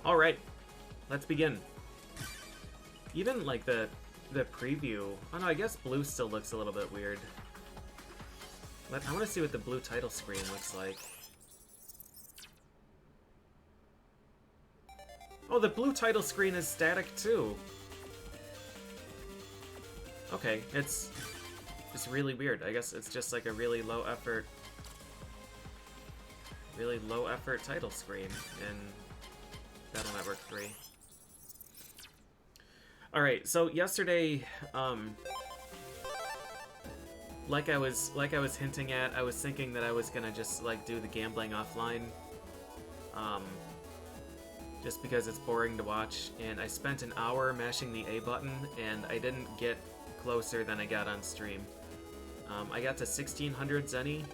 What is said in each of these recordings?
Alright, let's begin. Even, like, the preview... Oh no, I guess blue still looks a little bit weird. I want to see what the blue title screen looks like. Oh, the blue title screen is static too. Okay, it's really weird. I guess it's just like a really low effort title screen in Battle Network 3. Alright, so yesterday, like I was hinting at, I was thinking that I was gonna just like do the gambling offline. Just because it's boring to watch, and I spent an hour mashing the A button, and I didn't get closer than I got on stream. I got to 1600 Zenny,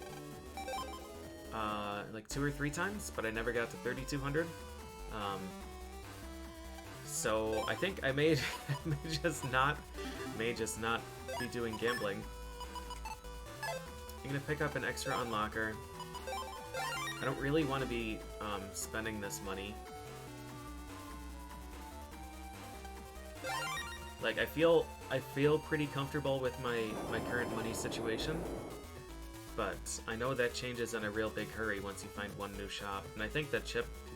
like 2 or 3 times, but I never got to 3200. So I think I may just not be doing gambling. I'm gonna pick up an extra unlocker. I don't really want to be spending this money. Like, I feel pretty comfortable with my current money situation, but I know that changes in a real big hurry once you find one new shop, and I think that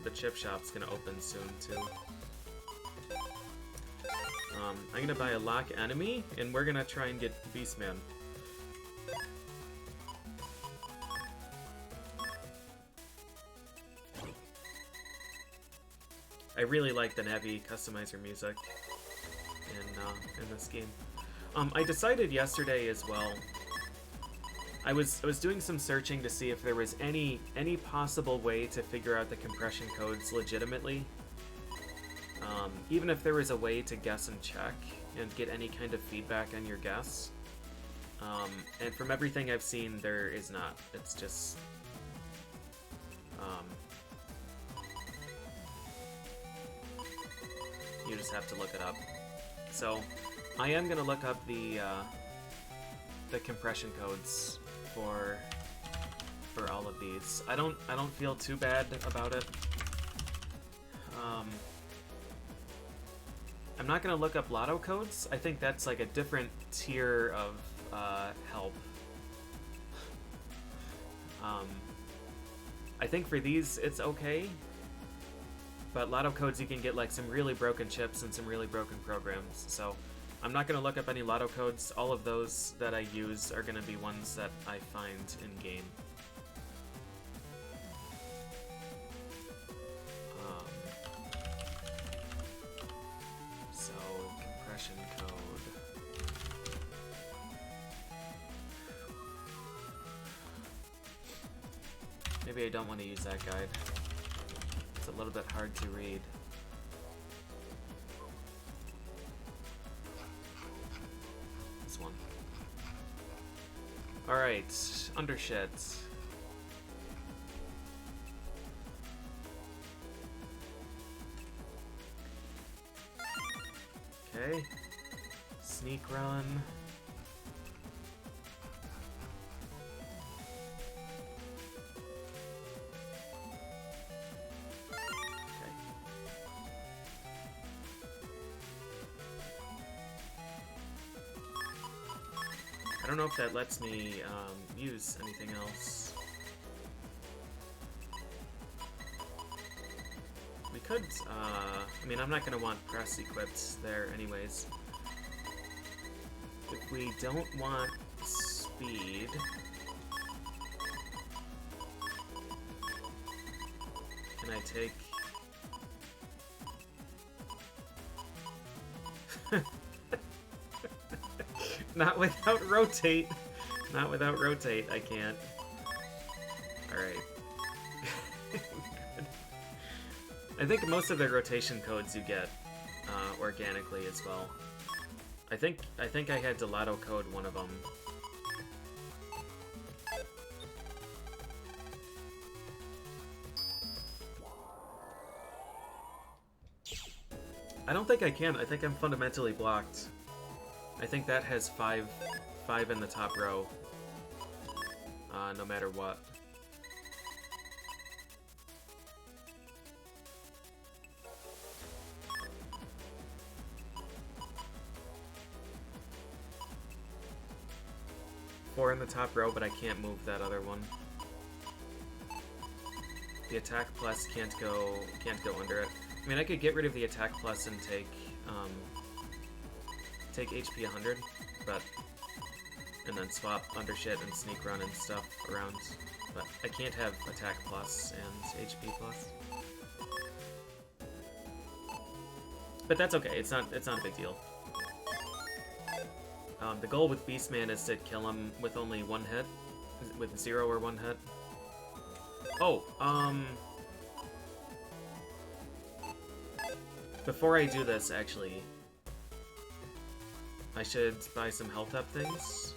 the chip shop's gonna open soon too. I'm gonna buy a lock enemy, and we're gonna try and get Beastman. I really like the Navi customizer music in this game. I decided yesterday as well. I was doing some searching to see if there was any possible way to figure out the compression codes legitimately. Even if there was a way to guess and check and get any kind of feedback on your guess. And from everything I've seen, there is not. It's just you just have to look it up. So I am gonna look up the compression codes for all of these. I don't feel too bad about it. I'm not gonna look up lotto codes. I think that's like a different tier of help. I think for these it's okay. But lotto codes, you can get like some really broken chips and some really broken programs. So I'm not going to look up any lotto codes. All of those that I use are going to be ones that I find in-game. So, compression code. Maybe I don't want to use that guide. It's a little bit hard to read. This one. Alright, undershit. Okay. Sneak run. I don't know if that lets me use anything else. We could, I mean, I'm not going to want press equipped there anyways. If we don't want speed... Can I take... Not without rotate. Not without rotate, I can't. Alright. I think most of the rotation codes you get organically as well. I think I had to lotto code one of them. I don't think I can. I think I'm fundamentally blocked. I think that has five in the top row, no matter what. 4 in the top row, but I can't move that other one. The attack plus can't go under it. I mean, I could get rid of the attack plus and take HP 100, and then swap under shit and sneak run and stuff around. But I can't have attack plus and HP plus. But that's okay. It's not a big deal. The goal with Beastman is to kill him with only 1 hit, with 0 or 1 hit. Oh, before I do this, actually, I should buy some health up things.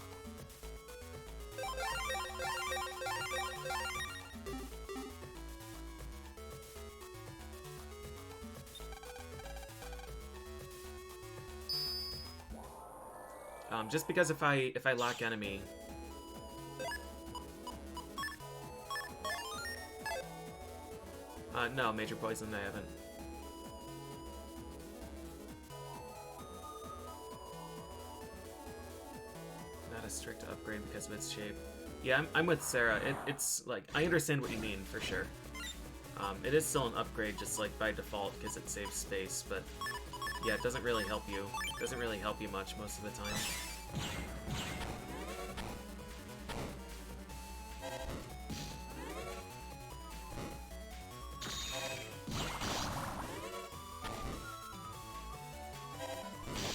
Just because if I lock enemy, no major poison I haven't. Not a strict upgrade because of its shape. Yeah, I'm with Sarah. It's like, I understand what you mean for sure. It is still an upgrade just like by default because it saves space, but yeah, it doesn't really help you. It doesn't really help you much most of the time.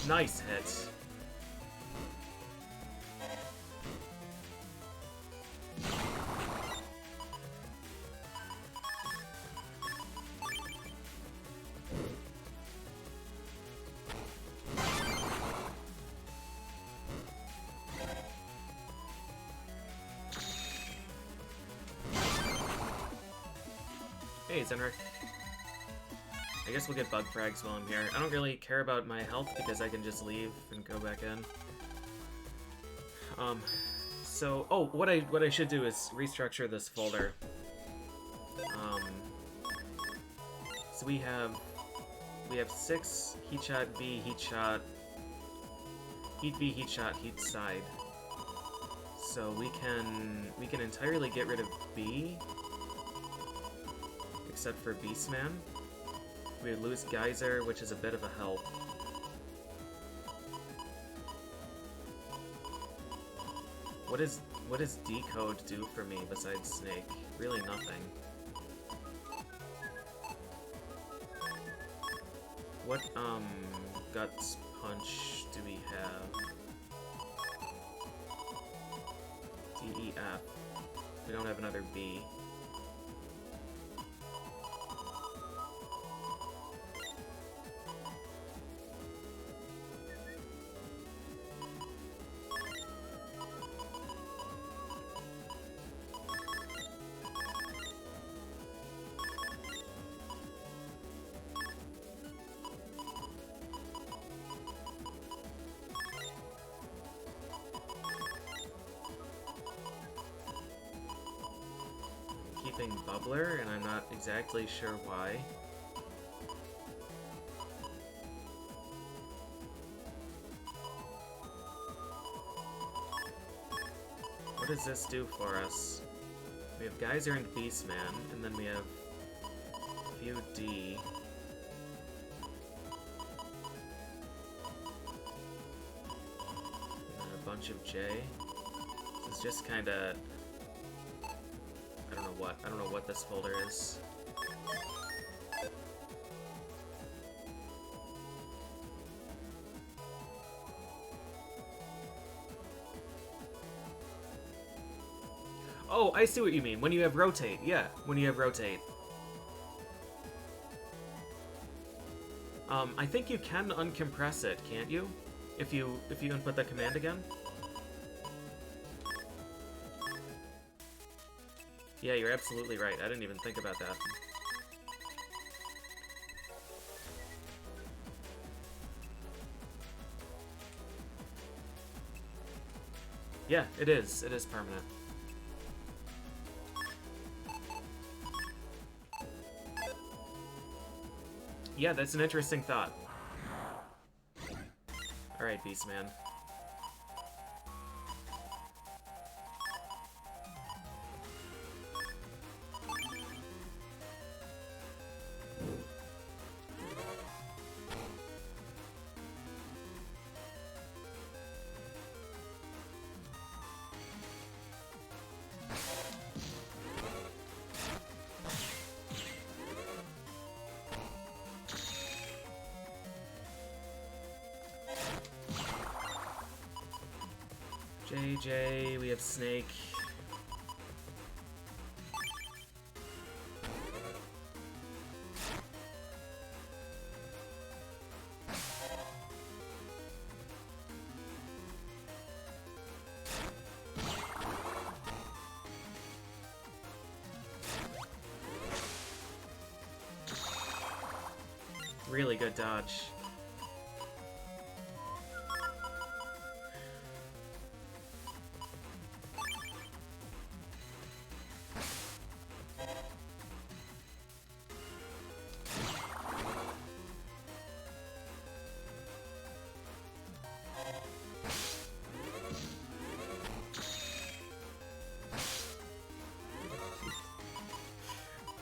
Nice hit. Hey, Zenric. I guess we'll get bug frags while I'm here. I don't really care about my health because I can just leave and go back in. So, oh, what I should do is restructure this folder. So we have 6 heat shot B, heat shot, heat B, heat shot, heat side. So we can entirely get rid of B, except for Beastman. We would lose Geyser, which is a bit of a help. What does Decode do for me besides Snake? Really nothing. What Guts Punch do we have? DEF. We don't have another B. Bubbler, and I'm not exactly sure why. What does this do for us? We have Geyser and Beastman, and then we have a few D. And then a bunch of J. This is just kinda... I don't know what this folder is. Oh, I see what you mean. When you have rotate, yeah. When you have rotate. I think you can uncompress it, can't you? If you input the command again. Yeah, you're absolutely right. I didn't even think about that. Yeah, it is. It is permanent. Yeah, that's an interesting thought. Alright, Beastman. JJ, we have Snake. Really good dodge.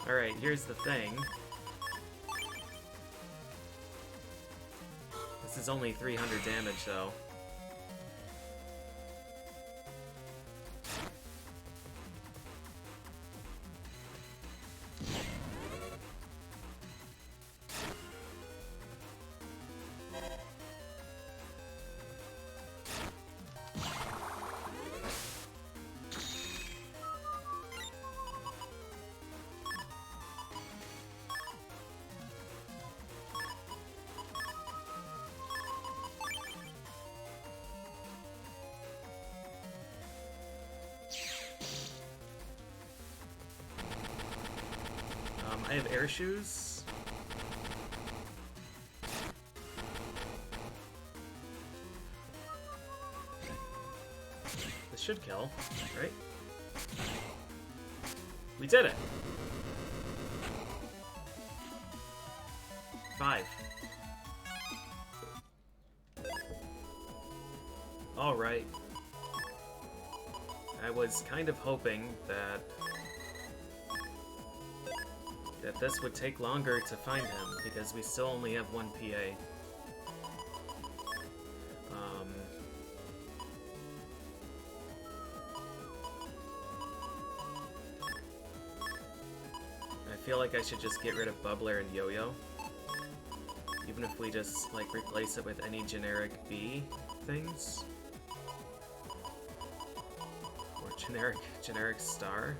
Alright, here's the thing. This is only 300 damage, though. I have air shoes. This should kill, right? We did it! 5. Alright. I was kind of hoping that this would take longer to find him, because we still only have one PA. I feel like I should just get rid of Bubbler and Yo-Yo. Even if we just, like, replace it with any generic B things. Or generic star.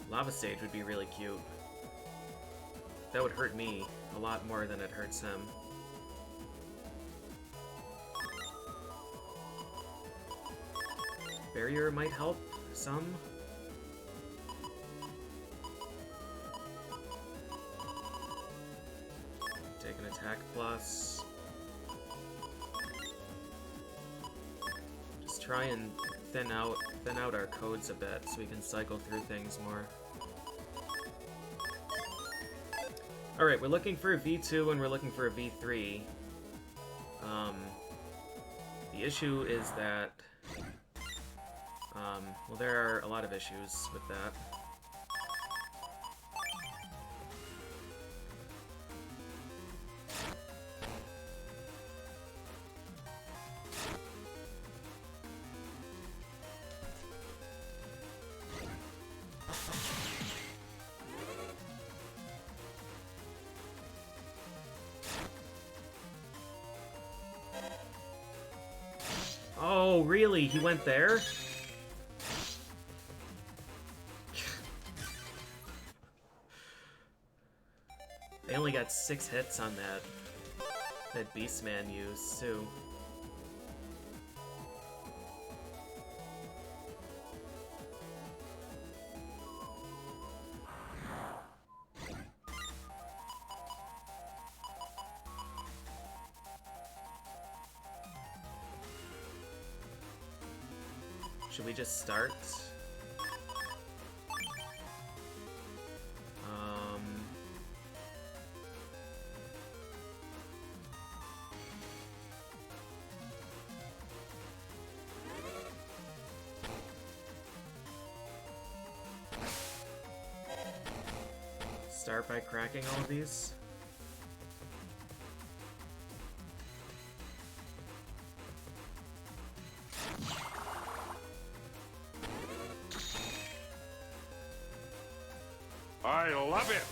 Lava Stage would be really cute. That would hurt me a lot more than it hurts him. Barrier might help some. Take an attack plus. Just try and thin out our codes a bit so we can cycle through things more. Alright, we're looking for a V2 and we're looking for a V3. The issue is that... well, there are a lot of issues with that. Oh, really? He went there? I only got 6 hits on that Beastman used, too. Should we just start? Start by cracking all of these? I love it!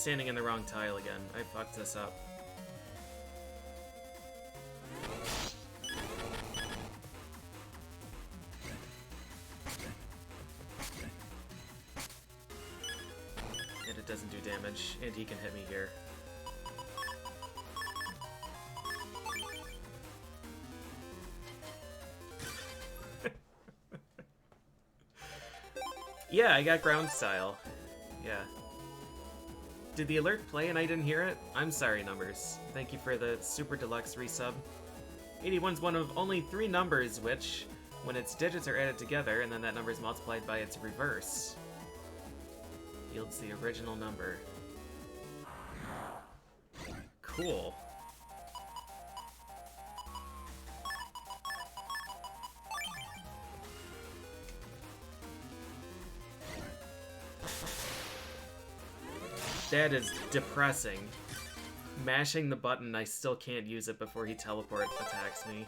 standing in the wrong tile again. I fucked this up. And it doesn't do damage, and he can hit me here. Yeah, I got ground style. Yeah. Did the alert play and I didn't hear it? I'm sorry, Numbers. Thank you for the super deluxe resub. 81's one of only 3 numbers which, when its digits are added together and then that number is multiplied by its reverse, yields the original number. Cool. That is depressing. Mashing the button, I still can't use it before he teleport attacks me.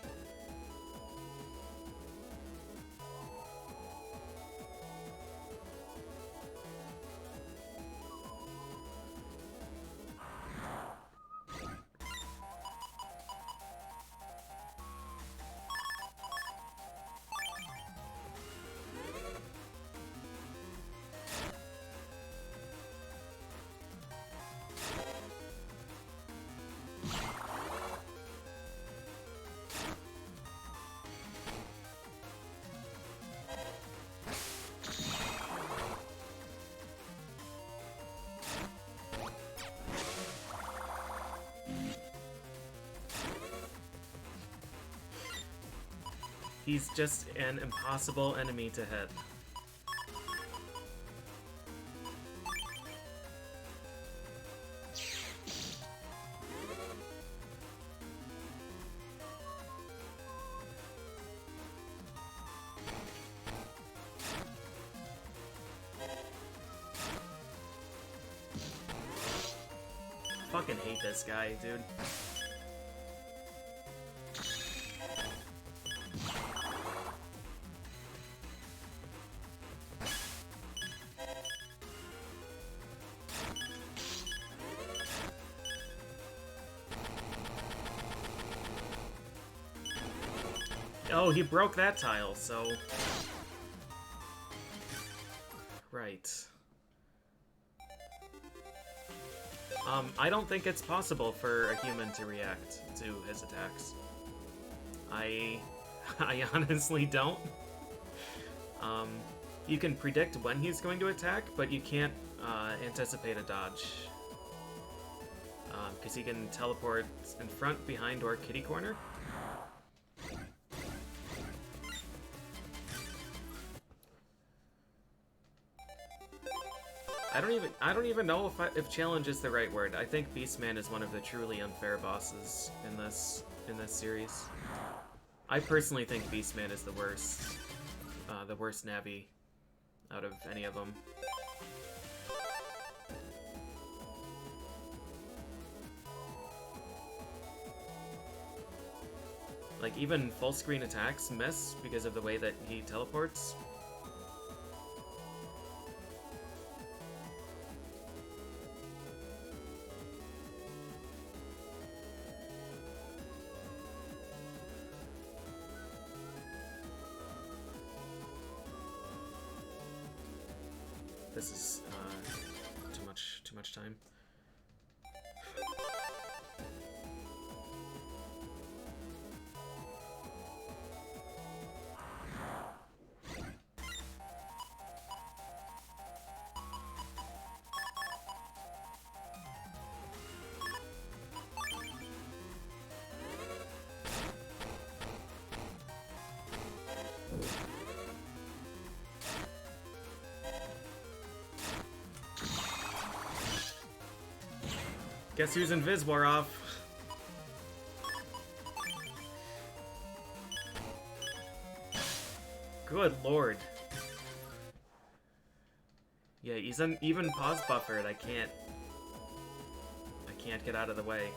He's just an impossible enemy to hit. Fucking hate this guy, dude. Oh, he broke that tile, so... Right. I don't think it's possible for a human to react to his attacks. I honestly don't. You can predict when he's going to attack, but you can't anticipate a dodge. Because he can teleport in front, behind, or kitty corner. I don't even know if challenge is the right word. I think Beastman is one of the truly unfair bosses in this series. I personally think Beastman is the worst Navi out of any of them. Like, even full screen attacks miss because of the way that he teleports. This is too much time. Guess who's Invis wore off? Good lord. Yeah, he's even pause buffered. I can't get out of the way.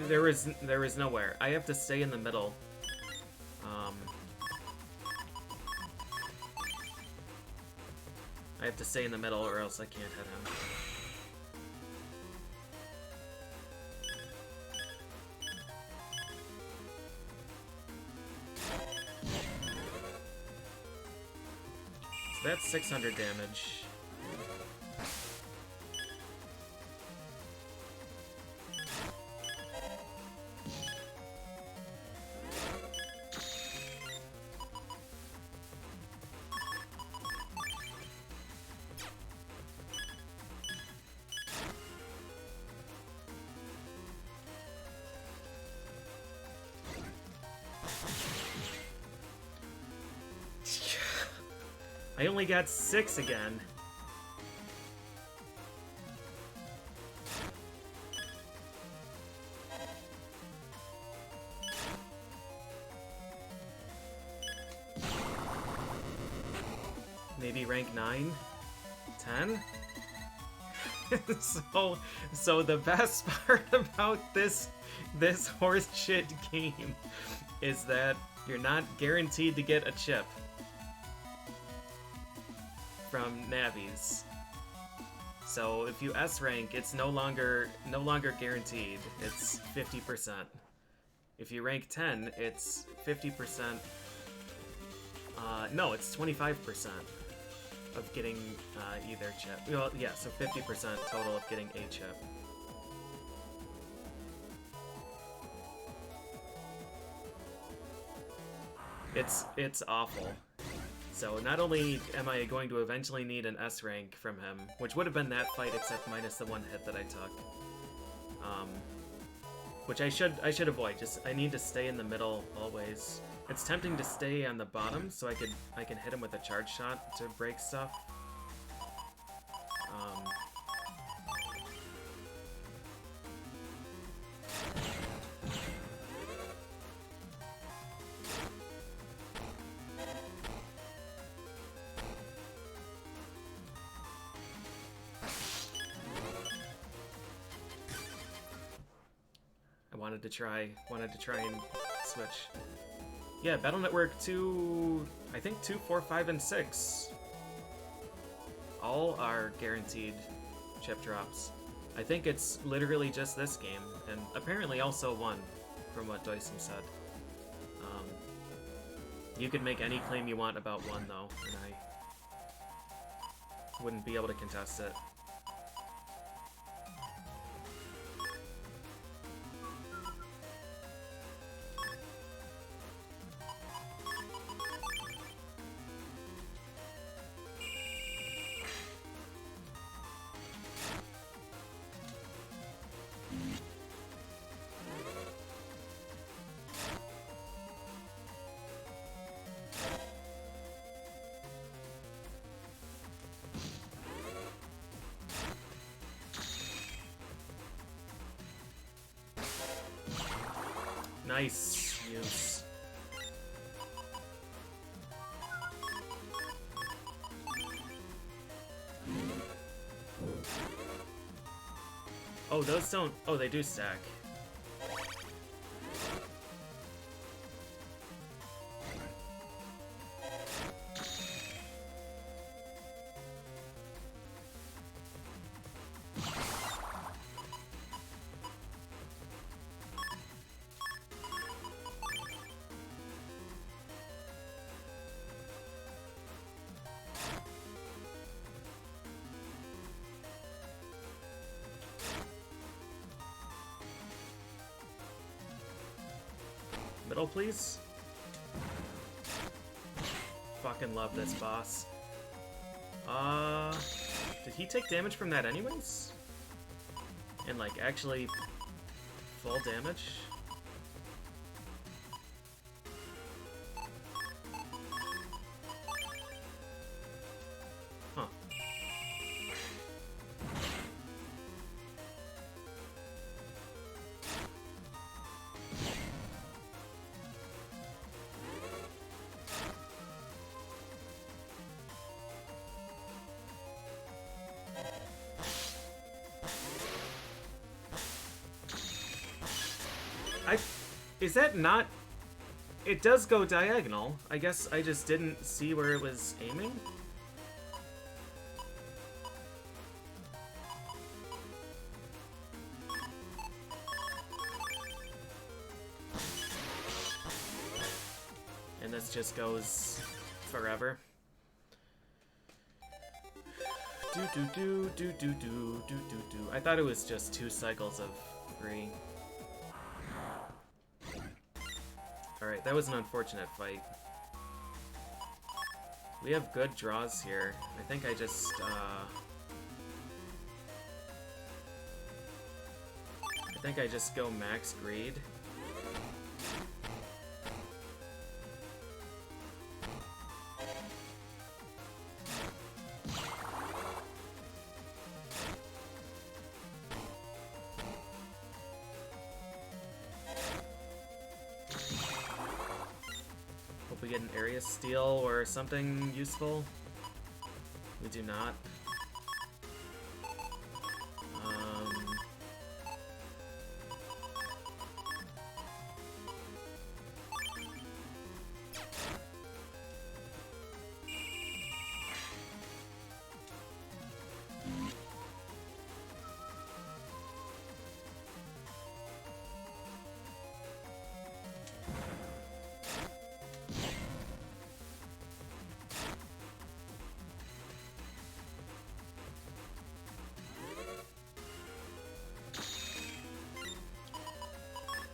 There is nowhere. I have to stay in the middle. I have to stay in the middle or else I can't hit him. So that's 600 damage. I only got 6 again. Maybe rank 9? 10? So the best part about this horse shit game is that you're not guaranteed to get a chip from navis. So if you S rank, it's no longer guaranteed. It's 50%. If you rank 10, it's 50%. No, it's 25% of getting either chip. Well, yeah, so 50% total of getting a chip. It's awful. So not only am I going to eventually need an S rank from him, which would have been that fight except minus the 1 hit that I took, which I should avoid. Just I need to stay in the middle always. It's tempting to stay on the bottom so I can hit him with a charge shot to break stuff. Wanted to try and switch. Yeah, Battle Network 2, I think 2, 4, 5, and 6 all are guaranteed chip drops. I think it's literally just this game, and apparently also 1, from what Doyson said. You could make any claim you want about 1, though, and I wouldn't be able to contest it. Nice use. Oh, those don't... Oh, they do stack. Middle, please. Fucking love this boss. Did he take damage from that anyways? And like actually full damage? Huh. Is that not... It does go diagonal. I guess I just didn't see where it was aiming? And this just goes forever. I thought it was just 2 cycles of 3. Alright, that was an unfortunate fight. We have good draws here. I think I just, go max greed. Hope we get an area steal or something useful. We do not.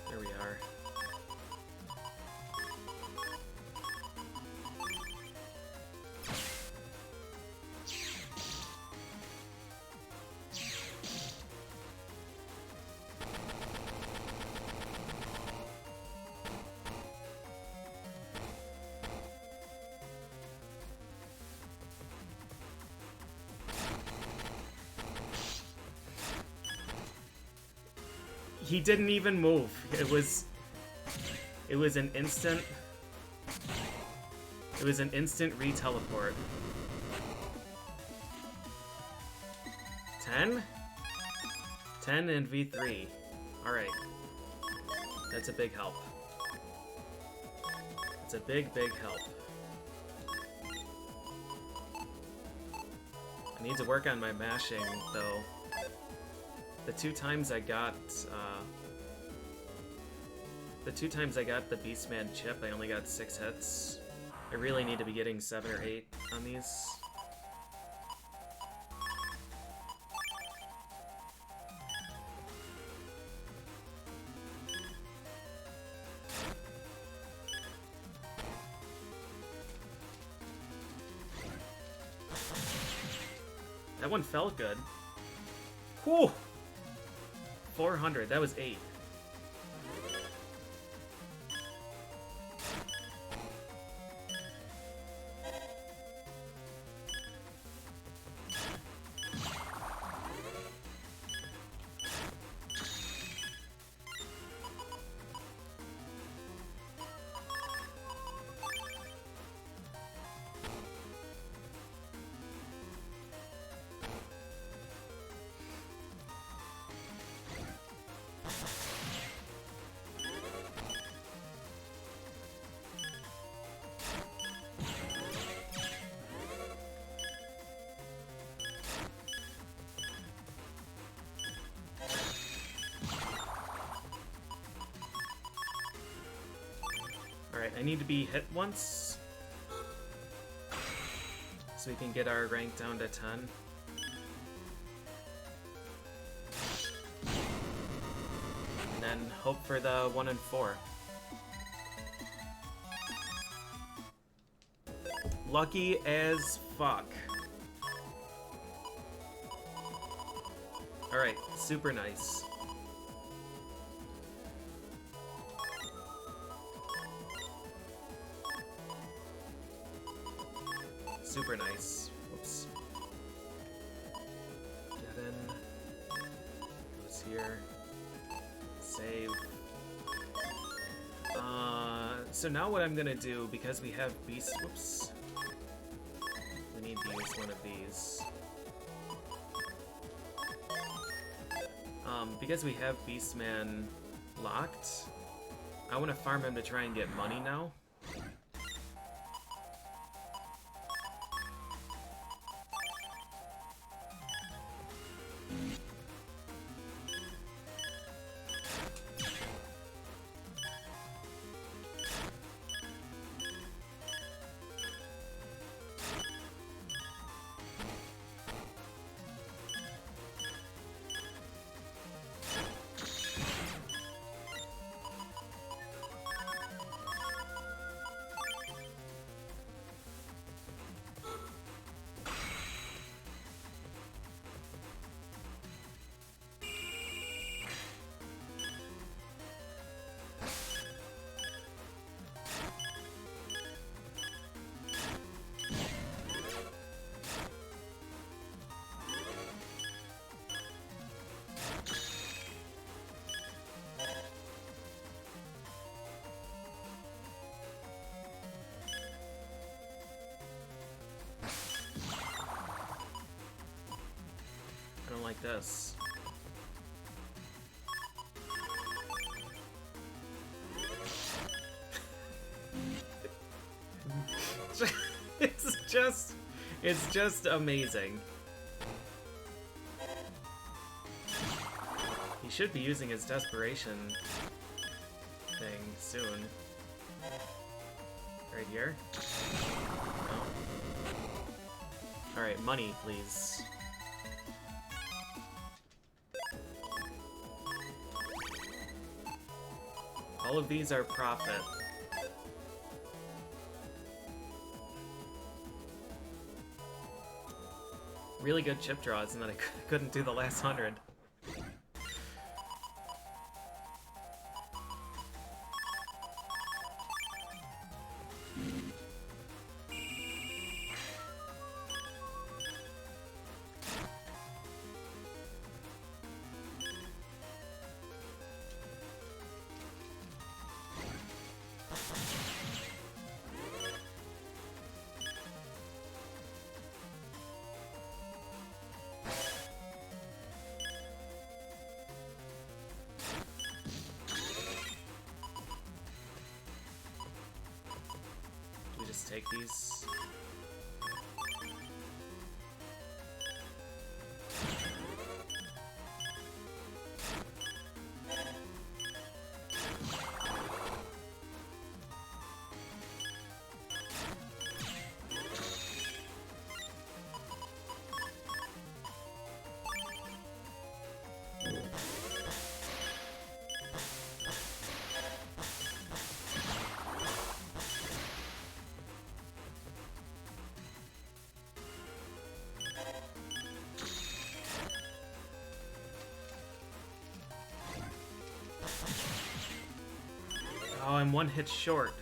There we are. He didn't even move. It was an instant. It was an instant re-teleport. 10? 10 and V3. Alright. That's a big help. It's a big, big help. I need to work on my mashing, though. The two times I got the Beastman chip, I only got 6 hits. I really need to be getting 7 or 8 on these. That one felt good. Whew! 400, that was 8. Alright, I need to be hit once, so we can get our rank down to 10. And then hope for the 1 and 4. Lucky as fuck. Alright, super nice. Super nice. Whoops. Get in. Goes here. Save. So now what I'm gonna do, because we have beast. Whoops. We need to use one of these. Because we have Beastman locked, I want to farm him to try and get money now. Like this. It's just amazing. He should be using his desperation thing soon. Right here. No. Alright, money, please. All of these are profit. Really good chip draws, and then I couldn't do the last 100. Take these. Oh, I'm 1 hit short.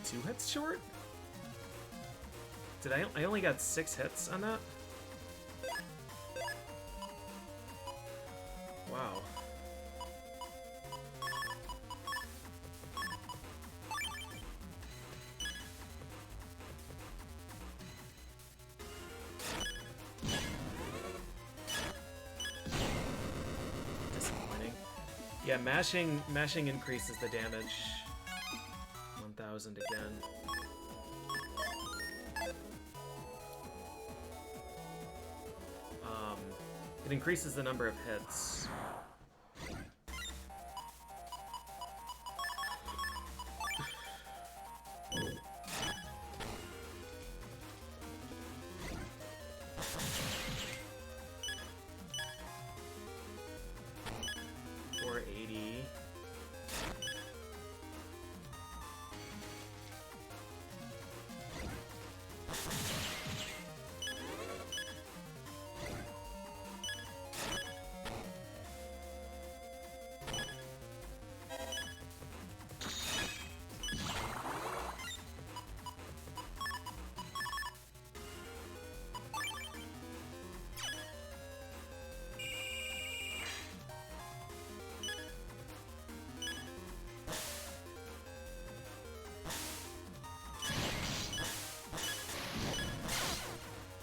2 hits short? Did I only got 6 hits on that? Wow. Yeah, mashing increases the damage. 1,000 again. It increases the number of hits.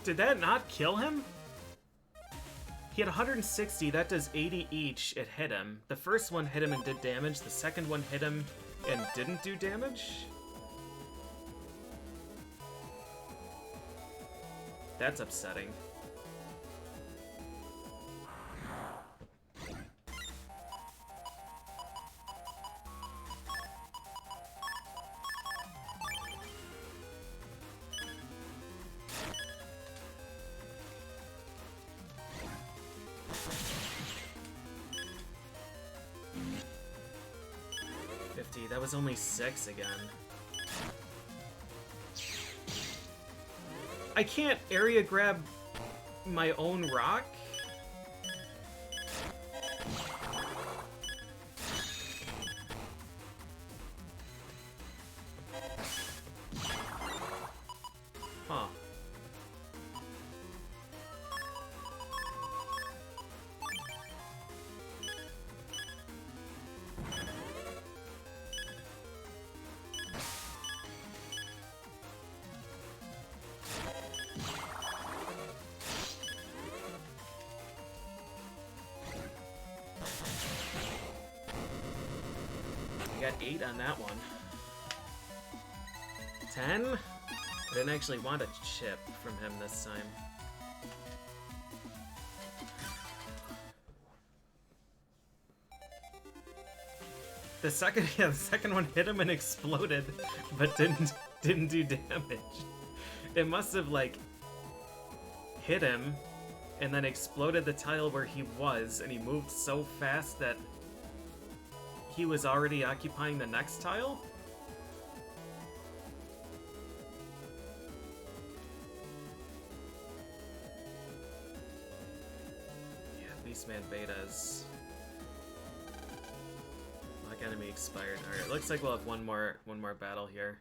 Did that not kill him? he had 160, that does 80 each. It hit him. The first one hit him and did damage. The second one hit him and didn't do damage. That's upsetting. That was only 6 again. I can't area grab my own rock? Huh. Got 8 on that one. 10? I didn't actually want a chip from him this time. The second one hit him and exploded, but didn't do damage. It must have like hit him and then exploded the tile where he was, and he moved so fast that he was already occupying the next tile? Yeah, Beastman betas. Lock enemy expired. Alright, looks like we'll have one more battle here.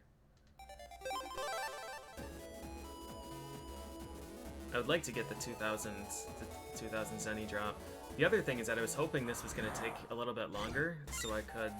I would like to get the 2000 Zenny drop. The other thing is that I was hoping this was going to take a little bit longer, so I could,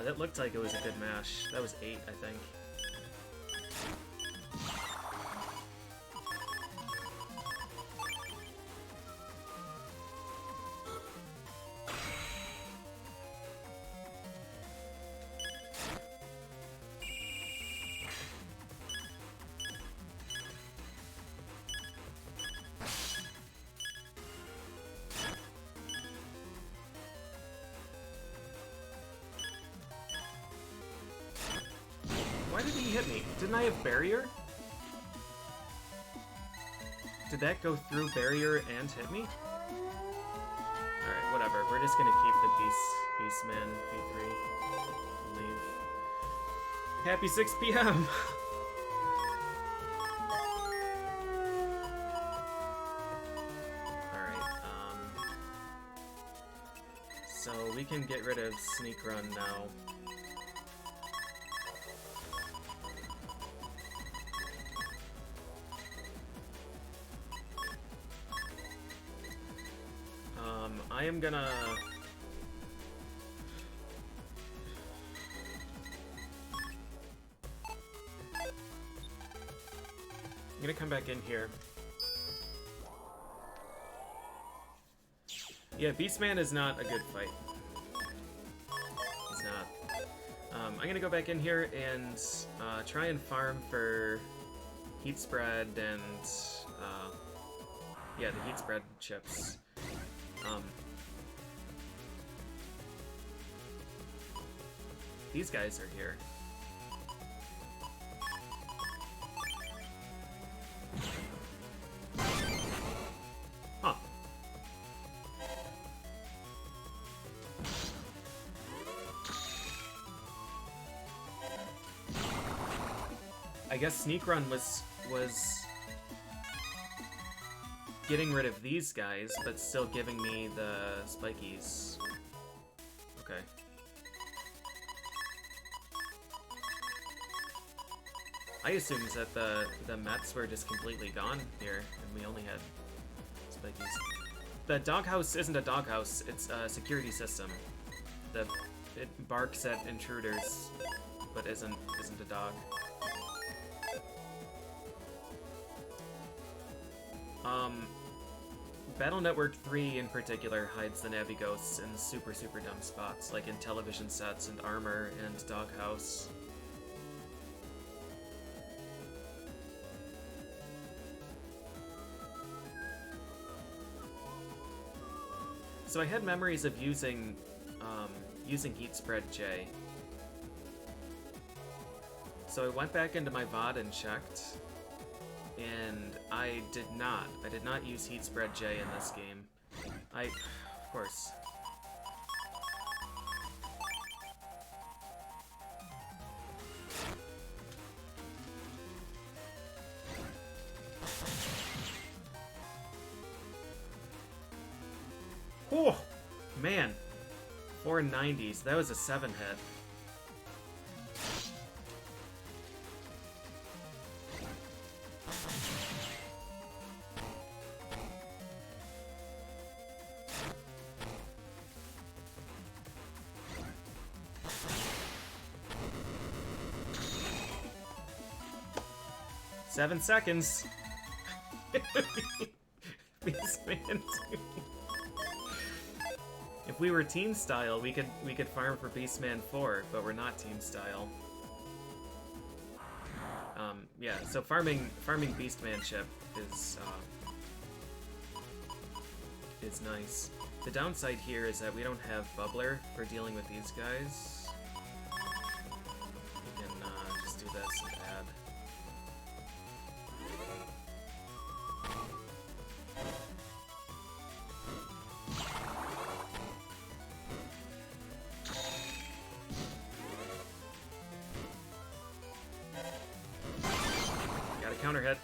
that looked like it was a good mash. That was 8, I think. Why did he hit me? Didn't I have barrier? Did that go through barrier and hit me? Alright, whatever. We're just gonna keep the Beastman V3. Leave. Happy 6 p.m. Alright, so we can get rid of Sneak Run now. I am gonna... I'm gonna come back in here. Yeah, Beastman is not a good fight. He's not. I'm gonna go back in here and try and farm for heat spread and yeah, the heat spread chips. These guys are here. Huh. I guess Sneak Run was getting rid of these guys, but still giving me the spikies. Okay. I assumed that the Mets were just completely gone here, and we only had spikies. The doghouse isn't a doghouse, it's a security system. It barks at intruders, but isn't a dog. Battle Network 3 in particular hides the Navi Ghosts in super dumb spots, like in television sets and armor and doghouse. So I had memories of using Heat Spread J. So I went back into my VOD and checked, and I did not use Heat Spread J in this game. Of course. Oh, man. 490s. That was a 7 hit. Seven seconds. Beastman 2. If we were team style, we could farm for Beastman 4, but we're not team style. Yeah, so farming Beastman chip is nice. The downside here is that we don't have Bubbler for dealing with these guys. We can just do this and add. Counter hit.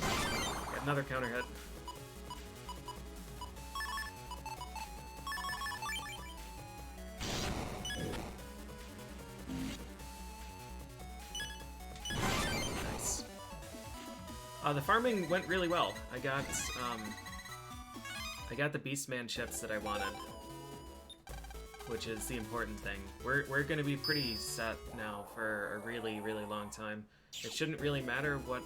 Got another counter hit. Nice. The farming went really well. I got the Beastman chips that I wanted, which is the important thing. We're gonna be pretty set now for a really long time. It shouldn't really matter what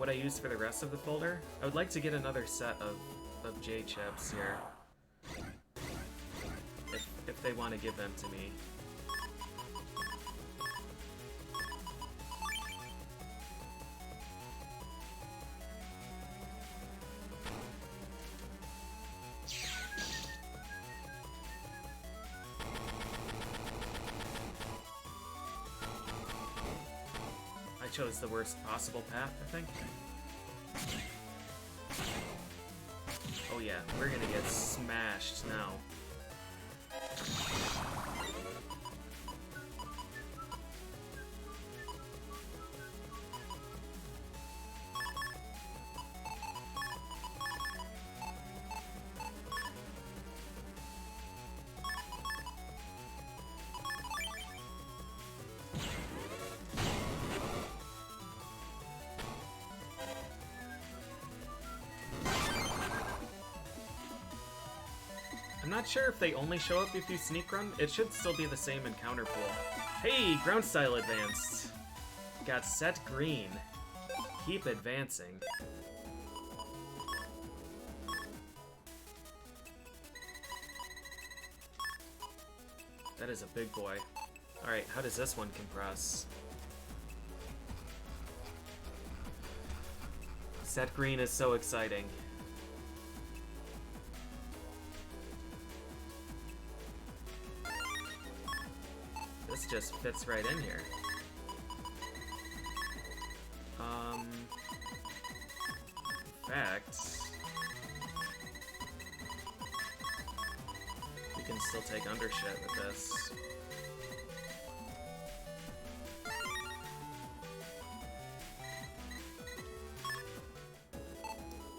I use for the rest of the folder. I would like to get another set of J chips here, if they want to give them to me. Chose the worst possible path, I think. Oh yeah, we're gonna get smashed now. Not sure if they only show up if you sneak run. It should still be the same in counter pool. Hey, ground style advanced. Got set green. Keep advancing. That is a big boy. Alright, how does this one compress? Set green is so exciting. This just fits right in here. In fact, still take undershit with this.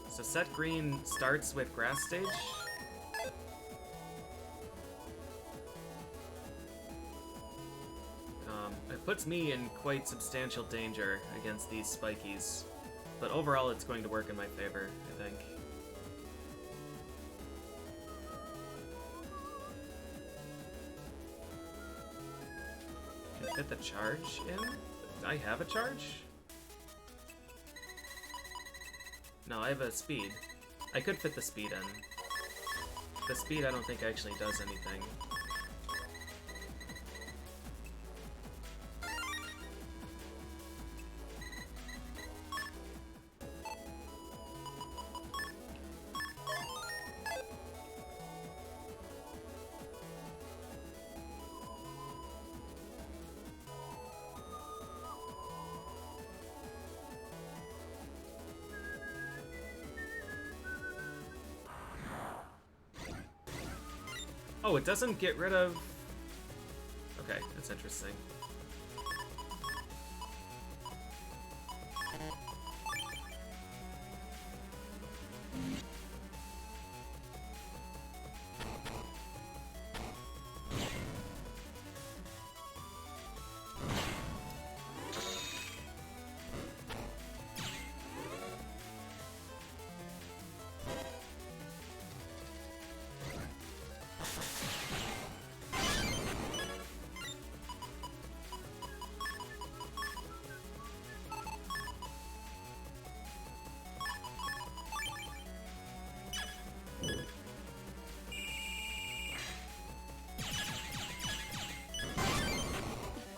So set green starts with grass stage. It puts me in quite substantial danger against these spikies, but overall it's going to work in my favor, I think. Can fit the charge in? Do I have a charge? No, I have a speed. I could fit the speed in. The speed I don't think actually does anything. Oh, it doesn't get rid of... Okay, that's interesting.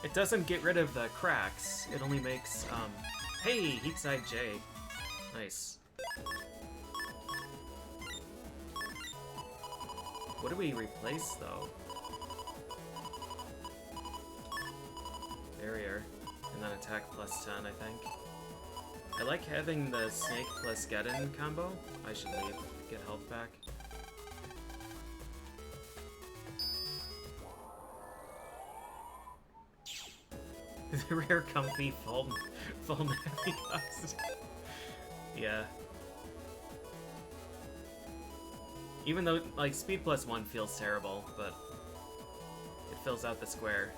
It doesn't get rid of the cracks, it only makes, hey, Heat Side J. Nice. What do we replace, though? Barrier, and then attack plus 10, I think. I like having the Snake plus Get-In combo. I should leave, get health back. The rare comfy full navi cost. Yeah. Even though, like, speed plus 1 feels terrible, but it fills out the square.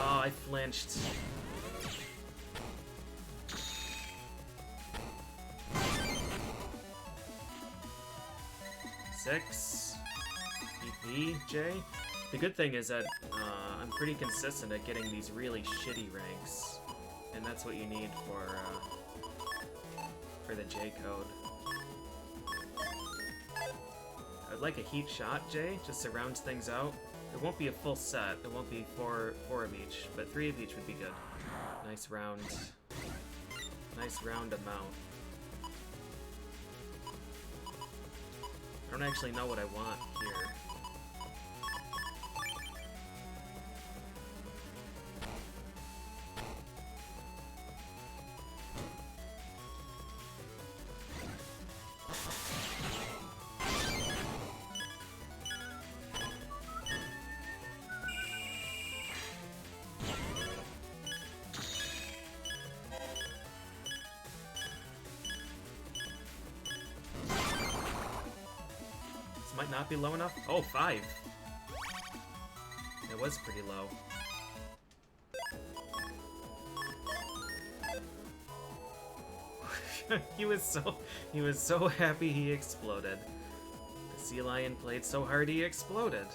I flinched. Six. EP, J. The good thing is that I'm pretty consistent at getting these really shitty ranks, and that's what you need for the J code. I'd like a heat shot, J, just to round things out. It won't be a full set, it won't be four of each, but 3 of each would be good. Nice round amount. I don't actually know what I want here. Might not be low enough. Oh, 5. It was pretty low. he was so happy he exploded. The sea lion played so hard he exploded.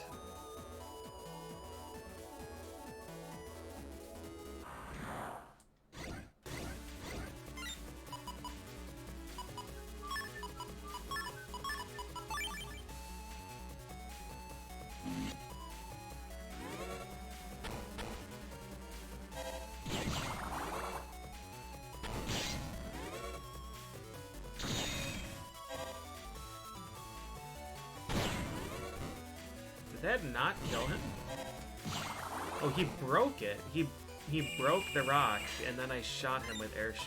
that not kill him? Oh, he broke it. He broke the rock, and then I shot him with air shoot.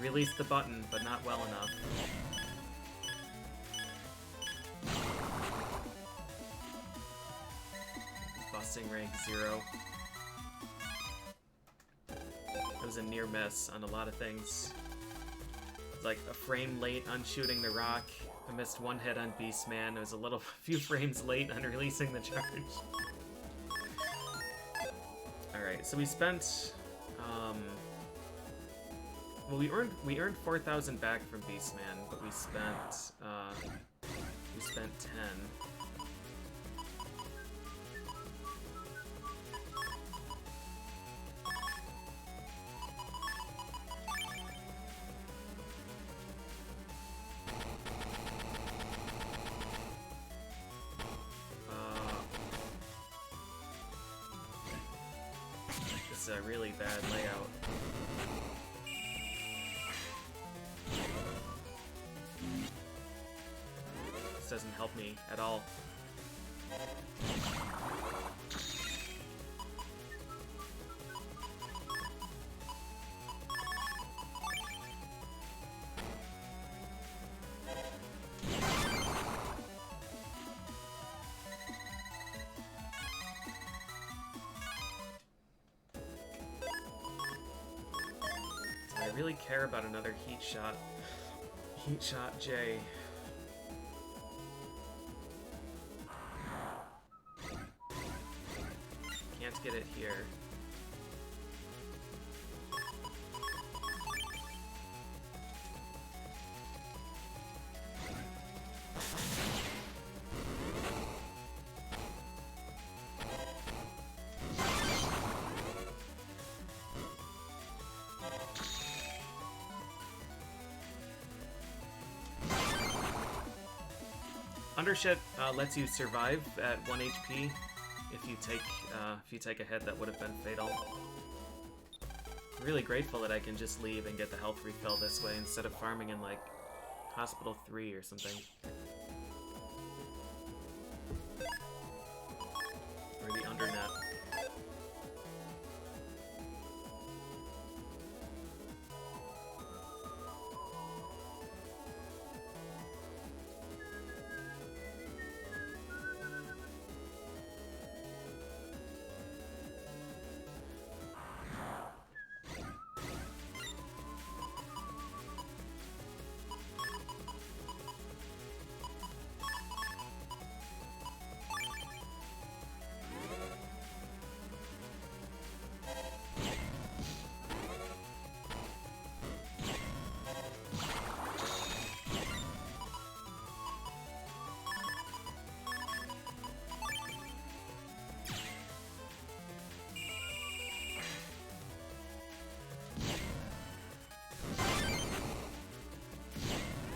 Released the button, but not well enough. Busting rank 0. It was a near miss on a lot of things. Like a frame late on shooting the rock. I missed one hit on Beastman. It was a few frames late on releasing the charge. Alright, so we spent well, we earned 4,000 back from Beastman, but we spent 10. This is a really bad layout. Doesn't help me at all. I really care about another heat shot. Heat shot J. Get it here. Undershit lets you survive at 1 HP. If you take a hit that would have been fatal. I'm really grateful that I can just leave and get the health refill this way instead of farming in like Hospital 3 or something. Or the undernet.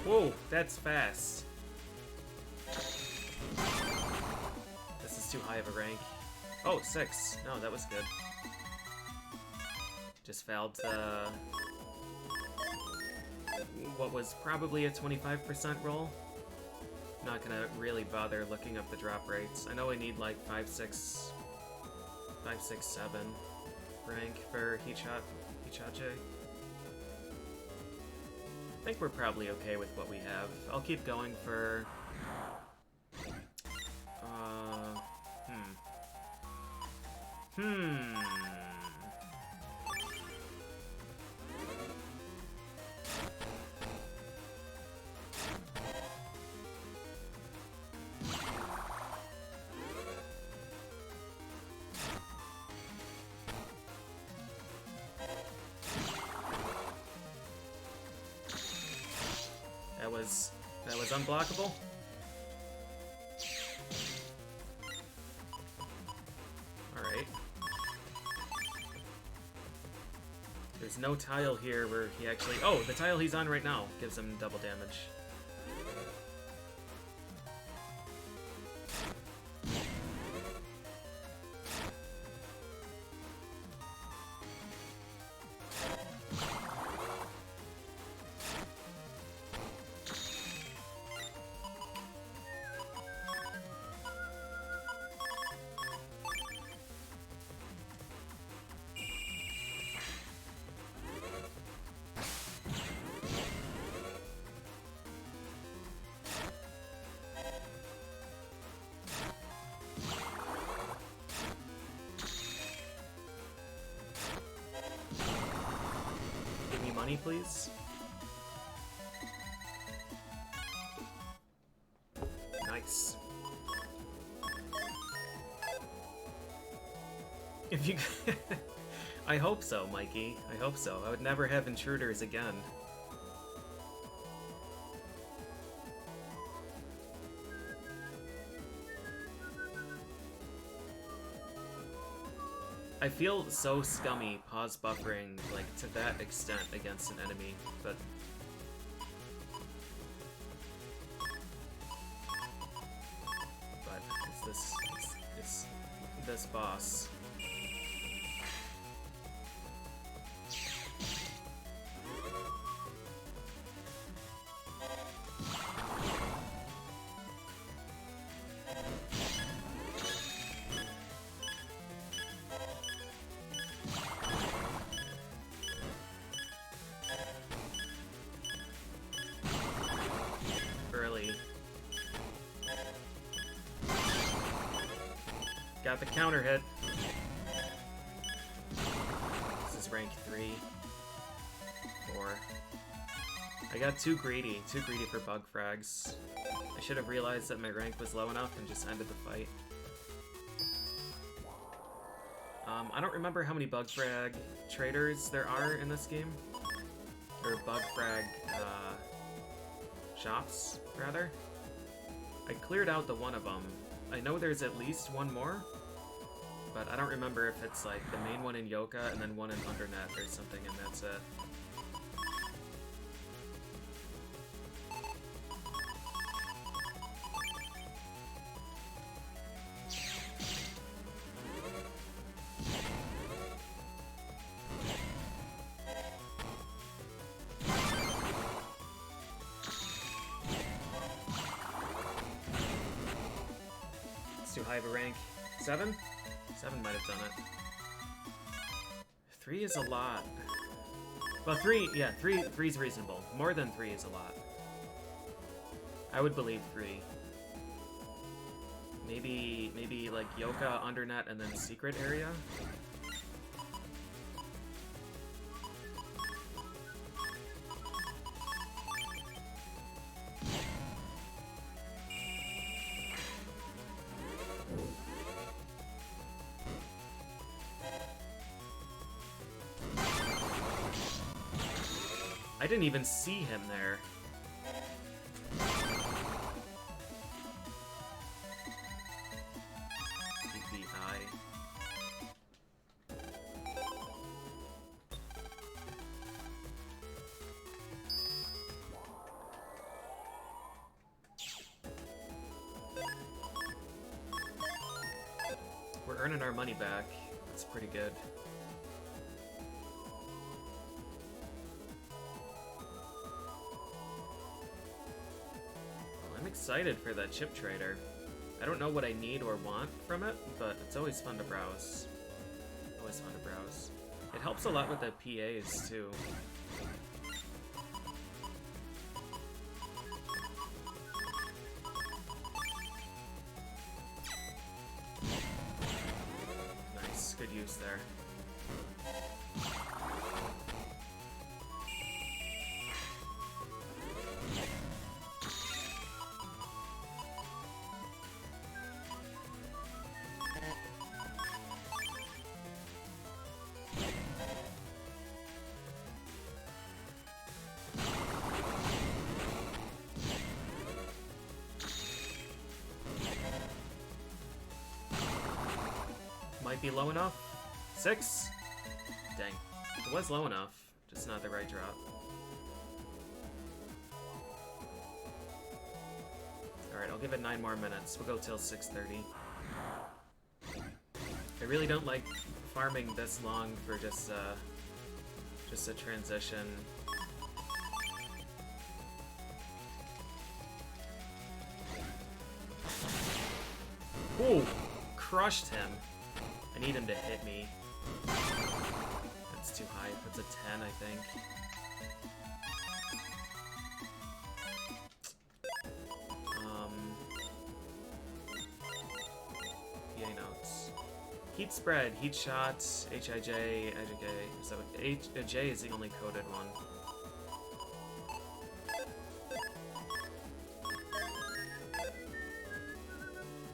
Whoa, that's fast. This is too high of a rank. Oh, 6. No, that was good. Just failed what was probably a 25% roll. Not gonna really bother looking up the drop rates. I know I need like 5, 6, 7 rank for Heat Shot J. I think we're probably okay with what we have. I'll keep going for... That was unblockable. Alright. There's There's no tile here where he actually... Oh, the tile he's on right now gives him double damage. Money, please. Nice. If you... I hope so, Mikey. I hope so. I would never have intruders again. I feel so scummy pause buffering, like, to that extent against an enemy, but... But, it's this boss. Got the counter hit. This is rank 3. 4. I got too greedy for bug frags. I should have realized that my rank was low enough and just ended the fight. I don't remember how many bug frag traders there are in this game. Or bug frag shops, rather. I cleared out the one of them. I know there's at least one more, but I don't remember if it's like the main one in Yoka and then one in Undernet or something, and that's it. Too high of a rank. 7? 7 might have done it. 3 is a lot. Well, 3, yeah, 3's reasonable. More than 3 is a lot. I would believe 3. Maybe like Yoka, Undernet, and then Secret Area? I didn't even see him there. DPI. We're earning our money back. That's pretty good. Excited for that chip trader. I don't know what I need or want from it, but it's always fun to browse. Always fun to browse. It helps a lot with the PAs too. Nice, good use there. Might be low enough. 6? Dang. It was low enough. It's not the right drop. Alright, I'll give it 9 more minutes. We'll go till 6:30. I really don't like farming this long for just a transition. Ooh! Crushed him. I need him to hit me. That's too high. That's a 10, I think. PA notes. Heat spread, heat shot, HIJ, IJK. So J is the only coded one.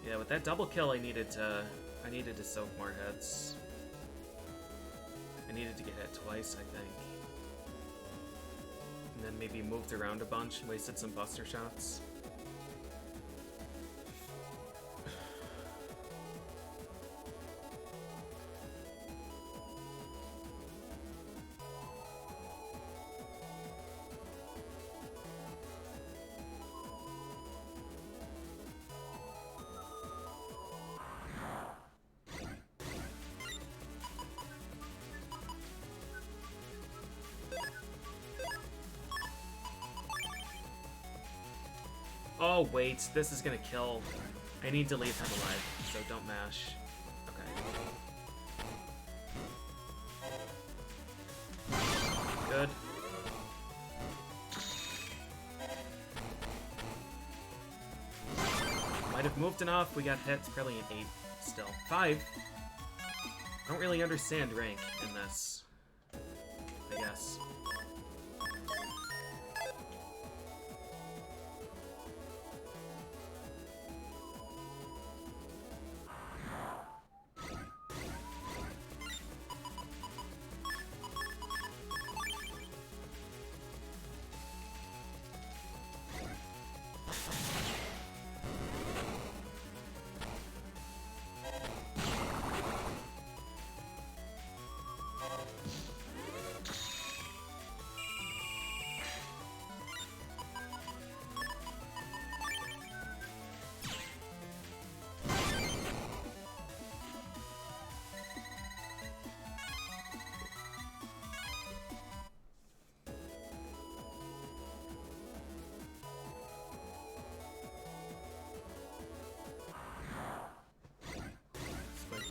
Yeah, with that double kill, I needed to soak more hits. I needed to get hit twice, I think. And then maybe moved around a bunch and wasted some buster shots. Oh, wait, this is gonna kill. I need to leave him alive, so don't mash. Okay. Good. Might have moved enough. We got hit. Probably an 8 still. 5. I don't really understand rank in this, I guess.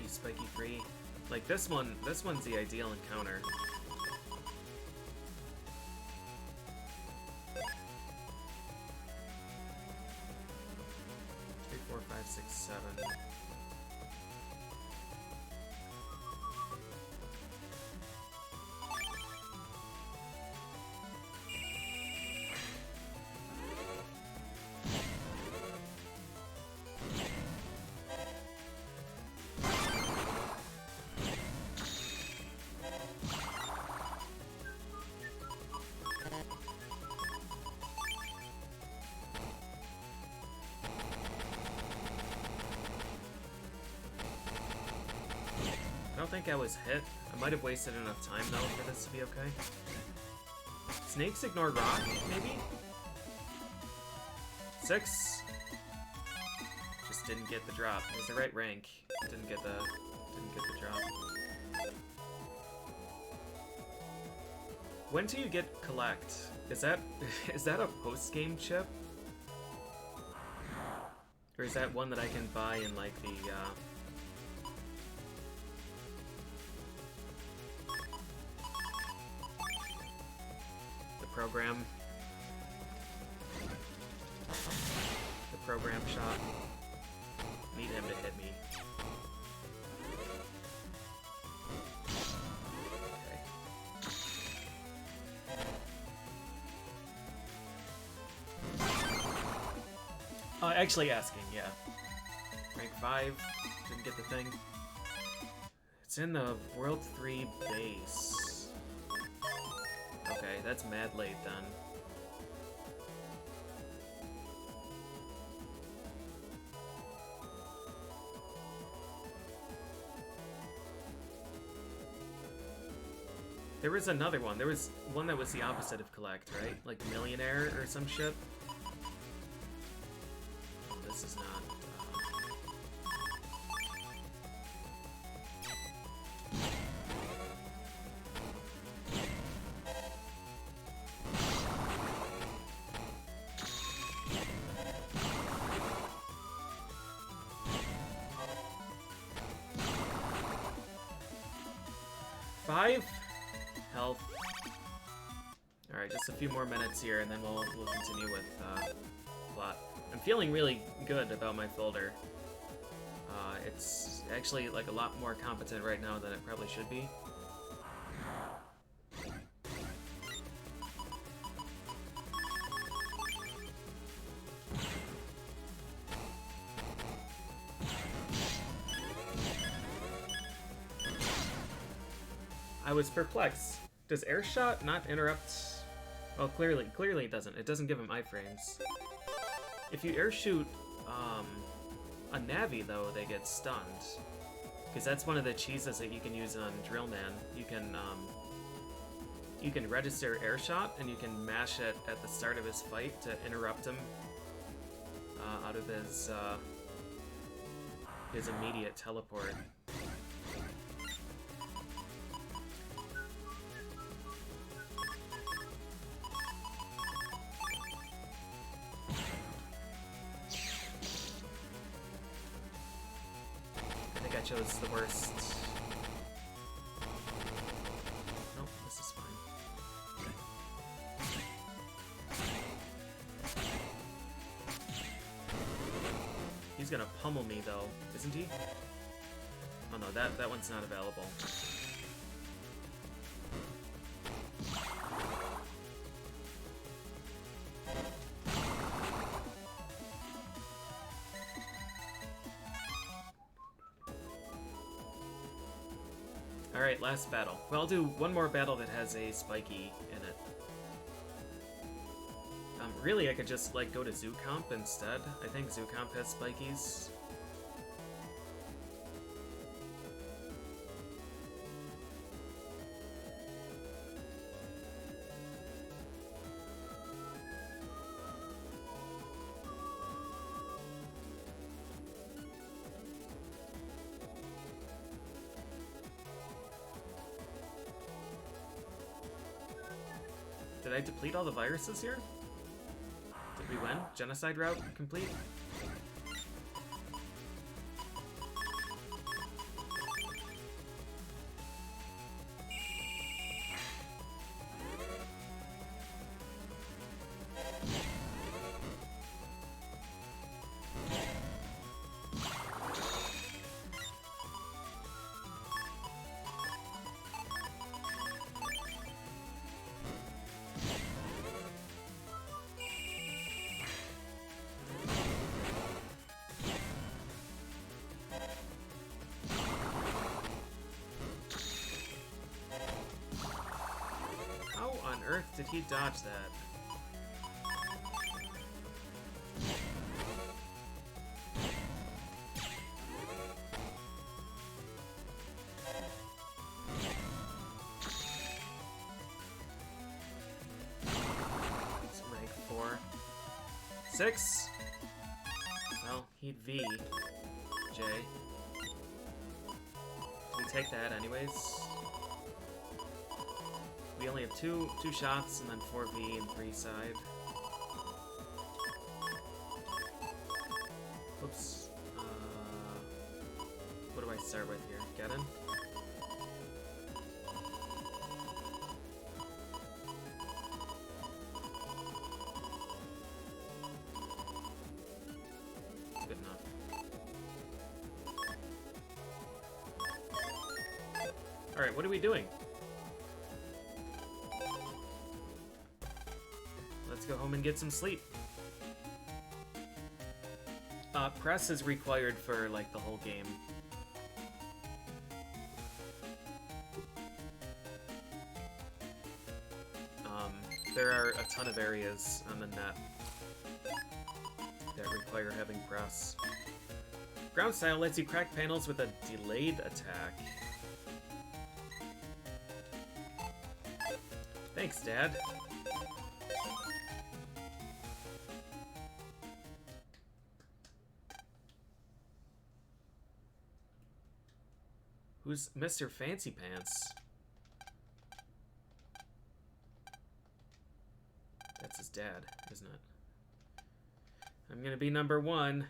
Spiky free. Like this one's the ideal encounter. 3, 4, 5, 6, 7. I don't think I was hit. I might have wasted enough time, though, for this to be okay. Snakes ignore rock, maybe? 6. Just didn't get the drop. It was the right rank. Didn't get the drop. When do you get collect? Is that a post-game chip? Or is that one that I can buy in, like, the program? The program shop. Need him to hit me. Okay. Actually asking, yeah. Rank 5. Didn't get the thing. It's in the World 3 base. Okay, that's mad late then. There was another one. There was one that was the opposite of collect, right? Like millionaire or some shit. Oh, this is not. Health. Alright, just a few more minutes here, and then we'll continue with plot. I'm feeling really good about my folder. It's actually like a lot more competent right now than it probably should be. I was perplexed. Does air shot not interrupt? Well, clearly it doesn't. It doesn't give him iframes. If you air shoot a navi, though, they get stunned. Because that's one of the cheeses that you can use on DesertMan. You can register air shot, and you can mash it at the start of his fight to interrupt him out of his immediate teleport. Chose the worst. Nope, this is fine. He's gonna pummel me though, isn't he? Oh no, that one's not available. Alright, last battle. Well, I'll do one more battle that has a spiky in it. Really, I could just, like, go to Zoo Comp instead. I think Zoo Comp has spikies. Did I deplete all the viruses here? Did we win? Genocide route complete? Did he dodge that? It's rank 4. 6? Well, he'd V. J. We take that anyways. We only have two shots, and then 4V and 3 side. Oops. What do I start with here? Get in? Good enough. Alright, what are we doing? Let's go home and get some sleep. Press is required for, like, the whole game. There are a ton of areas on the net that require having press. Ground style lets you crack panels with a delayed attack. Thanks, Dad. Who's Mr. Fancy Pants? That's his dad, isn't it? I'm gonna be number 1.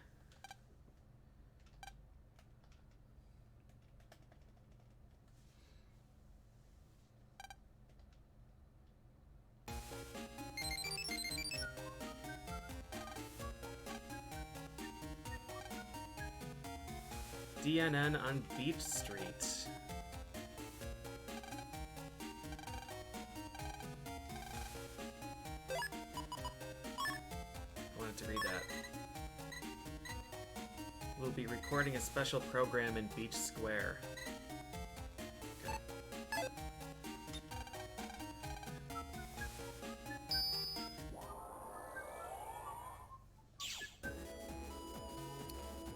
DNN on Beach Street. I wanted to read that. We'll be recording a special program in Beach Square. Okay.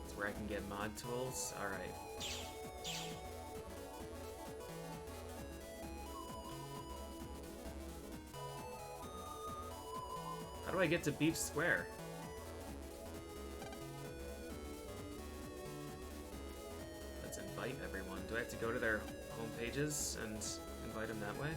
That's where I can get mod tools. Alright. How do I get to Beach Square? Let's invite everyone. Do I have to go to their home pages and invite them that way?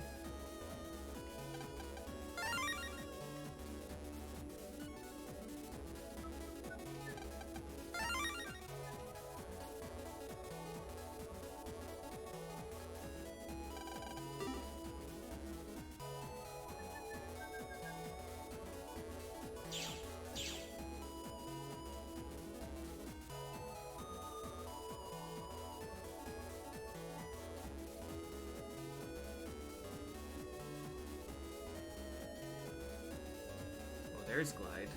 There's Glide.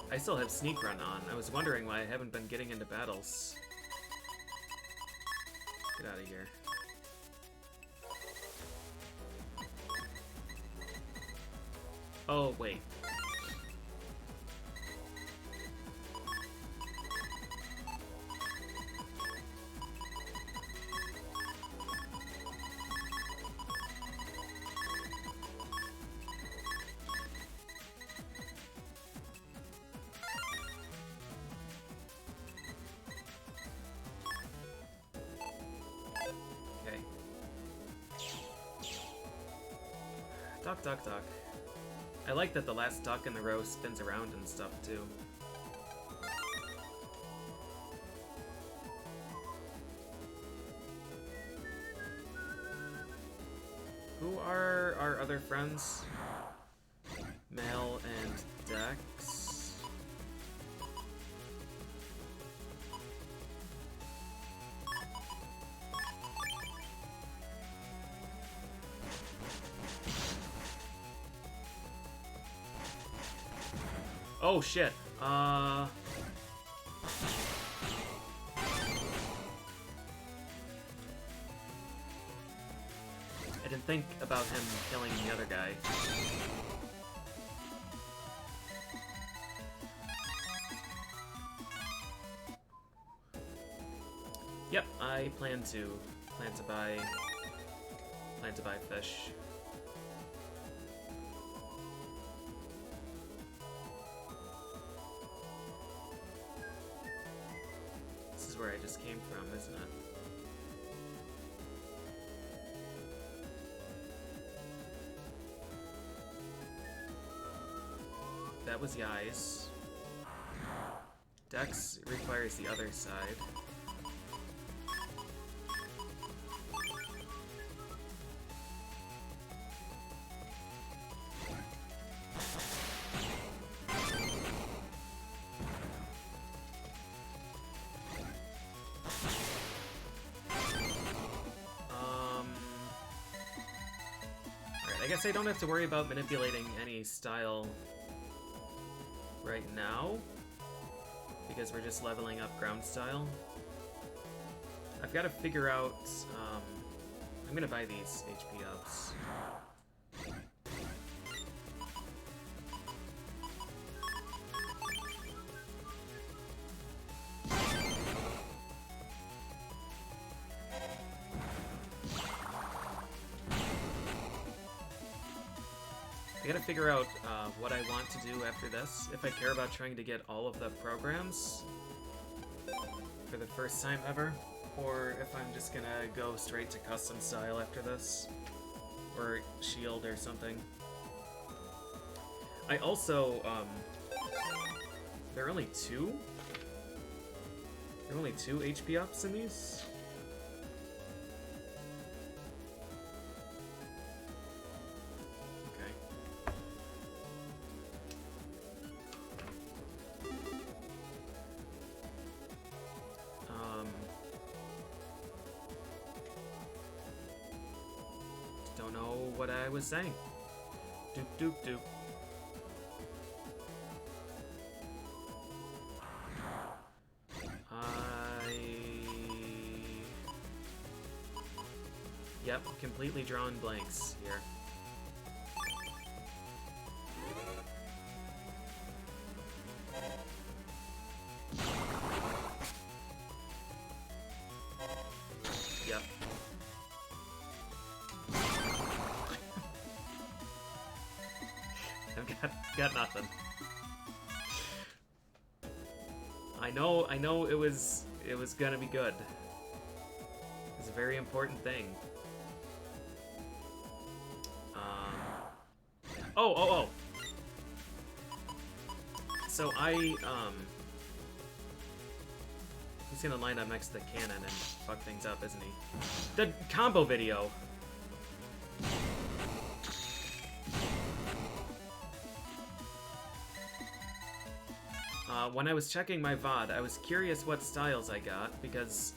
I still have Sneak Run on. I was wondering why I haven't been getting into battles. Get out of here. Oh, wait. Duck, duck, duck. I like that the last duck in the row spins around and stuff, too. Who are our other friends? Mel and Dex. Oh shit. I didn't think about him killing the other guy. Yep, I plan to buy fish. This is where I just came from, isn't it? That was Yai's. Dex requires the other side. Alright, I guess I don't have to worry about manipulating any style right now, because we're just leveling up ground style. I've got to figure out, I'm gonna buy these HP ups. I gotta figure out what I want to do after this, if I care about trying to get all of the programs for the first time ever, or if I'm just gonna go straight to custom style after this, or shield or something. I also, there are only two? There are only 2 HP ups in these? Don't know what I was saying. Doop doop doop. Yep, completely drawn blanks here. Yep. I've got nothing. I know it was gonna be good. It's a very important thing. Oh. So he's gonna line up next to the cannon and fuck things up, isn't he? The combo video! When I was checking my VOD, I was curious what styles I got, because,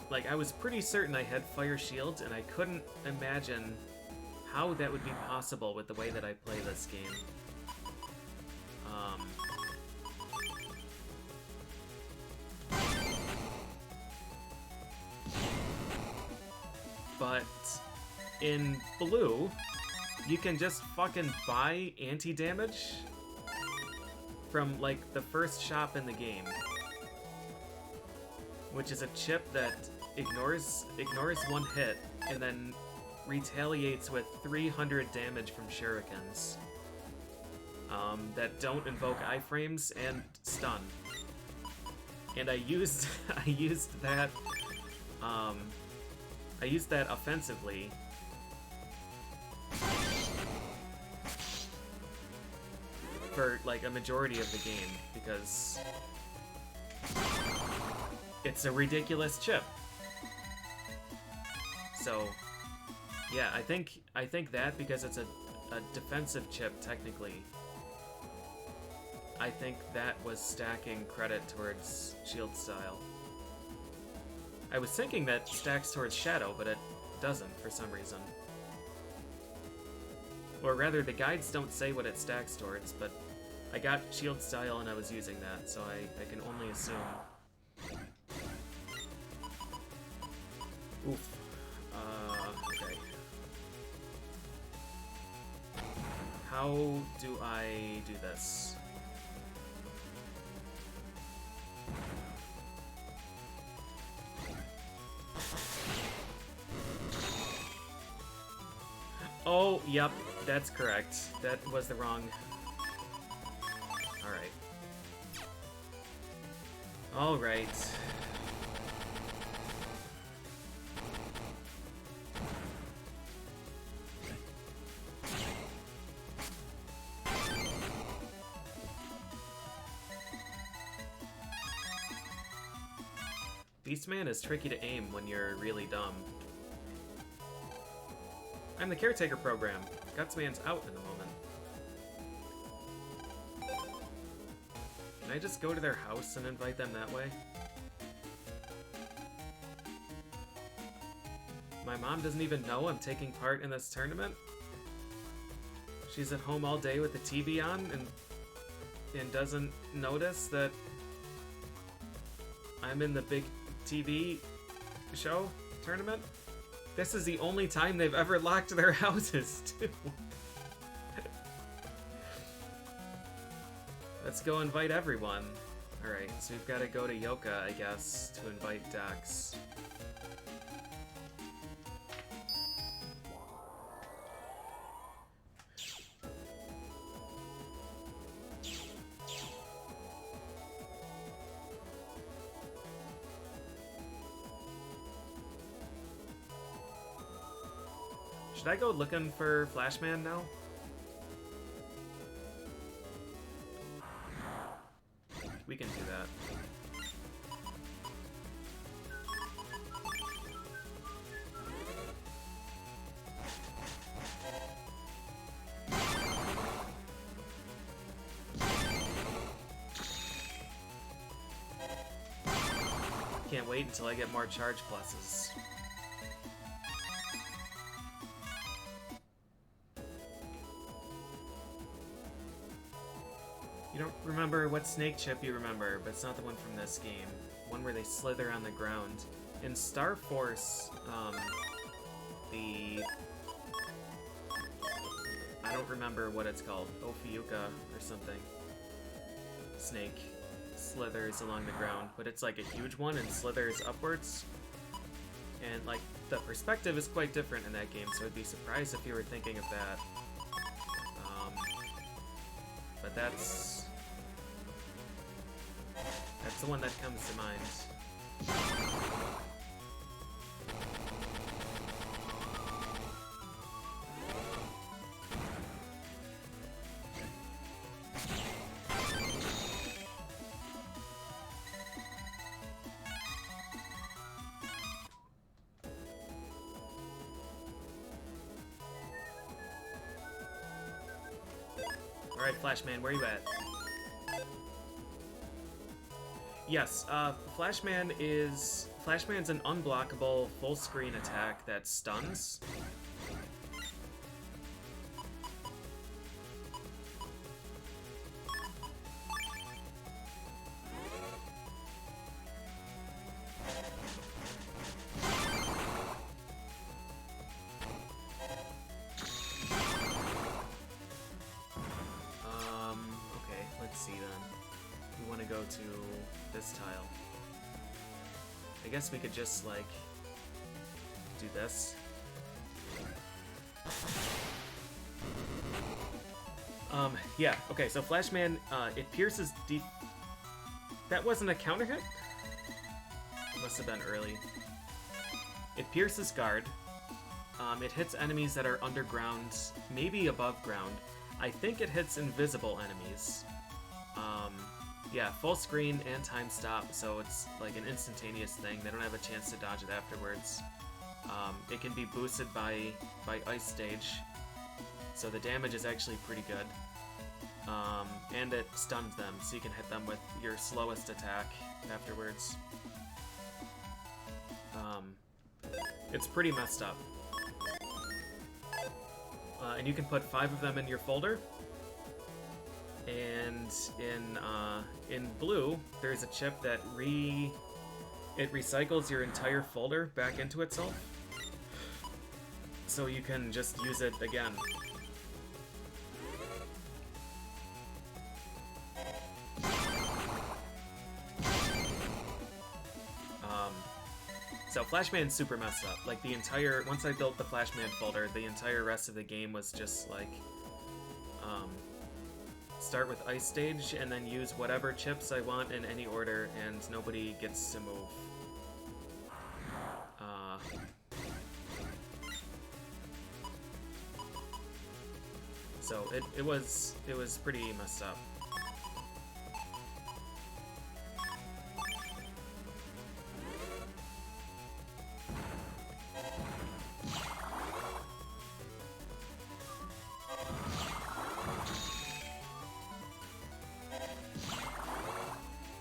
like, I was pretty certain I had Fire Shield, and I couldn't imagine how that would be possible with the way that I play this game. But in blue, you can just fucking buy anti-damage from, like, the first shop in the game, which is a chip that ignores one hit and then retaliates with 300 damage from shurikens that don't invoke iframes and stun. And I used that offensively for like a majority of the game because it's a ridiculous chip. So yeah, I think that because it's a defensive chip technically, I think that was stacking credit towards shield style. I was thinking that stacks towards shadow, but it doesn't for some reason. Or rather, the guides don't say what it stacks towards, but I got shield style and I was using that, so I can only assume. Oof. Okay. How do I do this? Oh, yep, that's correct. That was the wrong... Alright. Alright. Beastman is tricky to aim when you're really dumb. I'm the caretaker program. Gutsman's out in a moment. Can I just go to their house and invite them that way? My mom doesn't even know I'm taking part in this tournament? She's at home all day with the TV on and doesn't notice that I'm in the big TV show tournament? This is the only time they've ever locked their houses, too. Let's go invite everyone. Alright, so we've got to go to Yoka, I guess, to invite Dax. Should I go looking for Flashman now? We can do that. Can't wait until I get more charge pluses. You don't remember what snake chip you remember, but it's not the one from this game. One where they slither on the ground. In Star Force, I don't remember what it's called. Ophiuka or something. Snake slithers along the ground, but it's like a huge one and slithers upwards. And like the perspective is quite different in that game, so I'd be surprised if you were thinking of that. But that's the one that comes to mind. Alright, Flashman, where you at? Yes, Flashman's an unblockable full-screen attack that stuns. Okay, let's see then. We want to go to this tile. I guess we could just, like, do this. Yeah, okay, so Flashman, it pierces deep... That wasn't a counter hit? Must have been early. It pierces guard. It hits enemies that are underground, maybe above ground. I think it hits invisible enemies. Yeah, full screen and time stop, so it's like an instantaneous thing. They don't have a chance to dodge it afterwards. It can be boosted by Ice Stage, so the damage is actually pretty good. And it stuns them, so you can hit them with your slowest attack afterwards. It's pretty messed up. And you can put 5 of them in your folder. And in blue, there's a chip that it recycles your entire folder back into itself, so you can just use it again. So Flashman's super messed up. Like once I built the Flashman folder, the entire rest of the game was just like, start with Ice Stage and then use whatever chips I want in any order, and nobody gets to move. So it was pretty messed up.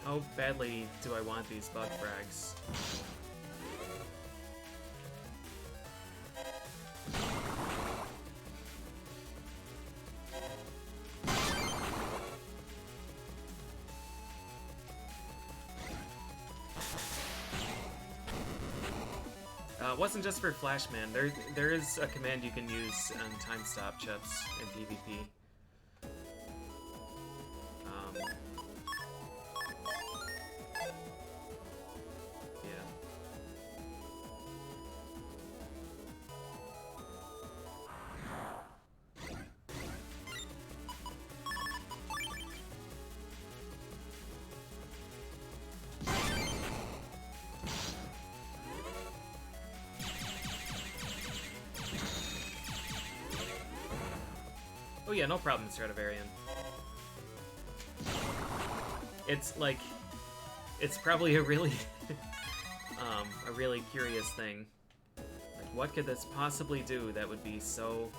How badly do I want these bug frags? It wasn't just for Flashman. There is a command you can use on time stop chips in PvP. Oh yeah, no problem, Stradivarian. It's like, it's probably a really, a really curious thing. Like, what could this possibly do that would be so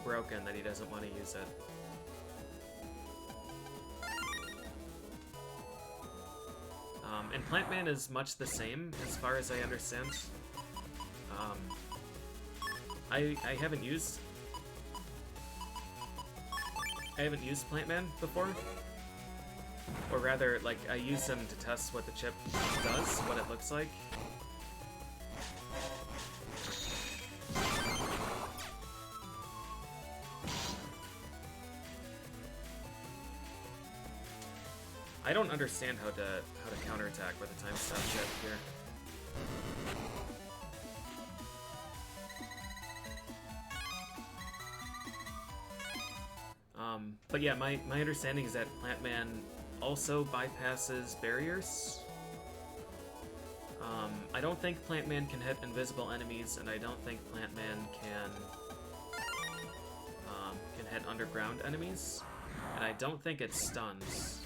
broken that he doesn't want to use it? And Plantman is much the same, as far as I understand. I haven't used Plantman before. Or rather, like, I use them to test what the chip does, what it looks like. I don't understand how to counterattack with a time stop chip here. But yeah, my understanding is that Plantman also bypasses barriers. I don't think Plantman can hit invisible enemies, and I don't think Plantman can hit underground enemies, and I don't think it stuns.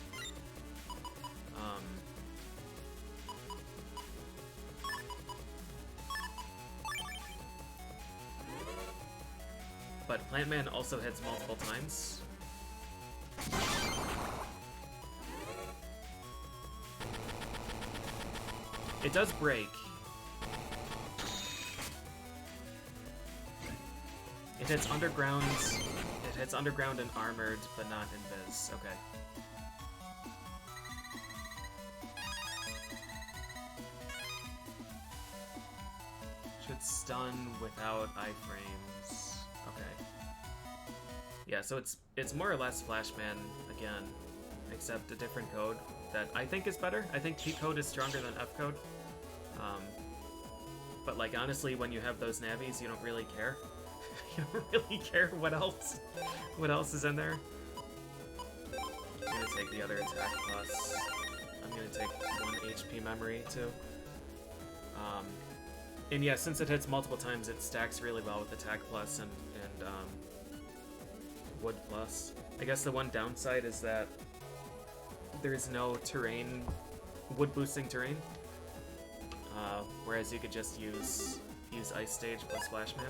But Plantman also hits multiple times. It does break. It hits underground. It hits underground and armored, but not invis. Okay. Should stun without iframes. Okay. Yeah, so it's more or less Flashman again, except a different code that I think is better. I think P code is stronger than F code. But like honestly, when you have those navis, you don't really care. You don't really care what else is in there. I'm gonna take the other attack plus. I'm gonna take 1 HP memory too. And yeah, since it hits multiple times, it stacks really well with attack plus and wood plus. I guess the one downside is that there's no terrain, wood boosting terrain. Whereas you could just use Ice Stage plus Flashman.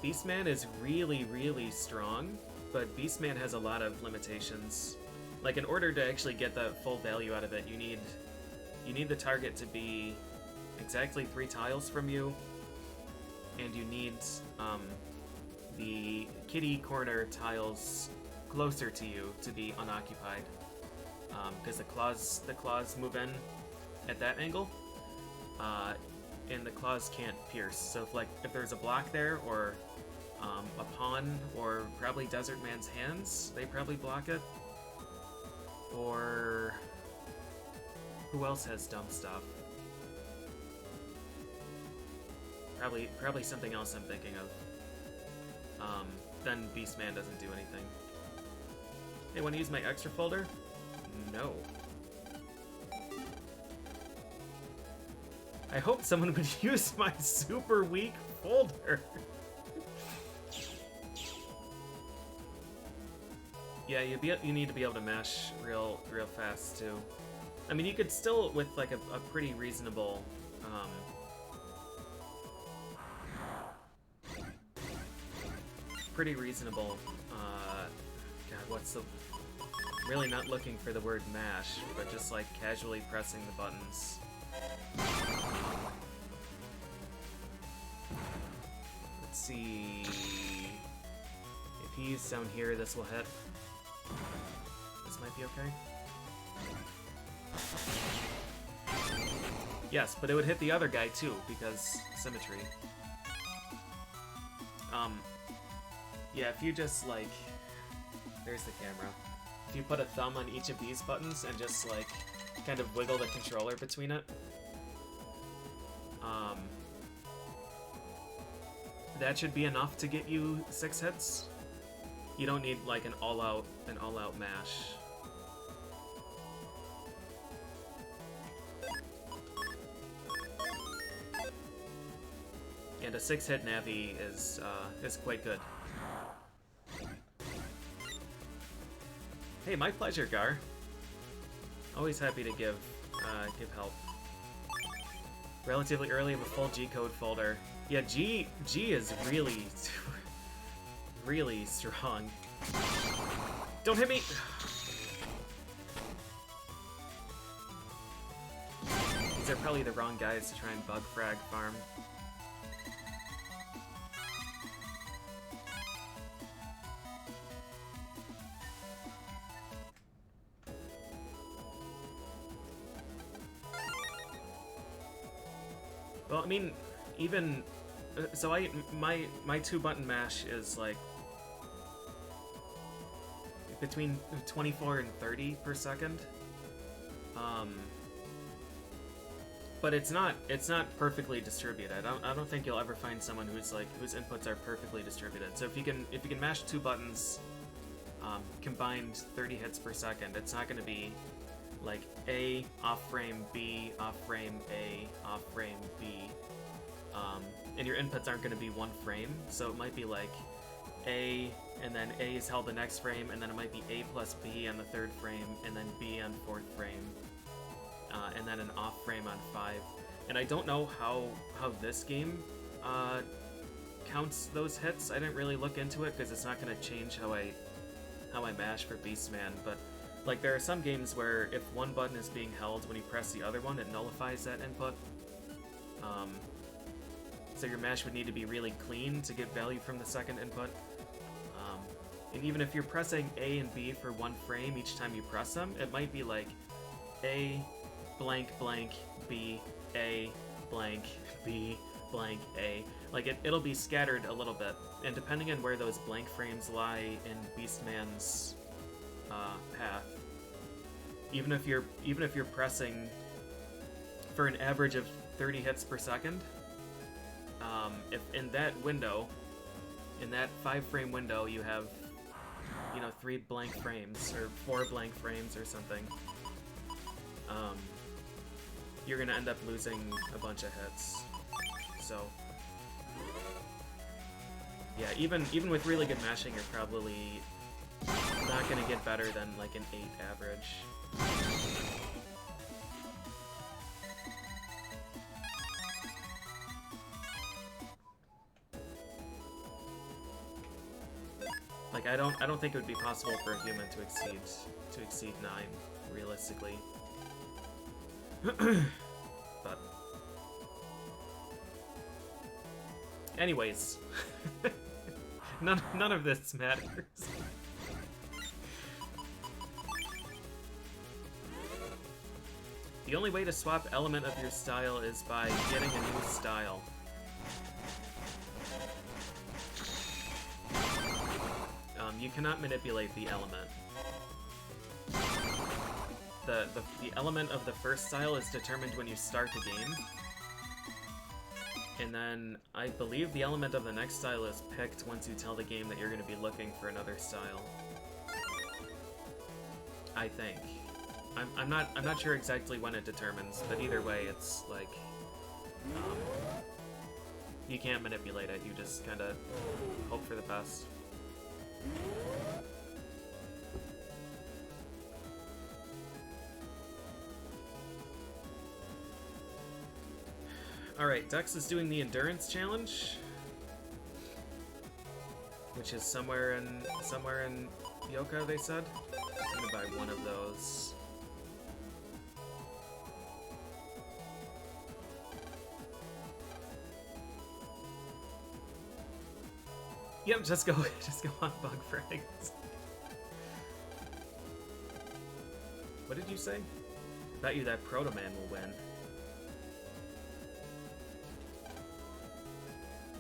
Beastman is really, really strong, but Beastman has a lot of limitations. Like, in order to actually get the full value out of it, you need the target to be exactly 3 tiles from you, and you need the kitty corner tiles closer to you to be unoccupied, because the claws move in at that angle, and the claws can't pierce. So if there's a block there, or a pawn, or probably DesertMan's hands, they probably block it. Or who else has dumb stuff? Probably something else I'm thinking of. Then Beastman doesn't do anything. Hey, want to use my extra folder? No. I hope someone would use my super weak folder. Yeah, you need to be able to mash real fast too. I mean, you could still, with like a pretty reasonable God, what's the... Really not looking for the word mash, but just like casually pressing the buttons. Let's see... If he's down here, this will hit. This might be okay. Yes, but it would hit the other guy too, because symmetry. Yeah, if you just like... There's the camera. If you put a thumb on each of these buttons and just like kind of wiggle the controller between it, that should be enough to get you 6 hits. You don't need like an all-out mash. and a 6-hit navi is quite good. Hey, my pleasure, Gar. Always happy to give help. Relatively early of a full G-code folder. Yeah, G is really, really strong. Don't hit me! These are probably the wrong guys to try and bug frag farm. Well, I mean, even so, my 2-button mash is like between 24 and 30 per second. But it's not perfectly distributed. I don't think you'll ever find someone whose inputs are perfectly distributed. So if you can mash 2 buttons combined 30 hits per second, it's not going to be like A off frame B off frame A off frame B, and your inputs aren't going to be 1 frame. So it might be like A, and then A is held the next frame, and then it might be A plus B on the 3rd frame, and then B on 4th frame, and then an off frame on 5. And I don't know how this game counts those hits. I didn't really look into it because it's not going to change how I mash for Beastman, but like there are some games where if one button is being held when you press the other one, it nullifies that input. So your mash would need to be really clean to get value from the second input. And even if you're pressing A and B for 1 frame each time you press them, it might be like A blank blank B A blank B blank A. Like it'll be scattered a little bit, and depending on where those blank frames lie in Beastman's path, even if you're pressing for an average of 30 hits per second, if in that window, in that 5-frame window, you have 3 blank frames or 4 blank frames or something, you're gonna end up losing a bunch of hits. So yeah, even with really good mashing, you're probably not gonna get better than like an 8 average. Like I don't think it would be possible for a human to exceed 9 realistically. But anyways, none of this matters. The only way to swap element of your style is by getting a new style. You cannot manipulate the element. The element of the first style is determined when you start the game. And then I believe the element of the next style is picked once you tell the game that you're going to be looking for another style. I think. I'm not sure exactly when it determines, but either way, it's like you can't manipulate it. You just kind of hope for the best. Alright, Dex is doing the endurance challenge, which is somewhere in Yoka, they said. I'm gonna buy one of those. Yep, just go on bug frags. What did you say? I bet you that Proto Man will win.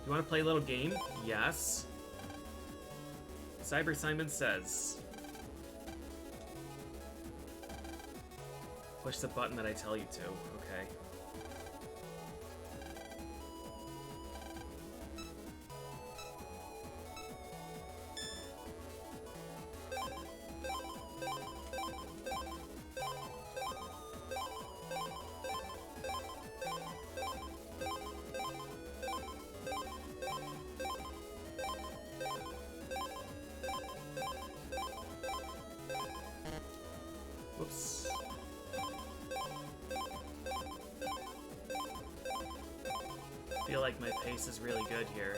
You want to play a little game? Yes. Cyber Simon says, push the button that I tell you to. Okay. like my pace is really good here.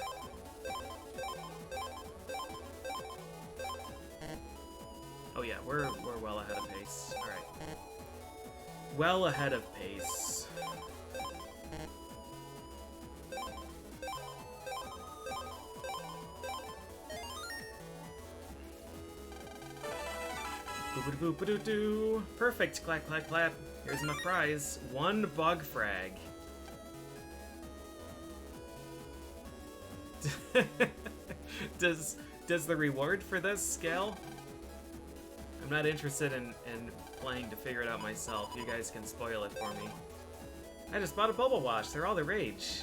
Oh yeah, we're well ahead of pace. All right. Well ahead of pace. Boop-a-doo-boop-a-doo-doo. Perfect. Clap, clap, clap. Here's my prize. 1 bug frag. Does the reward for this scale? I'm not interested in playing to figure it out myself. You guys can spoil it for me. I just bought a Bubble Wash. They're all the rage.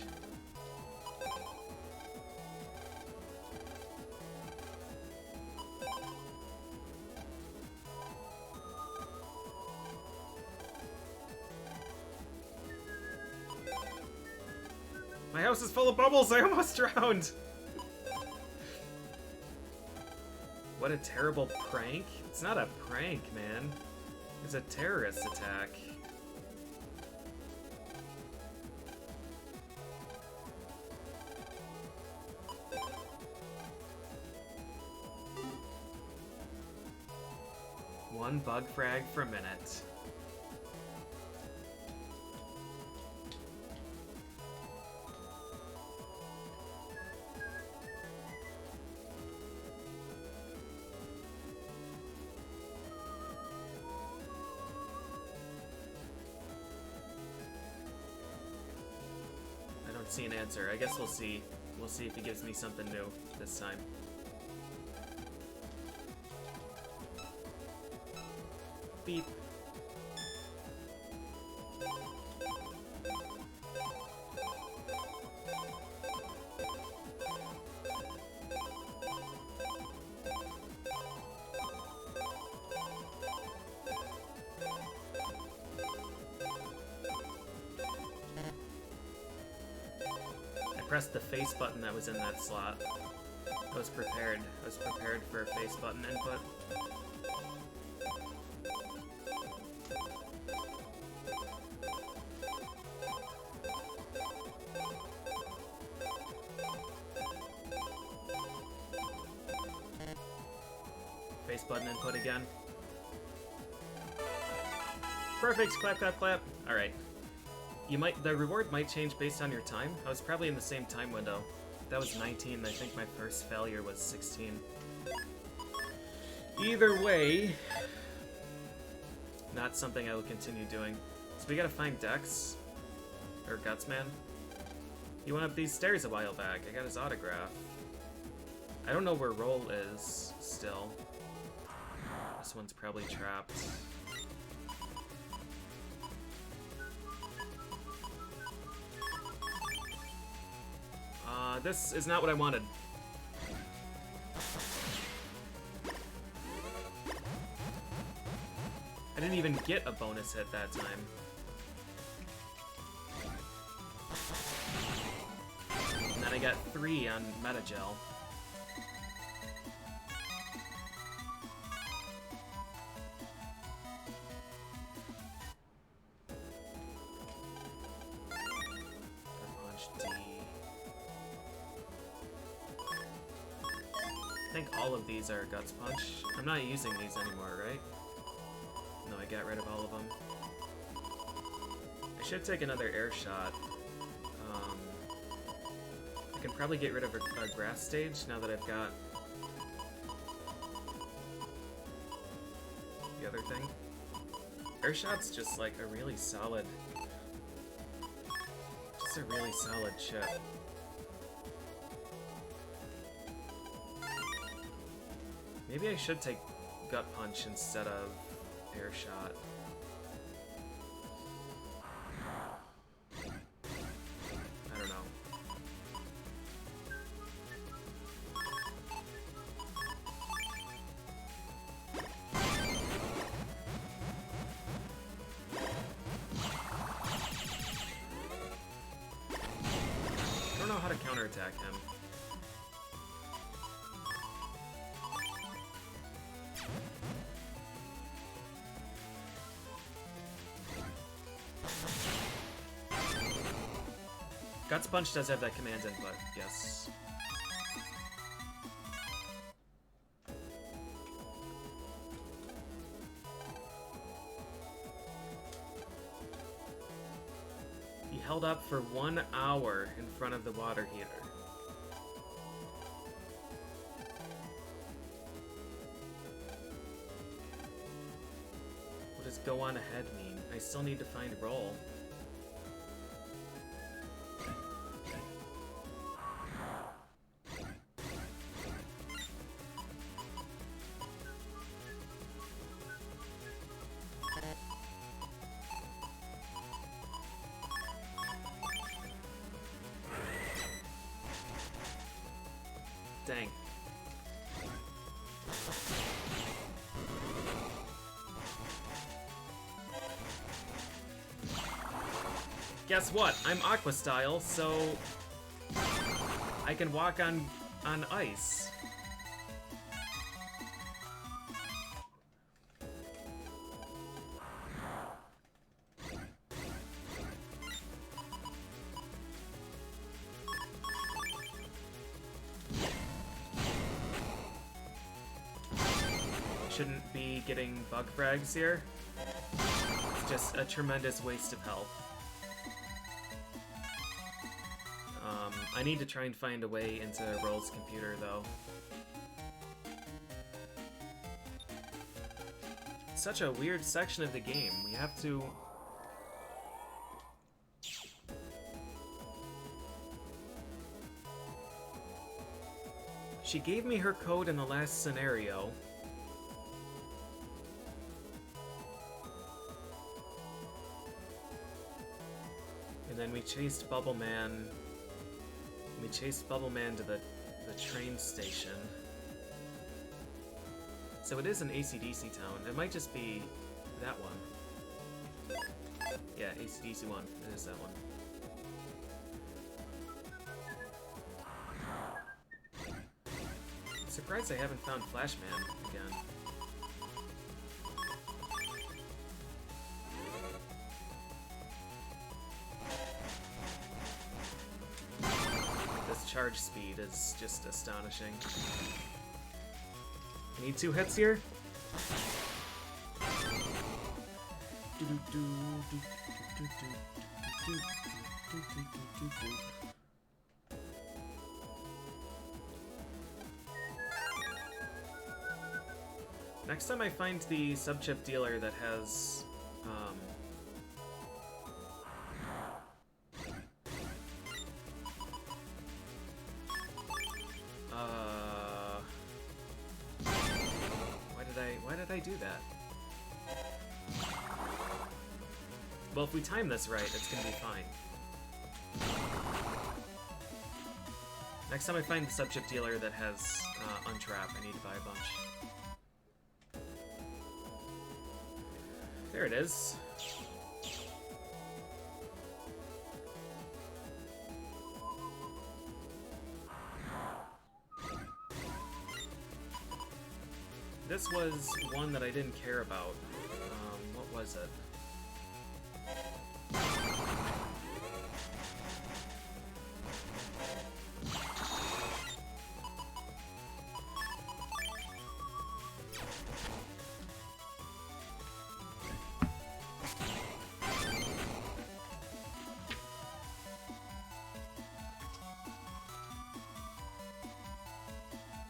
My house is full of bubbles. I almost drowned. What a terrible prank. It's not a prank, man. It's a terrorist attack. One bug frag for a minute. See an answer. I guess we'll see. We'll see if he gives me something new this time. Beep. Pressed the face button that was in that slot. I was prepared. I was prepared for a face button input. Face button input again. Perfect! Clap, clap, clap. Alright. The reward might change based on your time. I was probably in the same time window. That was 19, I think my first failure was 16. Either way, not something I will continue doing. So we gotta find Dex, or Gutsman. He went up these stairs a while back. I got his autograph. I don't know where Roll is still. This one's probably trapped. This is not what I wanted. I didn't even get a bonus hit that time. And then I got 3 on Metagel. I think all of these are Guts Punch. I'm not using these anymore, right? No, I got rid of all of them. I should take another air shot. I can probably get rid of a grass stage now that I've got the other thing. Air shot's just like a really solid chip. Maybe I should take Gut Punch instead of Air Shot. I don't know. I don't know how to counterattack him. Guts Punch does have that command input, yes. He held up for 1 hour in front of the water heater. What does go on ahead mean? I still need to find roll. Dang. Guess what? I'm Aqua style, so I can walk on ice. Shouldn't be getting bug frags here. It's just a tremendous waste of health. I need to try and find a way into Roll's computer, though. It's such a weird section of the game. We have to... She gave me her code in the last scenario. And then we chased Bubble Man. We chased Bubble Man to the train station. So it is an AC/DC town. It might just be that one. Yeah, AC/DC one. It is that one. I'm surprised I haven't found Flashman again. Charge speed is just astonishing. I need 2 hits here. Next time I find the sub-chip dealer that has why did I do that? Well, if we time this right, it's gonna be fine. Next time I find the sub-chip dealer that has Untrap, I need to buy a bunch. There it is. This was one that I didn't care about. What was it?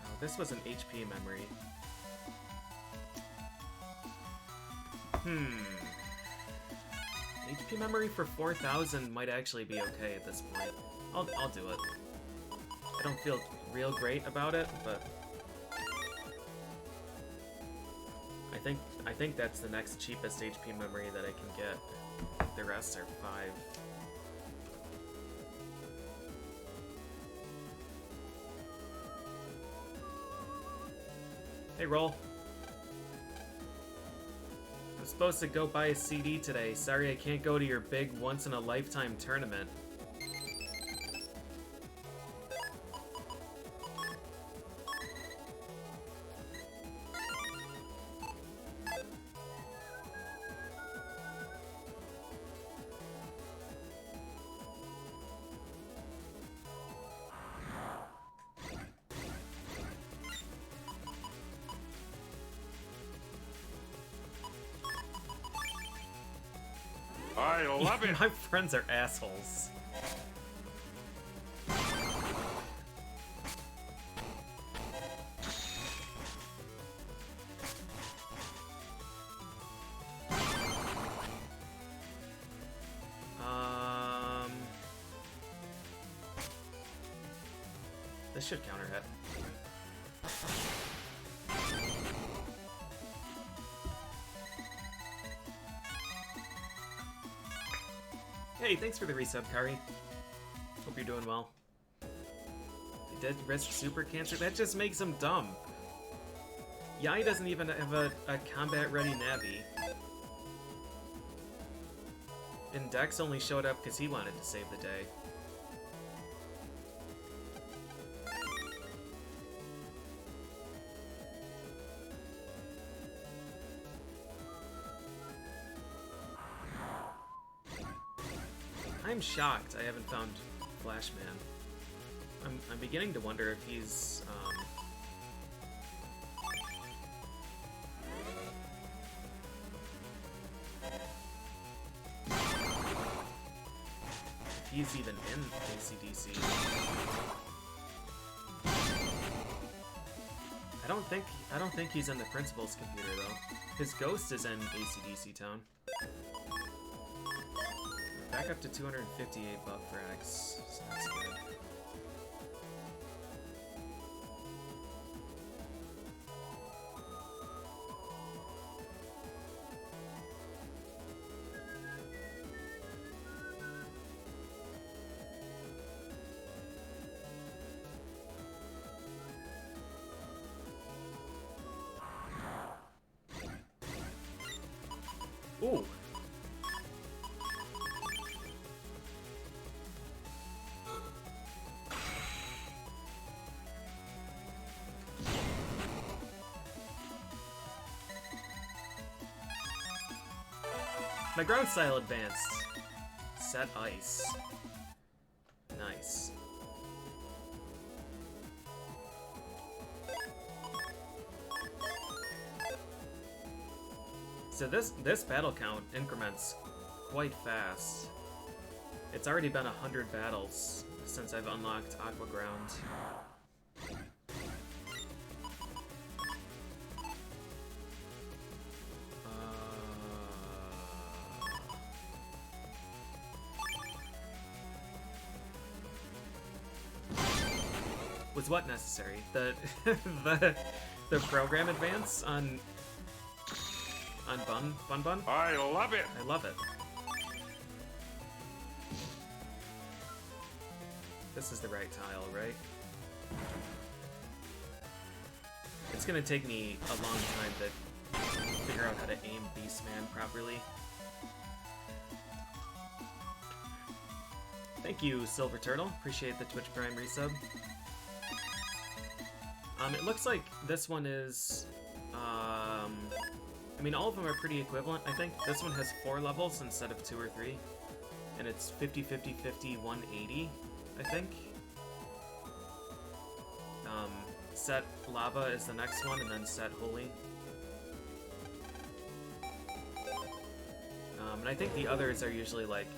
Oh, this was an HP memory. HP memory for 4,000 might actually be okay at this point. I'll do it. I don't feel real great about it, but I think that's the next cheapest HP memory that I can get. The rest are 5. Hey, Roll. Supposed to go buy a CD today. Sorry I can't go to your big once-in-a-lifetime tournament. I love it. My friends are assholes. This should counter hit. Hey, thanks for the resub, Kari. Hope you're doing well. He did risk super cancer? That just makes him dumb. Yai doesn't even have a combat-ready navi. And Dex only showed up because he wanted to save the day. I'm shocked I haven't found Flashman. I'm beginning to wonder if he's, if he's even in AC/DC. I don't think he's in the principal's computer though. His ghost is in AC/DC town. Back up to 258 buff frags, so that's good. Ooh! My ground style advanced. Set ice. Nice. So this battle count increments quite fast. It's already been 100 battles since I've unlocked Aqua Ground. Was what necessary? The the program advance on Bun? I love it. I love it. This is the right tile, right? It's gonna take me a long time to figure out how to aim Beastman properly. Thank you, Silver Turtle. Appreciate the Twitch Prime resub. It looks like this one is, I mean, all of them are pretty equivalent, I think. This one has 4 levels instead of 2 or 3. And it's 50, 50, 50, 180, I think. Set Lava is the next one, and then Set Holy. And I think the others are usually like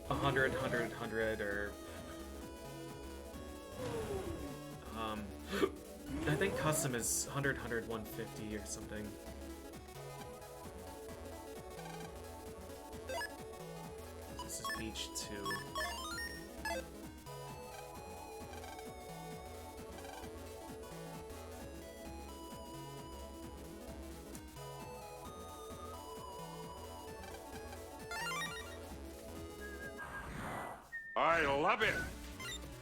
100, 100, 100, or... I think custom is 100, 100, 150 or something. This is Beach 2. I love it.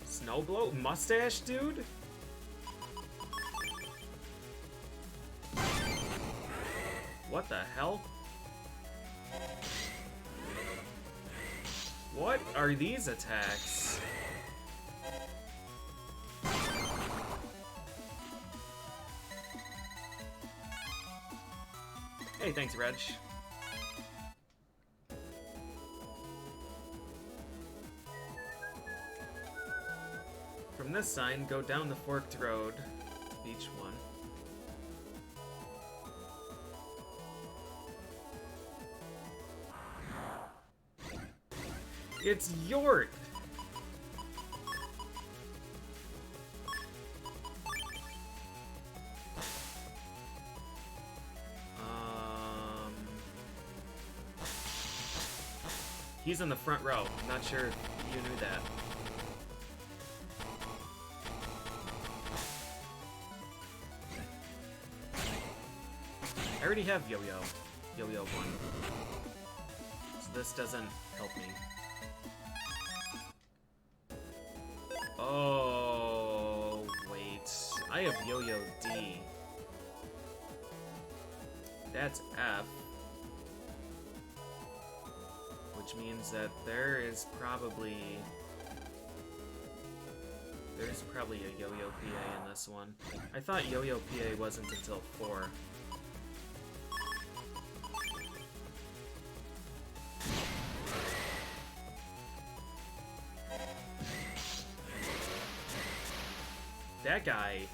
Snowblow? Mustache, dude? What the hell? What are these attacks? Hey, thanks, Reg. From this sign, go down the forked road, Beach 1. It's York! He's in the front row. I'm not sure if you knew that. I already have Yo-Yo. Yo-Yo 1. So this doesn't help me. Oh, wait. I have Yo-Yo D. That's F. Which means that there's probably a Yo-Yo PA in this one. I thought Yo-Yo PA wasn't until 4. That guy.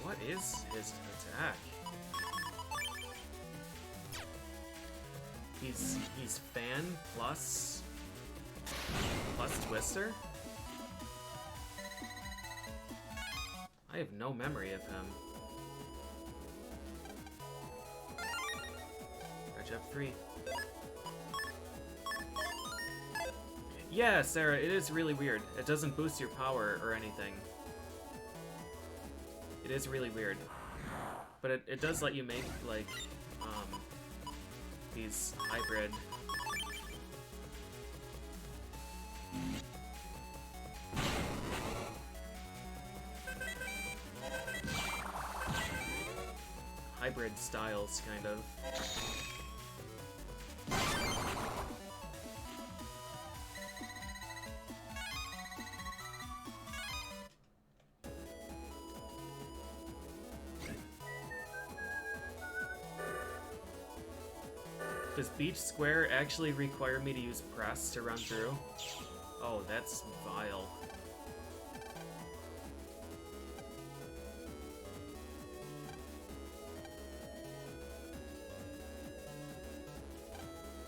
What is his attack? He's fan plus Twister? I have no memory of him. Reg up 3. Yeah, Sarah, it is really weird. It doesn't boost your power or anything. It is really weird. But it does let you make, like, these hybrid... hybrid styles, kind of. Does Beach Square actually require me to use press to run through? Oh, that's vile.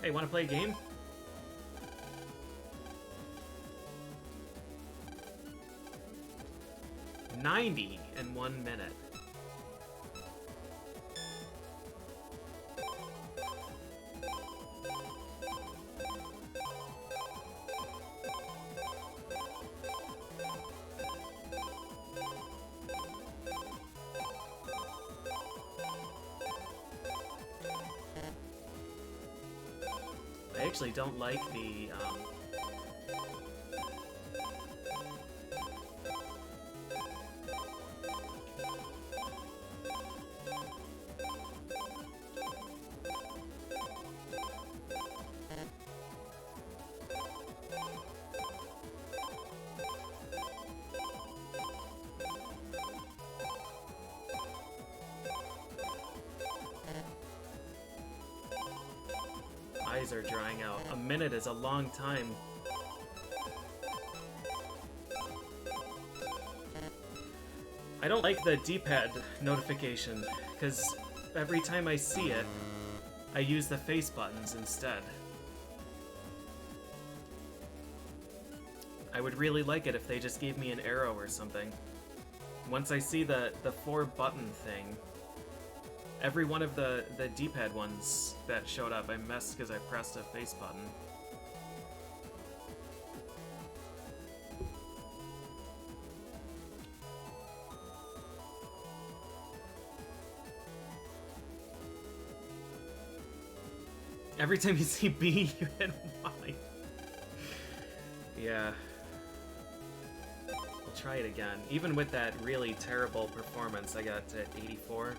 Hey, wanna play a game? $90 in 1 minute. I actually don't like the, eyes are drying out. A minute is a long time. I don't like the D-pad notification, because every time I see it, I use the face buttons instead. I would really like it if they just gave me an arrow or something. Once I see the 4-button thing, every one of the D-pad ones that showed up, I missed because I pressed a face button. Every time you see B, you hit Y. Yeah. We'll try it again. Even with that really terrible performance, I got to 84.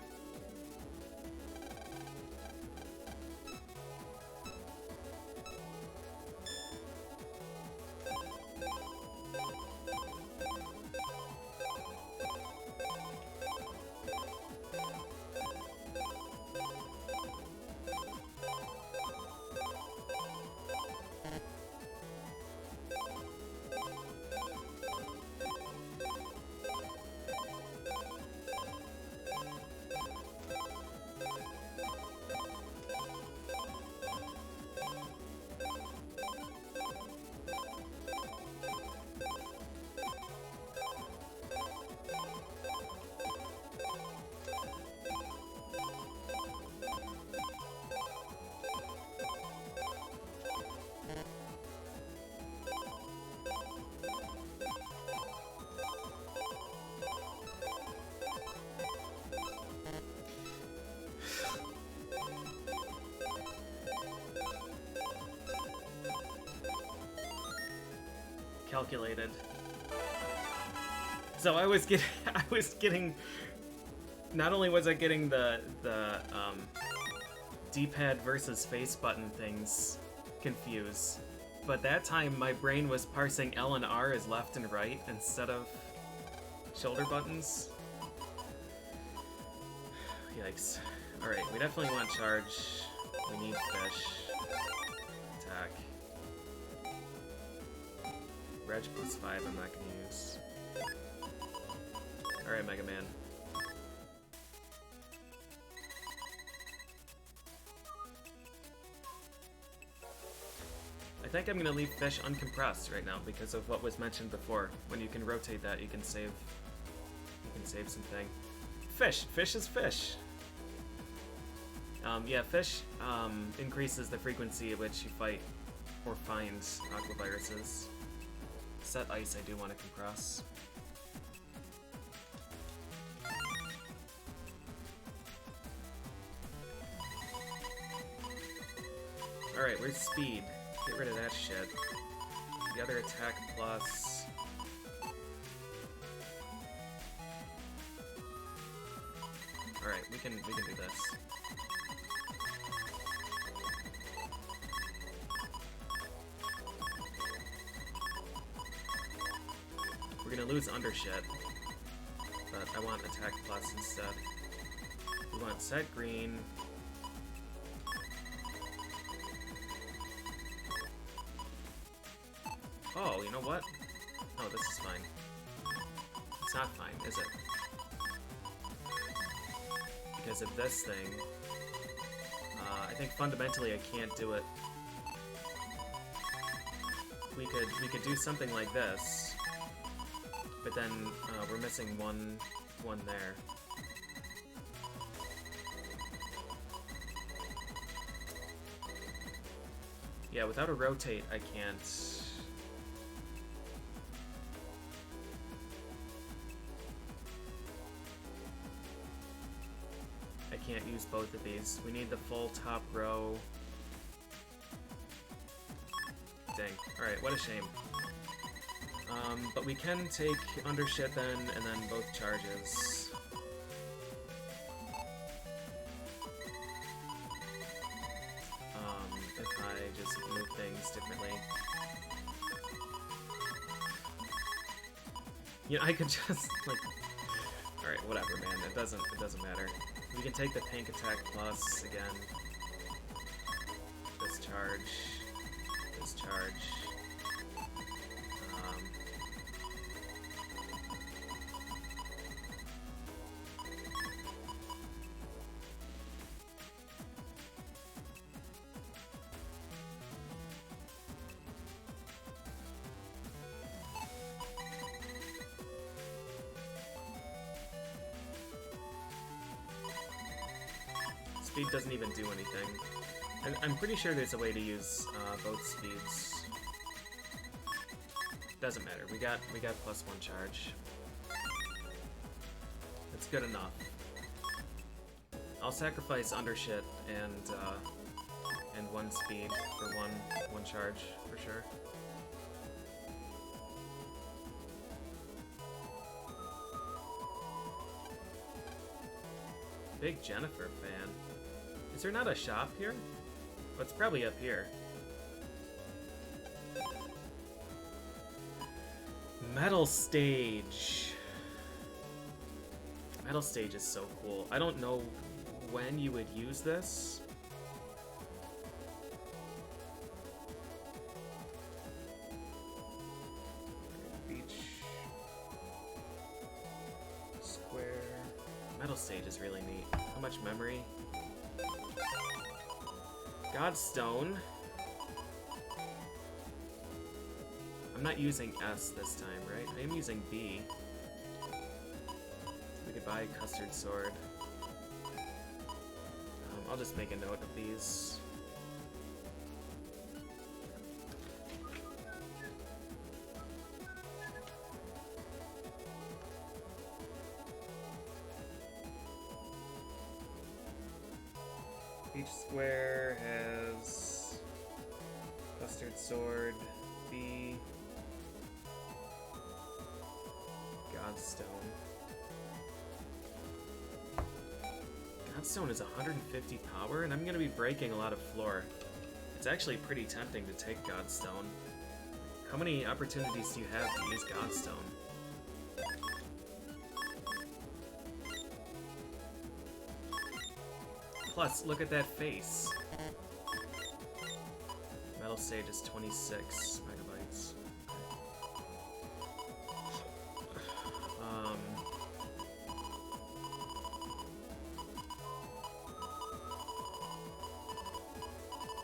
calculated. So I was getting. Not only was I getting the D-pad versus face button things confused, but that time my brain was parsing L and R as left and right instead of shoulder buttons. Yikes. Alright, we definitely want charge. We need fish. Attack. Reg plus 5 I'm not gonna use. Alright, Mega Man. I think I'm gonna leave fish uncompressed right now because of what was mentioned before. When you can rotate that, you can save something. Fish is fish. Yeah, fish increases the frequency at which you fight or find aquaviruses. Set ice I do want to compress. Alright, where's speed? Get rid of that shit. The other attack plus... Alright, we can do this. We're gonna lose undershit, but I want attack plus instead. We want set green. Oh, you know what? Oh, this is fine. It's not fine, is it? Because of this thing, I think fundamentally I can't do it. We could do something like this, but then we're missing one there. Yeah, without a rotate, I can't. I can't use both of these. We need the full top row. Dang. Alright, what a shame. But we can take undershit then, and then both charges. If I just move things differently. You know, I could just, like... Alright, whatever, man. It doesn't matter. We can take the pink attack plus again. Discharge. Speed doesn't even do anything. I'm pretty sure there's a way to use both speeds. Doesn't matter. We got plus 1 charge. That's good enough. I'll sacrifice undershit and 1 speed for one charge for sure. Big Jennifer fan. Is there not a shop here? Oh, it's probably up here. Metal Stage. Metal Stage is so cool. I don't know when you would use this. Beach. Square. Metal Stage is really neat. How much memory? Godstone. I'm not using S this time, right? I am using B. We could buy Custard Sword. I'll just make a note of these. Each square has Custard Sword, B. Godstone. Godstone is 150 power, and I'm going to be breaking a lot of floor. It's actually pretty tempting to take Godstone. How many opportunities do you have to use Godstone? Plus, look at that face. Metal Sage is 26 megabytes.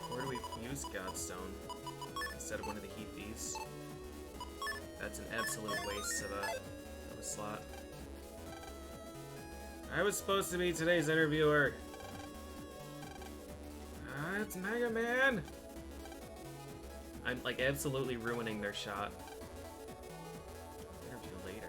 Where do we use Godstone instead of one of the Heat Thieves? That's an absolute waste of a slot. I was supposed to be today's interviewer. It's Mega Man! I'm like absolutely ruining their shot. Interview later.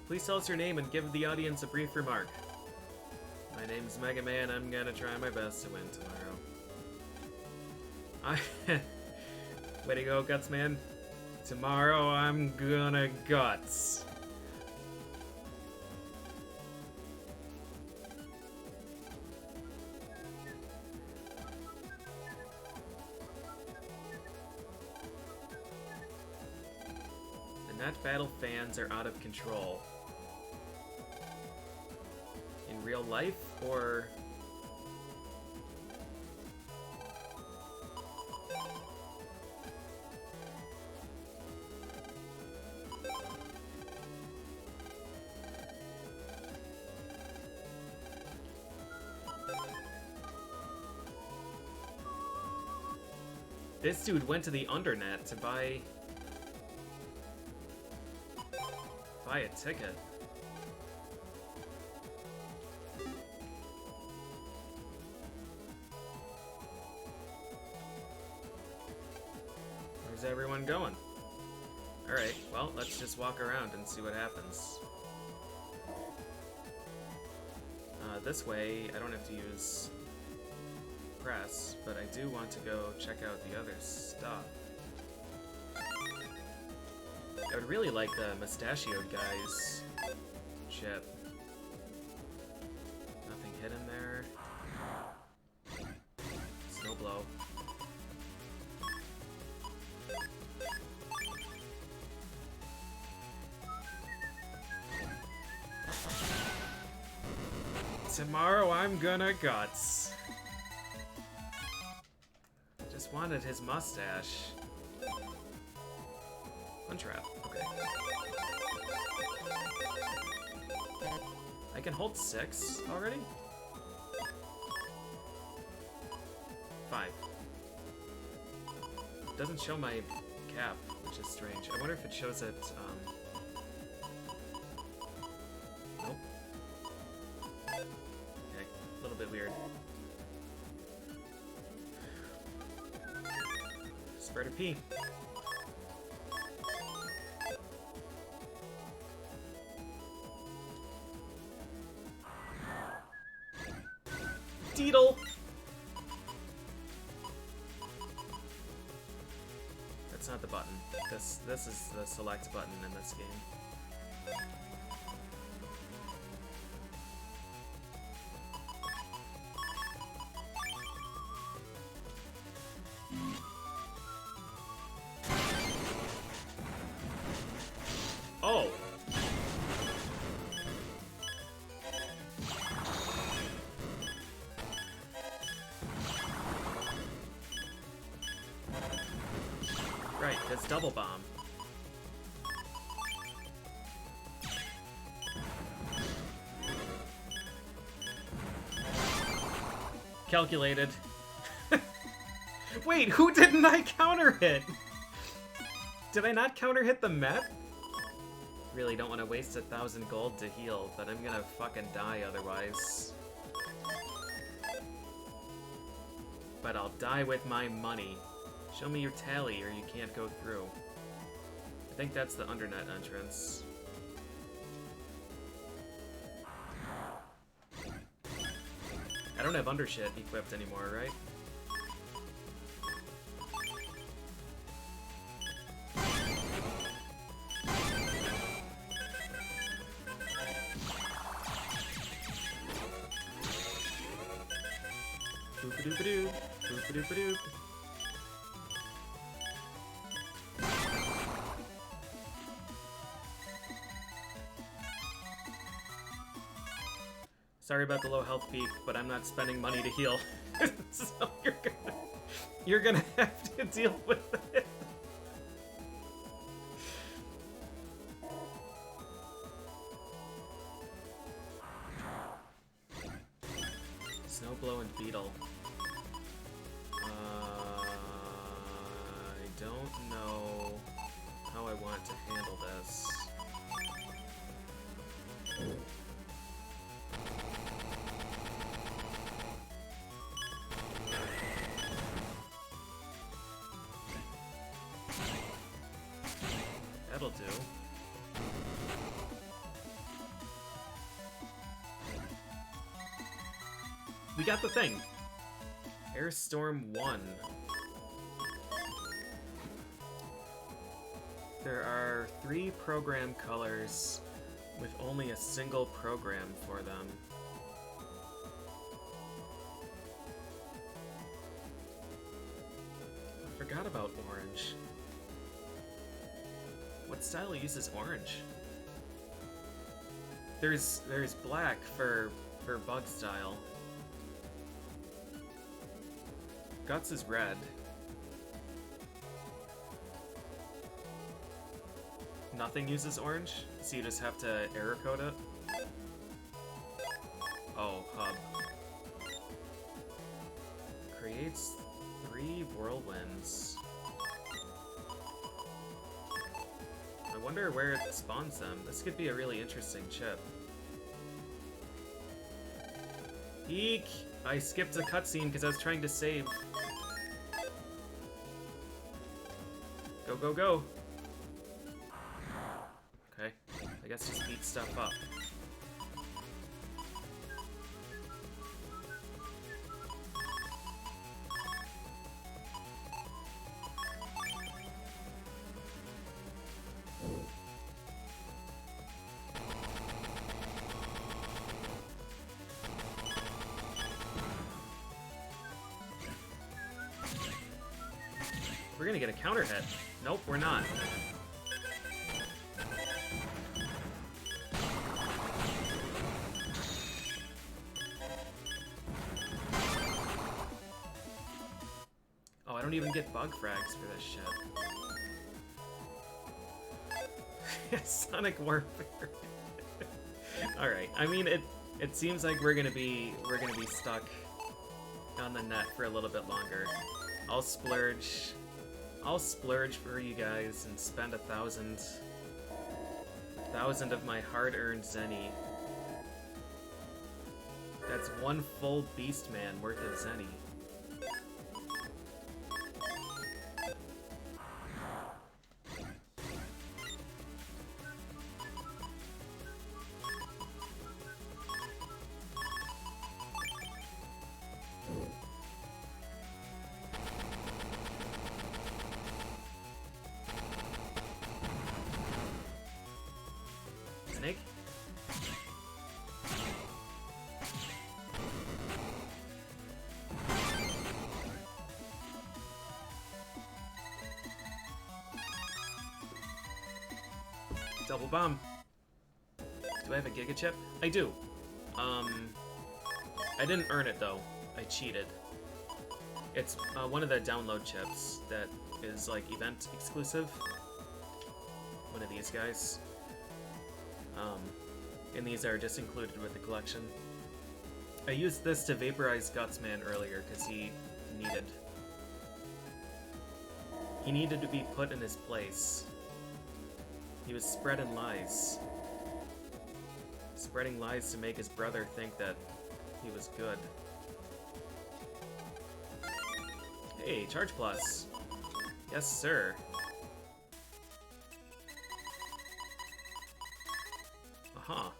Please tell us your name and give the audience a brief remark. My name's Mega Man. I'm gonna try my best to win tomorrow. Way to go, Guts Man. Tomorrow I'm gonna guts. The Net Battle fans are out of control. In real life, or... This dude went to the Undernet to buy a ticket. Where's everyone going? Alright, well, let's just walk around and see what happens. This way, I don't have to use press, but I do want to go check out the other stuff. I would really like the mustachioed guy's chip. Nothing hidden there. Snow blow. Tomorrow I'm gonna guts. Just wanted his mustache. Untrap. Okay. I can hold 6 already? 5. Doesn't show my cap, which is strange. I wonder if it shows it, Nope. Okay, a little bit weird. Spreader P. Deedle! That's not the button. This is the select button in this game. Oh! Right, that's double bomb. Calculated. Wait, who didn't I counter hit? Did I not counter hit the Met? Really don't want to waste 1,000 gold to heal, but I'm gonna fucking die otherwise. But I'll die with my money. Show me your tally or you can't go through. I think that's the Undernet entrance. I don't have undershit equipped anymore, right? Boop-a-doop-a-doop. Boop-a-doop-a-doop. Sorry about the low health peak, but I'm not spending money to heal. So you're gonna have to deal with it. Snowblow and Beetle. I don't know how I want to handle this. That'll do. We got the thing! Airstorm 1. There are 3 program colors with only a single program for them. I forgot about orange. What style uses orange? There's black for bug style. Guts is red. Nothing uses orange, so you just have to error code it. Oh, hub. Creates 3 whirlwinds. I wonder where it spawns them. This could be a really interesting chip. Eek! I skipped a cutscene because I was trying to save. Go, go, go! Okay, I guess just beat stuff up. We're gonna get a counter hit. Nope, we're not. Oh, I don't even get bug frags for this shit. Sonic Warfare. Alright, I mean it seems like we're gonna be stuck on the net for a little bit longer. I'll splurge for you guys and spend 1,000 of my hard-earned zenny. That's 1 full Beastman worth of zenny. Snake? Double bomb. Do I have a Giga Chip? I do. I didn't earn it though. I cheated. It's one of the download chips that is like event exclusive. One of these guys. And these are just included with the collection. I used this to vaporize Gutsman earlier because he needed to be put in his place. He was spreading lies. Spreading lies to make his brother think that he was good. Hey, Charge Plus. Yes, sir. Huh.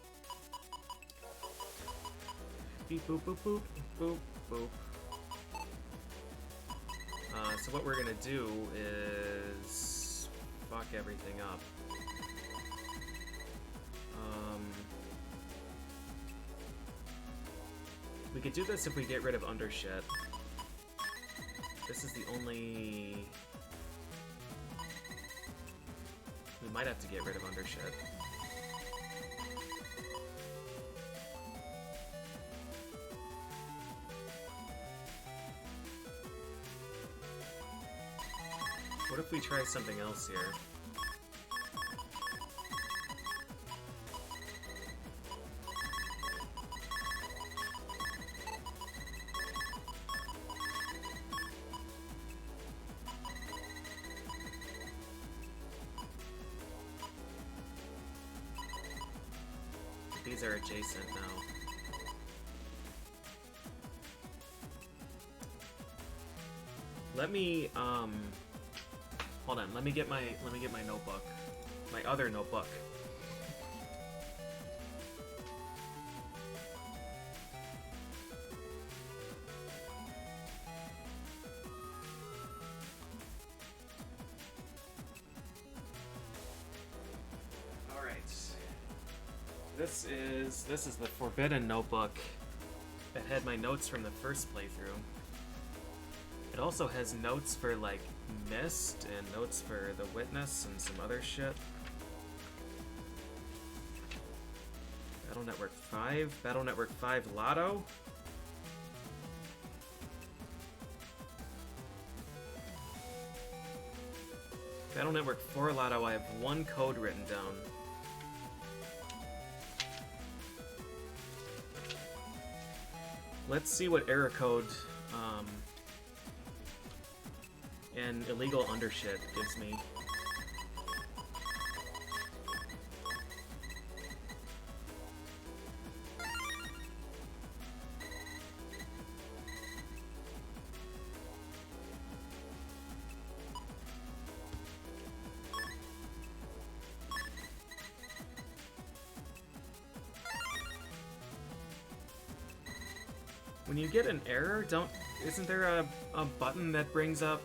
Beep boop boop boop boop boop. So what we're gonna do is fuck everything up. We could do this if we get rid of undershit. This is the only... We might have to get rid of undershit. What if we try something else here? These are adjacent now. Let me hold on, let me get my notebook. My other notebook. This is the Forbidden Notebook that had my notes from the first playthrough. It also has notes for like Mist and notes for The Witness and some other shit. Battle Network 5, Battle Network 5 Lotto. Battle Network 4 Lotto, I have one code written down. Let's see what error code and illegal undershit gives me. When you get an error, isn't there a button that brings up...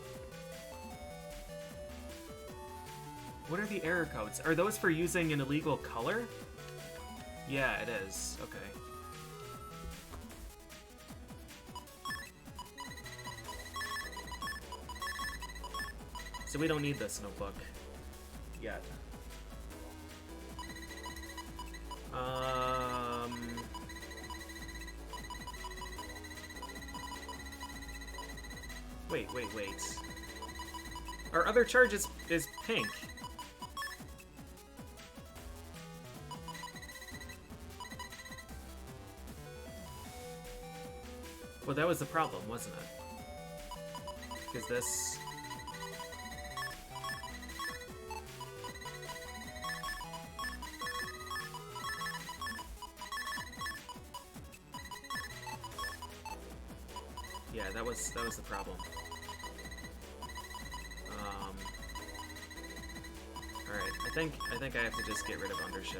What are the error codes? Are those for using an illegal color? Yeah, it is. Okay. So we don't need this notebook yet. Wait. Our other charge is pink. Well, that was the problem, wasn't it? Because this... Yeah, that was the problem. Alright, I think I have to just get rid of undershit.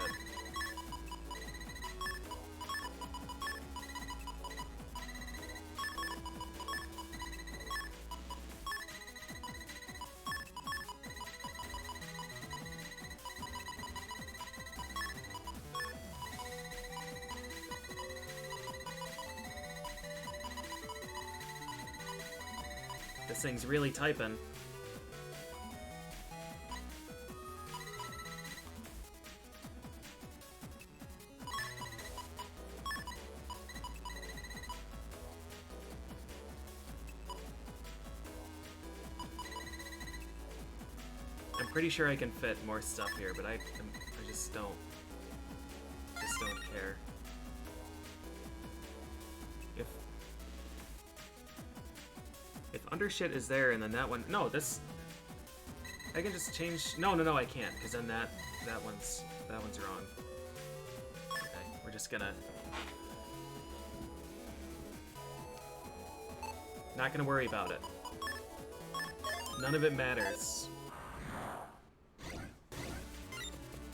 This thing's really typing. I'm pretty sure I can fit more stuff here, but I just don't care. If undershit is there and then that one, no, this, I can just change, no, I can't, because then that one's wrong. Okay, we're just gonna, not gonna worry about it. None of it matters.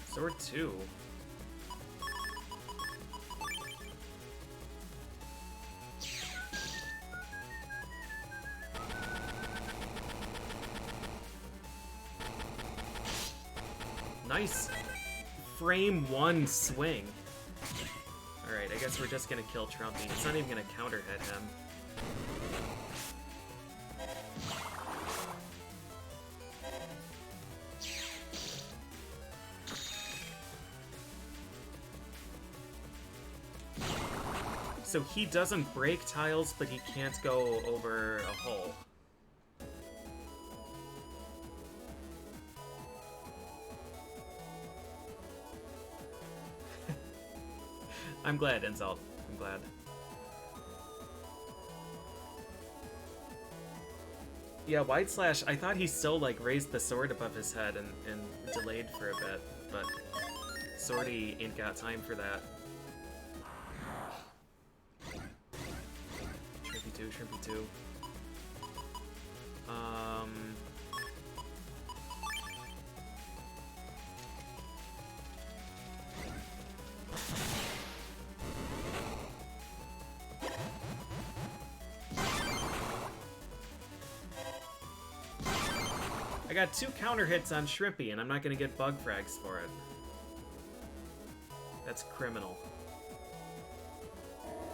Sword 2. Nice frame one swing. Alright, I guess we're just gonna kill Trumpy. It's not even gonna counter hit him. So he doesn't break tiles, but he can't go over a hole. I'm glad, Insult. I'm glad. Yeah, White Slash, I thought he still, like, raised the sword above his head and delayed for a bit, but Swordy ain't got time for that. Shrimpy 2. I got 2 counter hits on Shrimpy, and I'm not gonna get bug frags for it. That's criminal.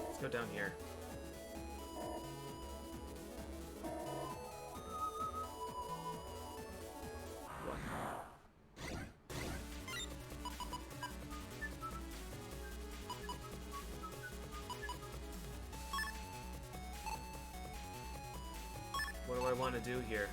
Let's go down here. What do I want to do here?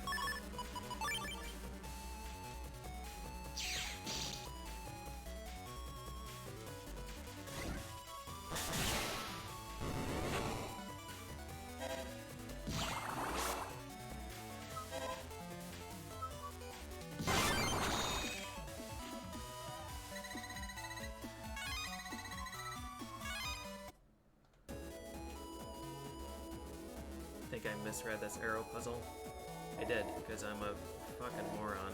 I think I misread this arrow puzzle. I did, because I'm a fucking moron.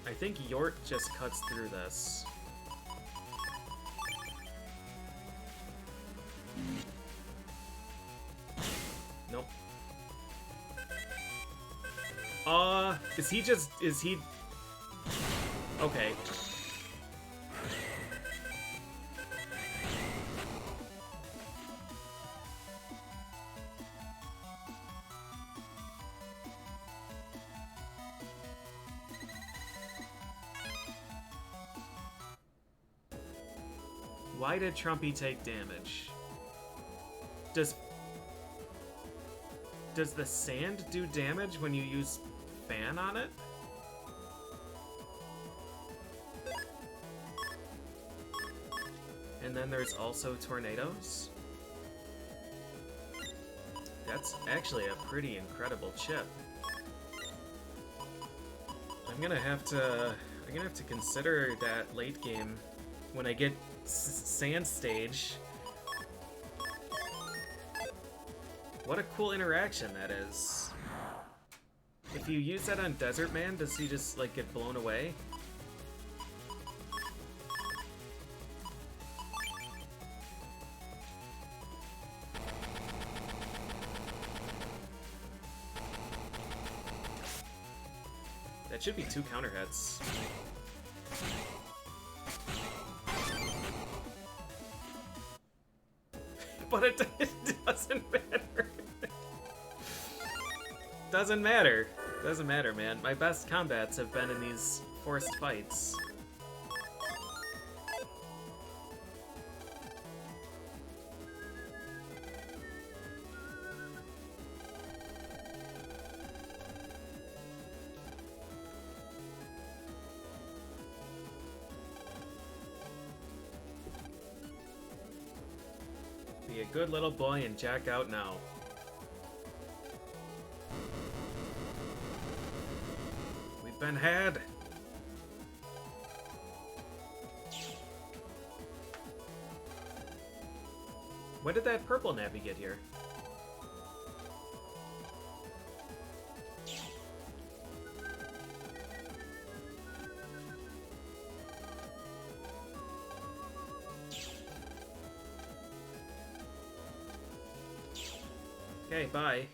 I think Yort just cuts through this. Nope. Is he... Okay. Why did Trumpy take damage? Does the sand do damage when you use fan on it? And then there's also tornadoes? That's actually a pretty incredible chip. I'm gonna have to consider that late game when I get sand stage. What a cool interaction that is. If you use that on DesertMan, does he just like get blown away? That should be 2 counter hits. But it doesn't matter. Doesn't matter. Doesn't matter, man. My best combats have been in these forced fights. Be a good little boy and jack out now. We've been had. When did that purple navi get here? Okay, bye.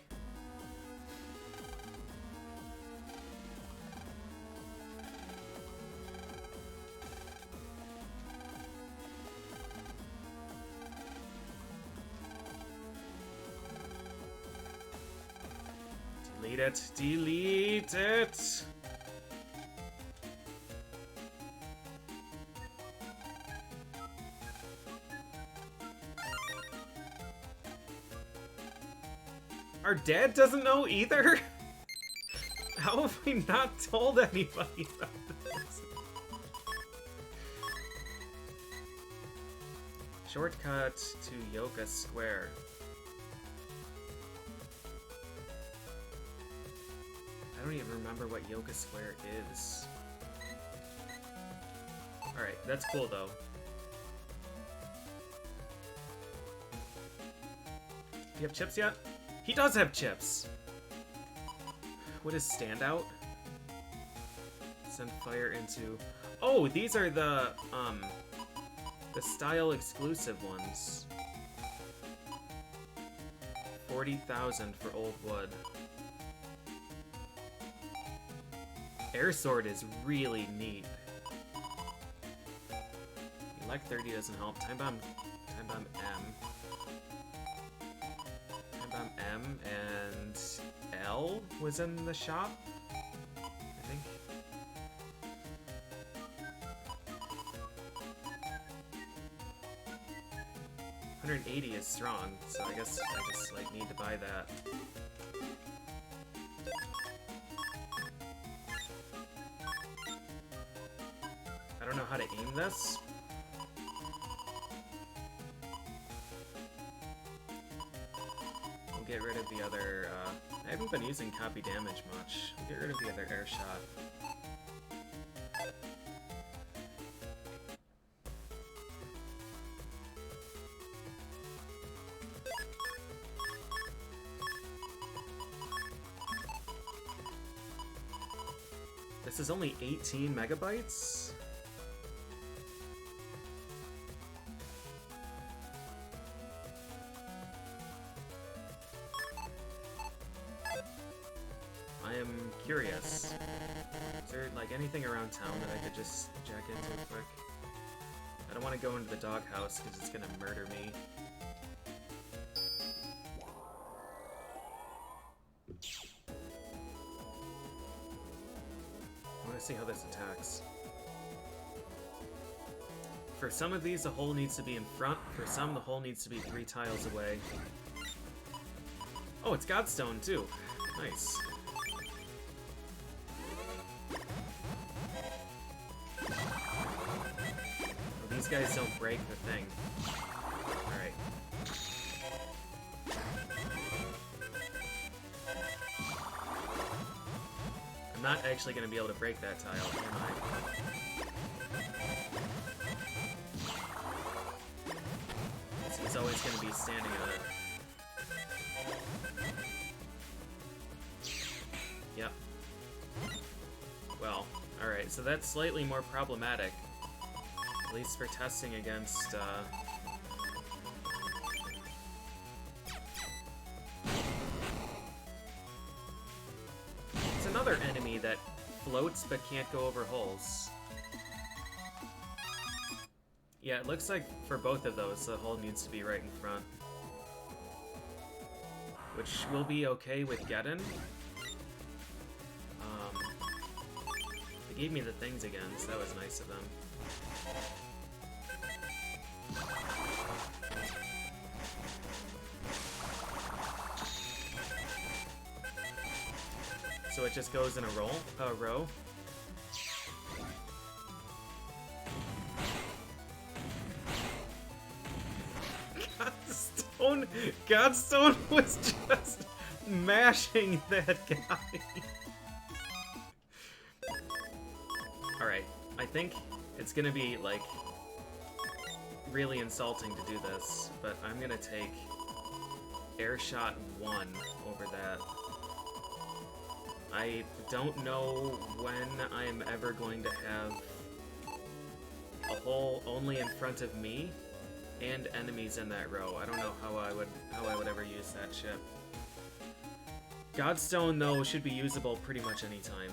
Delete it. Delete it. Our dad doesn't know either? How have we not told anybody about this? Shortcut to Yoga Square. I don't even remember what Yoga Square is. Alright, that's cool though. Do you have chips yet? He does have chips! What is standout? Send fire into... Oh, these are the style exclusive ones. 40,000 for old wood. Air sword is really neat. Elect 30 doesn't help. Time bomb M. M and L was in the shop, I think. $180 is strong, so I guess I just like need to buy that. I don't know how to aim this. Get rid of the other, I haven't been using copy damage much. We'll get rid of the other air shot. This is only 18 megabytes? Curious. Is there like anything around town that I could just jack into quick? I don't want to go into the doghouse because it's gonna murder me. I want to see how this attacks. For some of these, the hole needs to be in front. For some, the hole needs to be 3 tiles away. Oh, it's Godstone too. Nice. These guys don't break the thing. Alright. I'm not actually going to be able to break that tile, am I? He's always going to be standing on it. Yep. Well, alright, so that's slightly more problematic. At least for testing against, It's another enemy that floats but can't go over holes. Yeah, it looks like for both of those, the hole needs to be right in front. Which will be okay with getting. They gave me the things again, so that was nice of them. So it just goes in a row. Godstone was just mashing that guy. Alright, I think it's gonna be, like, really insulting to do this, but I'm gonna take Air Shot 1 over that. I don't know when I'm ever going to have a hole only in front of me and enemies in that row. I don't know how I would ever use that ship. Godstone, though, should be usable pretty much anytime.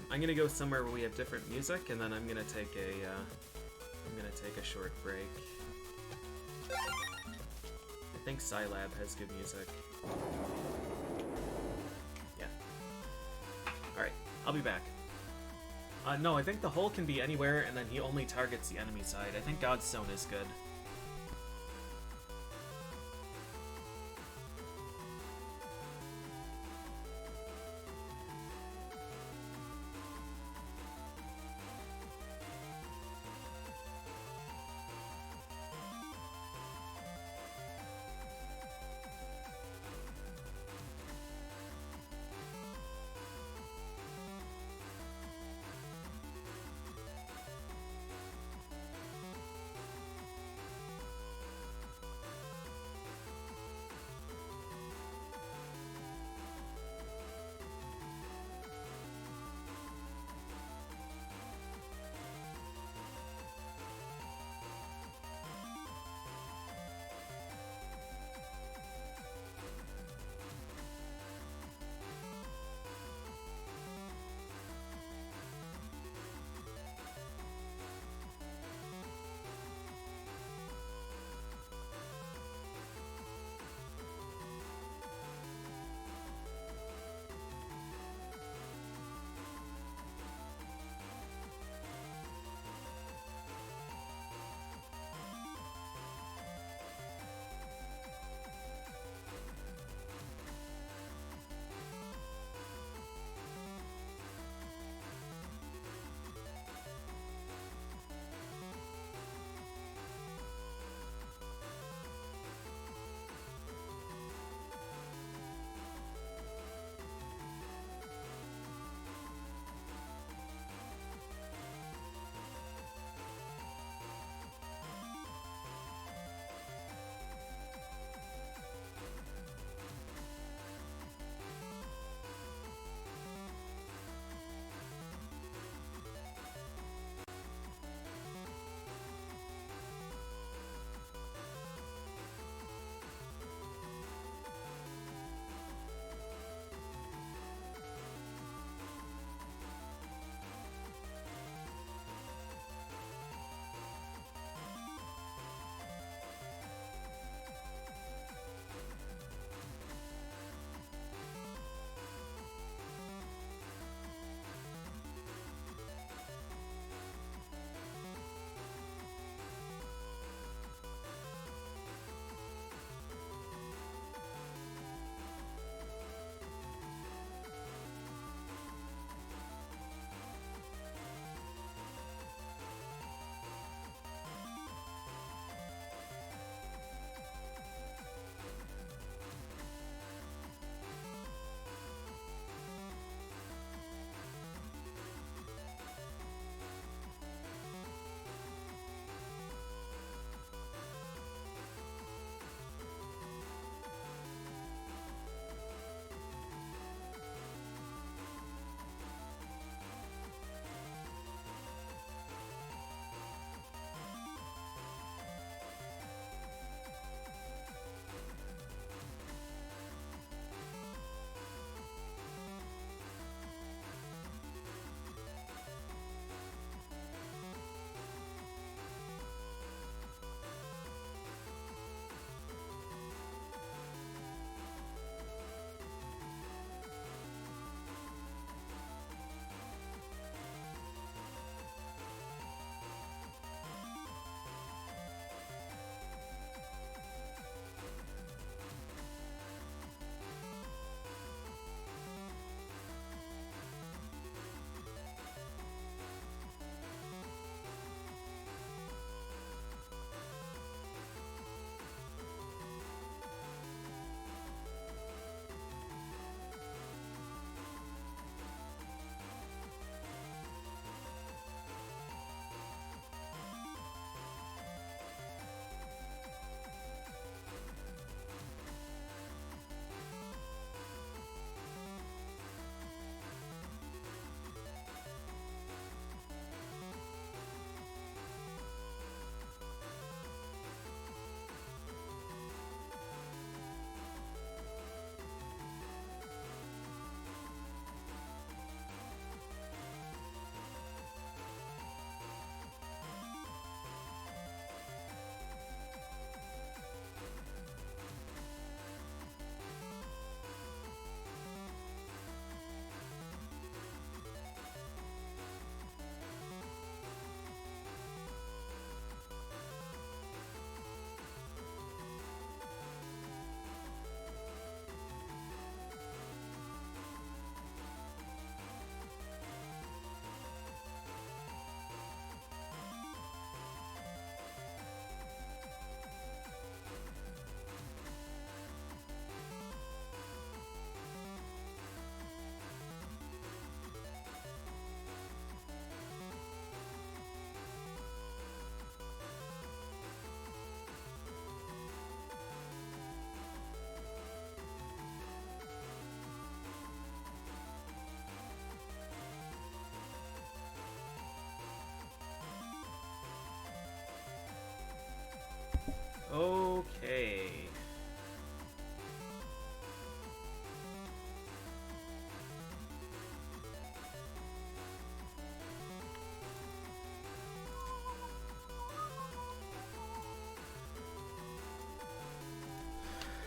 I'm gonna go somewhere where we have different music, and then I'm gonna take a short break. I think Scilab has good music. Yeah. Alright, I'll be back. No, I think the hole can be anywhere, and then he only targets the enemy side. I think Godstone is good.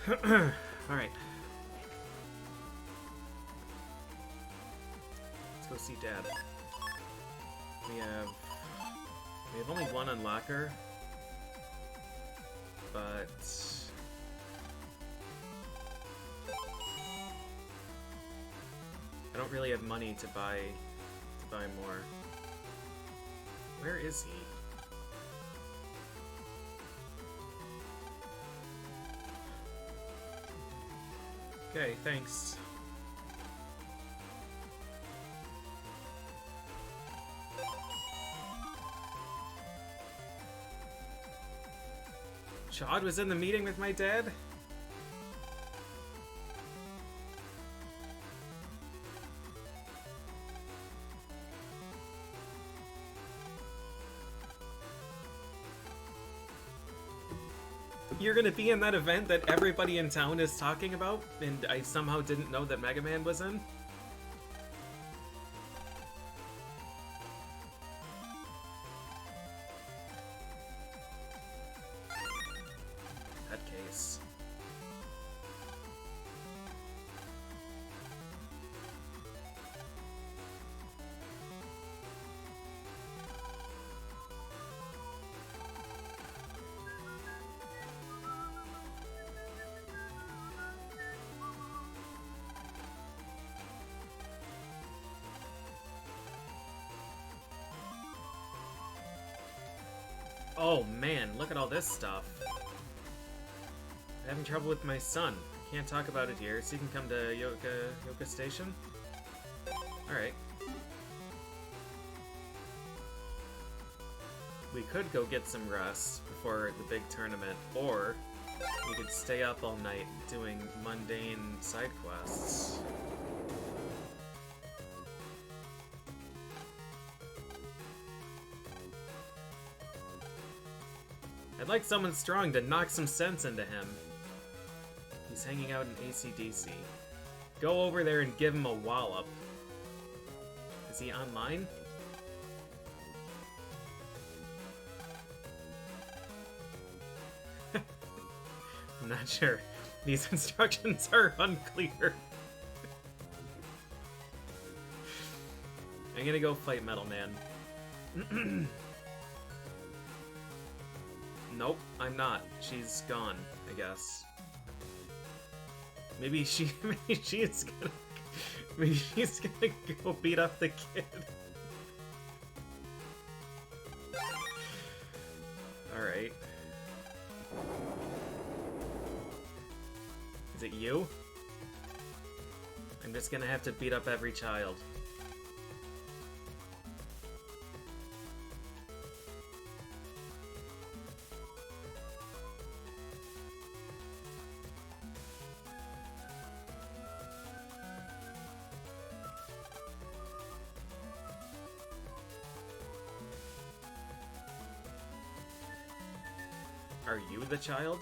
Alright. Let's go see Dad. We have only one unlocker, but I don't really have money to buy more. Where is he? Okay, thanks. Chad was in the meeting with my dad? You're gonna be in that event that everybody in town is talking about, and I somehow didn't know that Mega Man was in? That case. Oh man, look at all this stuff. I'm having trouble with my son. Can't talk about it here, so you can come to Yoka Station? Alright. We could go get some rest before the big tournament, or we could stay up all night doing mundane side quests. I'd like someone strong to knock some sense into him. He's hanging out in AC/DC. Go over there and give him a wallop. Is he online? I'm not sure. These instructions are unclear. I'm gonna go fight Metal Man. Nope, I'm not. She's gone, I guess. Maybe she's gonna go beat up the kid. Alright. Is it you? I'm just gonna have to beat up every child. Are you the child?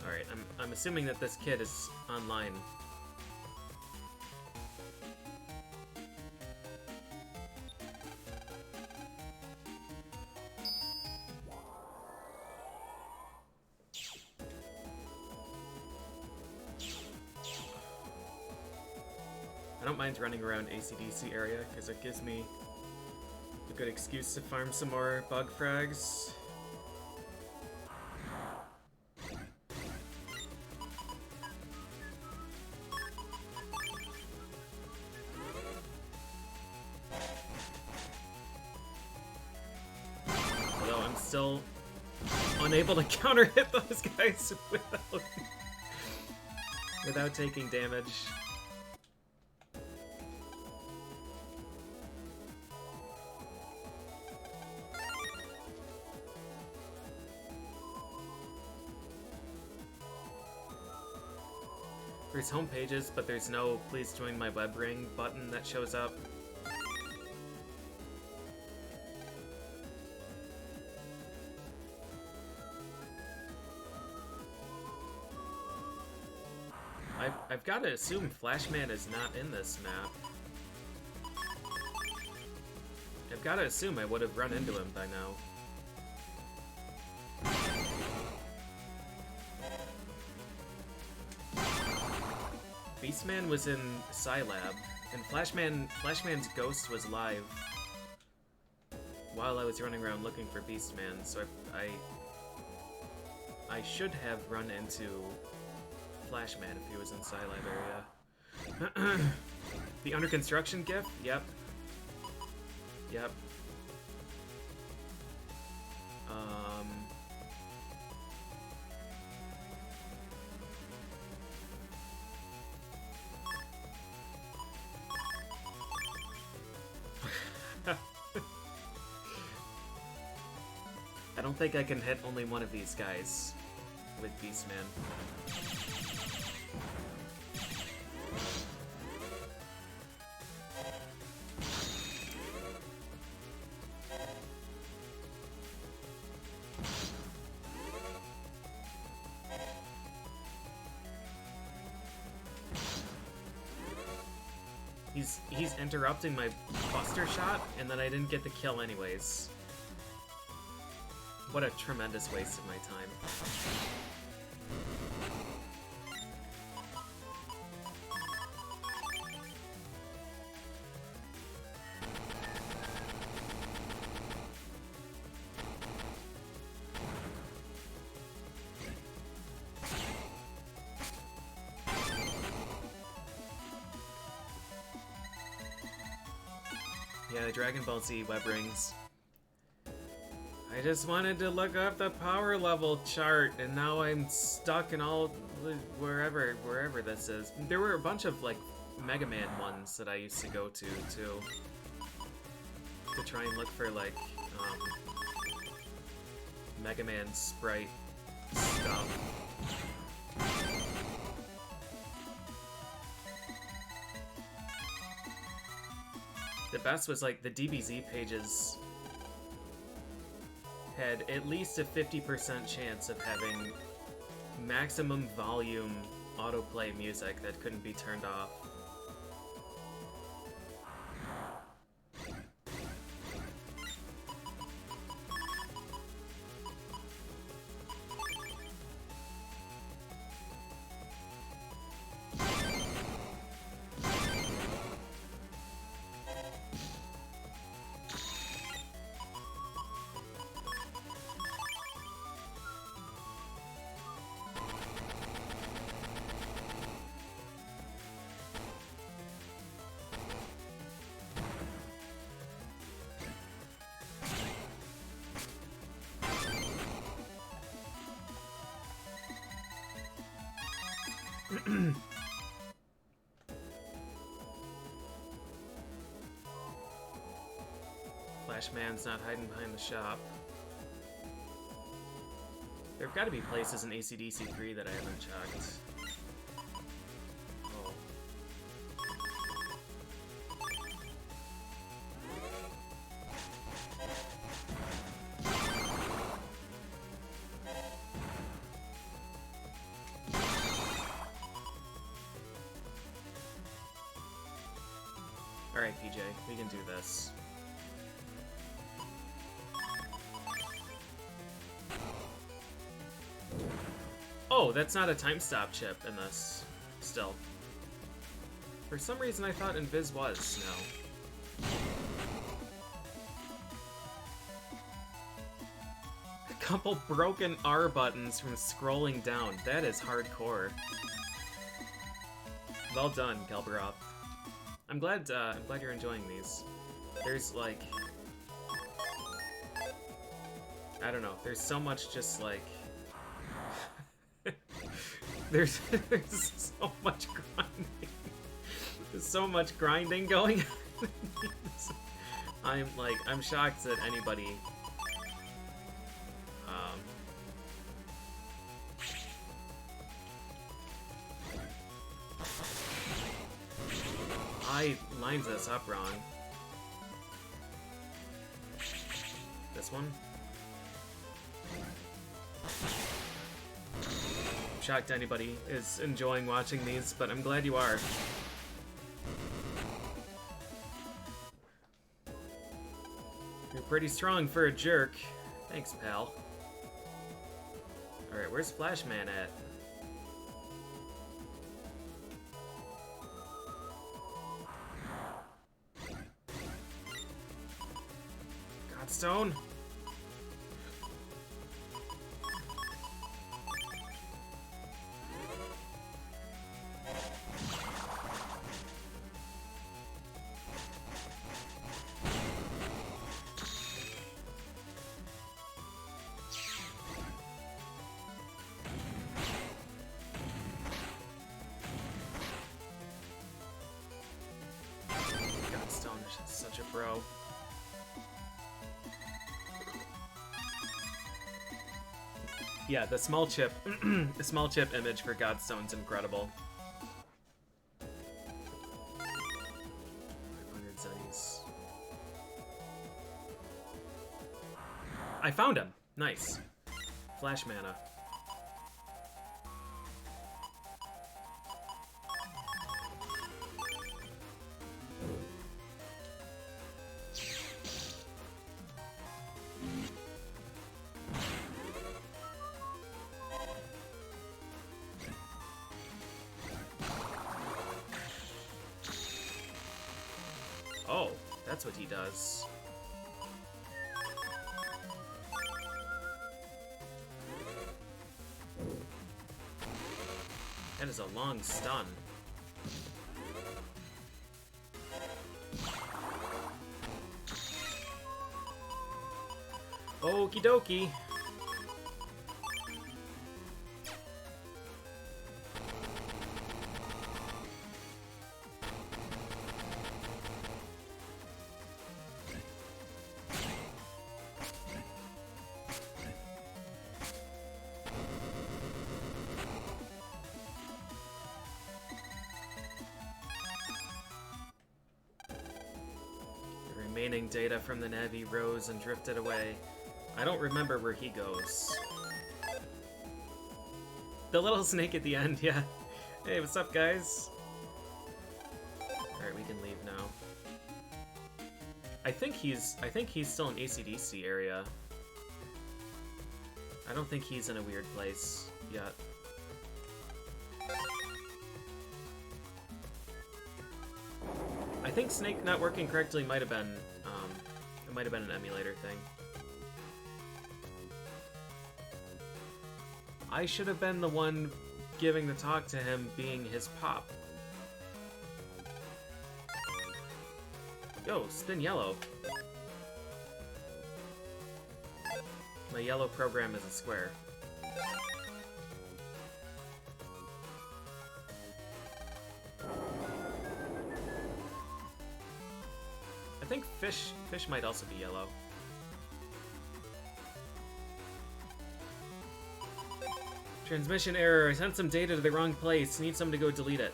Alright, I'm assuming that this kid is online. I don't mind running around AC/DC area, because it gives me a good excuse to farm some more bug frags. Although I'm still unable to counter hit those guys without taking damage. There's home pages, but there's no please join my web ring button that shows up. I've got to assume Flashman is not in this map. I've got to assume I would have run into him by now. Beastman was in Scilab, and Flashman's ghost was live while I was running around looking for Beastman, so I should have run into Flashman if he was in Scilab area. The under construction gif? Yep. Yep. I don't think I can hit only one of these guys with Beastman. He's interrupting my buster shot, and then I didn't get the kill anyways. What a tremendous waste of my time. Yeah, Dragon Ball Z web rings. I just wanted to look up the power level chart, and now I'm stuck in all wherever this is. There were a bunch of like Mega Man ones that I used to go to too, to try and look for like Mega Man sprite stuff. The best was like the DBZ pages had at least a 50% chance of having maximum volume autoplay music that couldn't be turned off. Flashman's not hiding behind the shop. There've got to be places in AC/DC 3 that I haven't checked. Oh. Alright, PJ, we can do this. Oh, that's not a time stop chip in this, still. For some reason I thought Invis was, no. A couple broken R buttons from scrolling down. That is hardcore. Well done, Kelberoth. I'm glad you're enjoying these. There's like, I don't know, there's so much just like there's so much grinding. There's so much grinding going on. I'm shocked that anybody I lined this up wrong. This one? I'm shocked anybody is enjoying watching these, but I'm glad you are. You're pretty strong for a jerk. Thanks, pal. Alright, where's Flashman at? Godstone. Godstone is such a bro. Yeah, the small chip, the small chip image for Godstone's incredible. 500 zennies. I found him. Nice. Flash mana. Oh, that's what he does. That is a long stun. Okie dokie. Remaining data from the Navi rose and drifted away. I don't remember where he goes. The little snake at the end, yeah. Hey, what's up, guys? Alright, we can leave now. I think he's still in AC/DC area. I don't think he's in a weird place yet. I think Snake not working correctly might have been, it might have been an emulator thing. I should have been the one giving the talk to him, being his pop. Yo, spin yellow. My yellow program is a square. I think fish might also be yellow. Transmission error. I sent some data to the wrong place. Need someone to go delete it.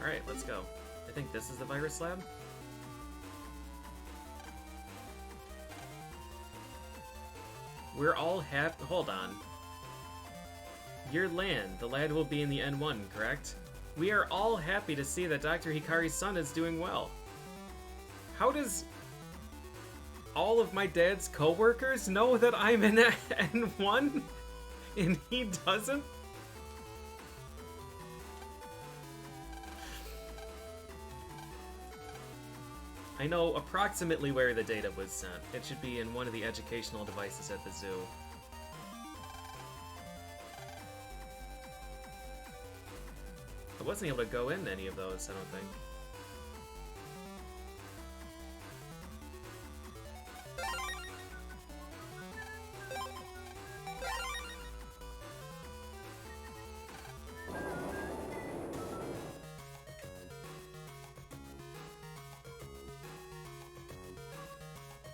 Alright, let's go. I think this is the virus lab. We're all happy. Hold on. Your land. The lad will be in the N1, correct? We are all happy to see that Dr. Hikari's son is doing well. How does all of my dad's co-workers know that I'm in N1 and he doesn't? I know approximately where the data was sent. It should be in one of the educational devices at the zoo. I wasn't able to go in any of those, I don't think.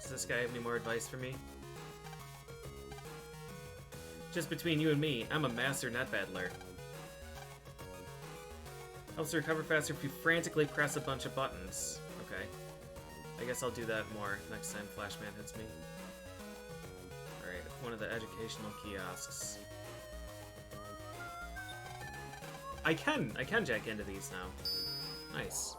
Does this guy have any more advice for me? Just between you and me, I'm a master net battler. Helps recover faster if you frantically press a bunch of buttons. Okay. I guess I'll do that more next time Flashman hits me. Alright, one of the educational kiosks. I can jack into these now. Nice.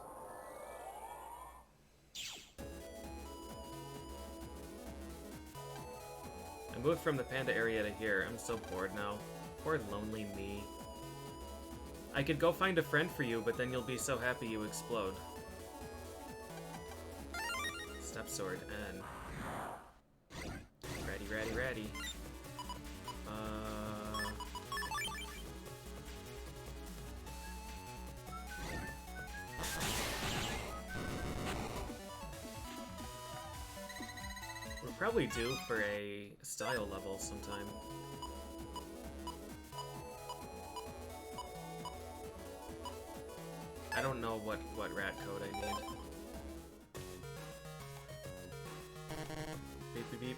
I moved from the panda area to here. I'm so bored now. Poor lonely me. I could go find a friend for you, but then you'll be so happy you explode. Step Sword N. Ready, ready, ready. We're probably due for a style level sometime. I don't know what rat code I need. Beep beep beep.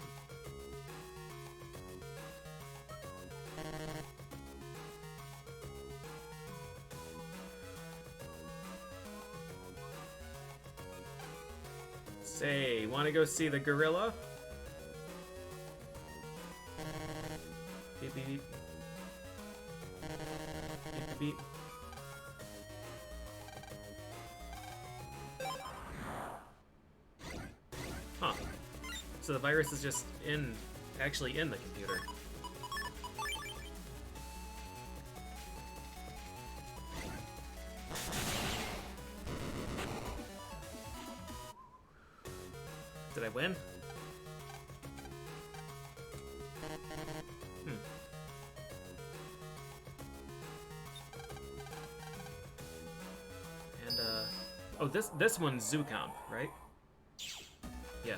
Say, wanna go see the gorilla? Beep beep beep. Beep beep beep. Huh. So the virus is just actually in the computer. Did I win? And oh, this one's Zookomp, right? Yeah.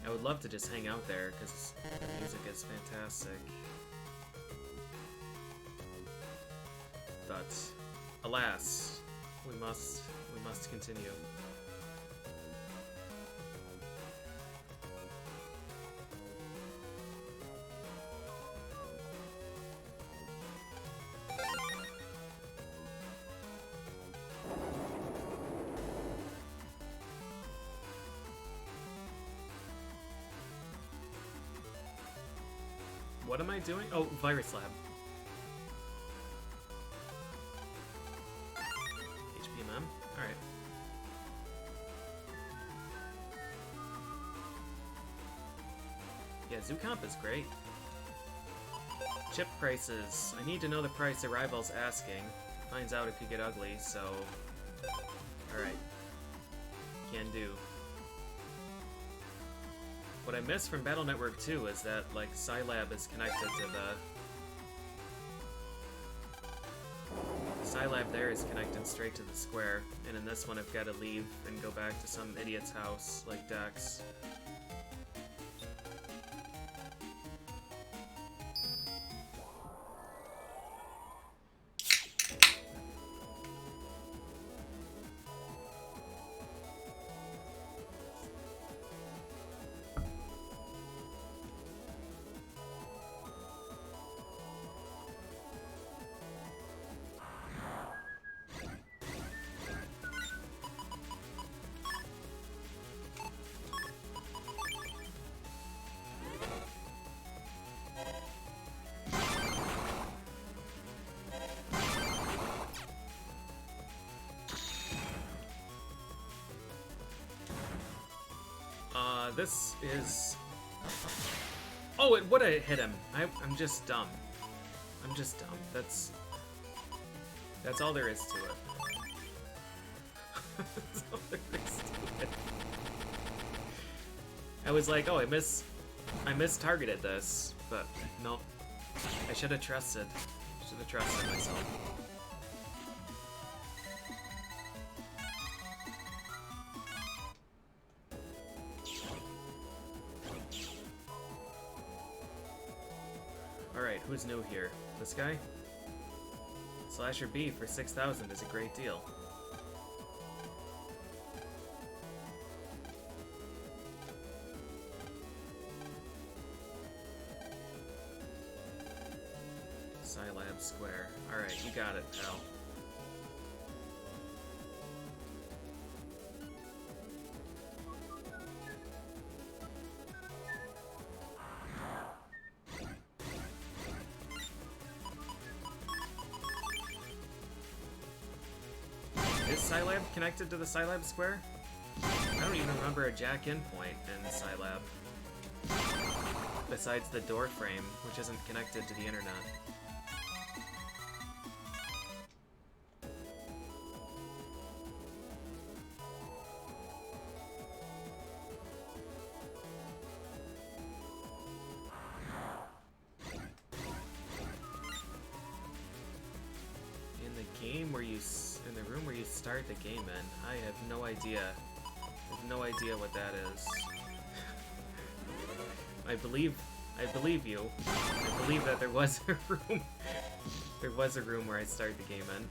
I would love to just hang out there because the music is fantastic. But alas, we must continue. What am I doing? Oh, Virus Lab. HPMM? Alright. Yeah, Zookomp is great. Chip prices. I need to know the price Arrival's asking. Finds out it could get ugly, so... Alright. Can do. What I missed from Battle Network 2 is that, like, Scilab is connected to the Scilab there is connected straight to the square, and in this one I've got to leave and go back to some idiot's house, like Dex. This is... Oh, it would have hit him. I'm just dumb. I'm just dumb. That's all there is to it. That's all there is to it. I was like, oh, I mistargeted this, but no. I should have trusted. Should have trusted myself. Alright, who's new here? This guy? Slasher B for 6,000 is a great deal. Scilab Square. Alright, you got it, pal. Is Scilab connected to the Scilab Square? I don't even remember a jack in point in Scilab. Besides the door frame, which isn't connected to the internet. in the room where you start the game in. I have no idea. I have no idea what that is. I believe you. I believe that there was a room. There was a room where I start the game in.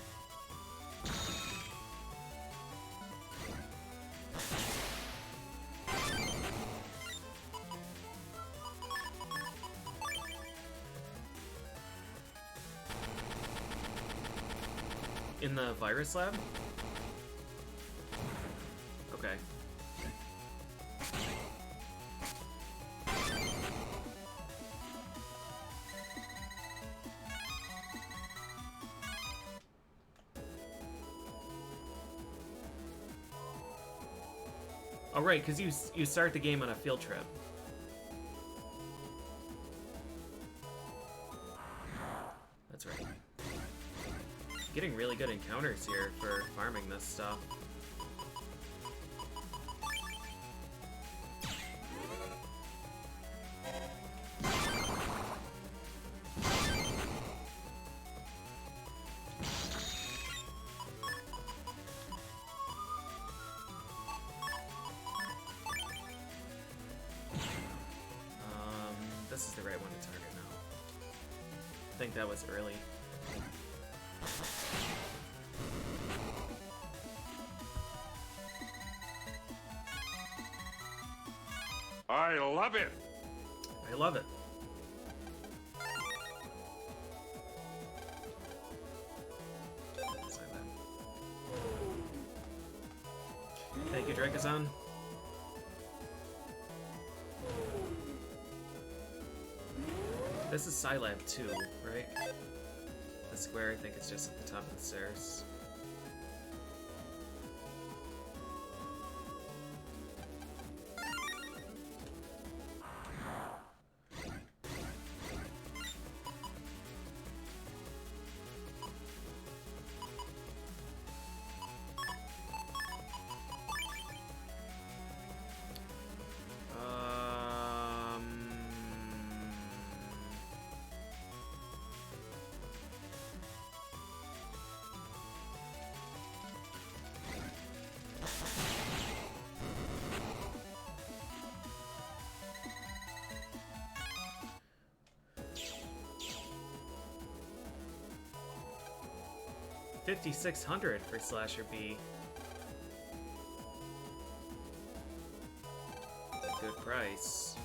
In the virus lab? Okay. Oh, right, because you start the game on a field trip. That's right. Getting really good encounters here for farming this stuff. This is the right one to target now. I think that was early. I love it. I love it. Thank you, Drakazon. This is Scilab 2, right? The square, I think it's just at the top of the stairs. $5,600 for Slasher B. Good price.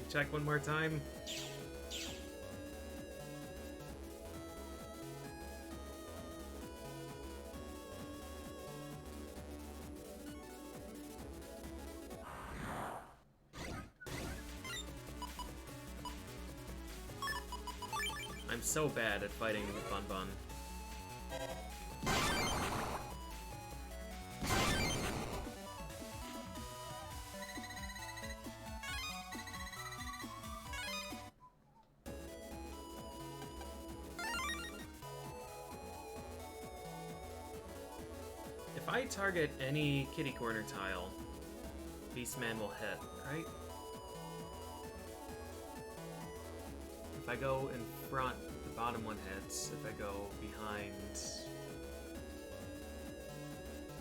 Check one more time. I'm so bad at fighting Bun Bun. If I target any kitty corner tile, Beastman will hit, right? If I go in front, the bottom one hits. If I go behind...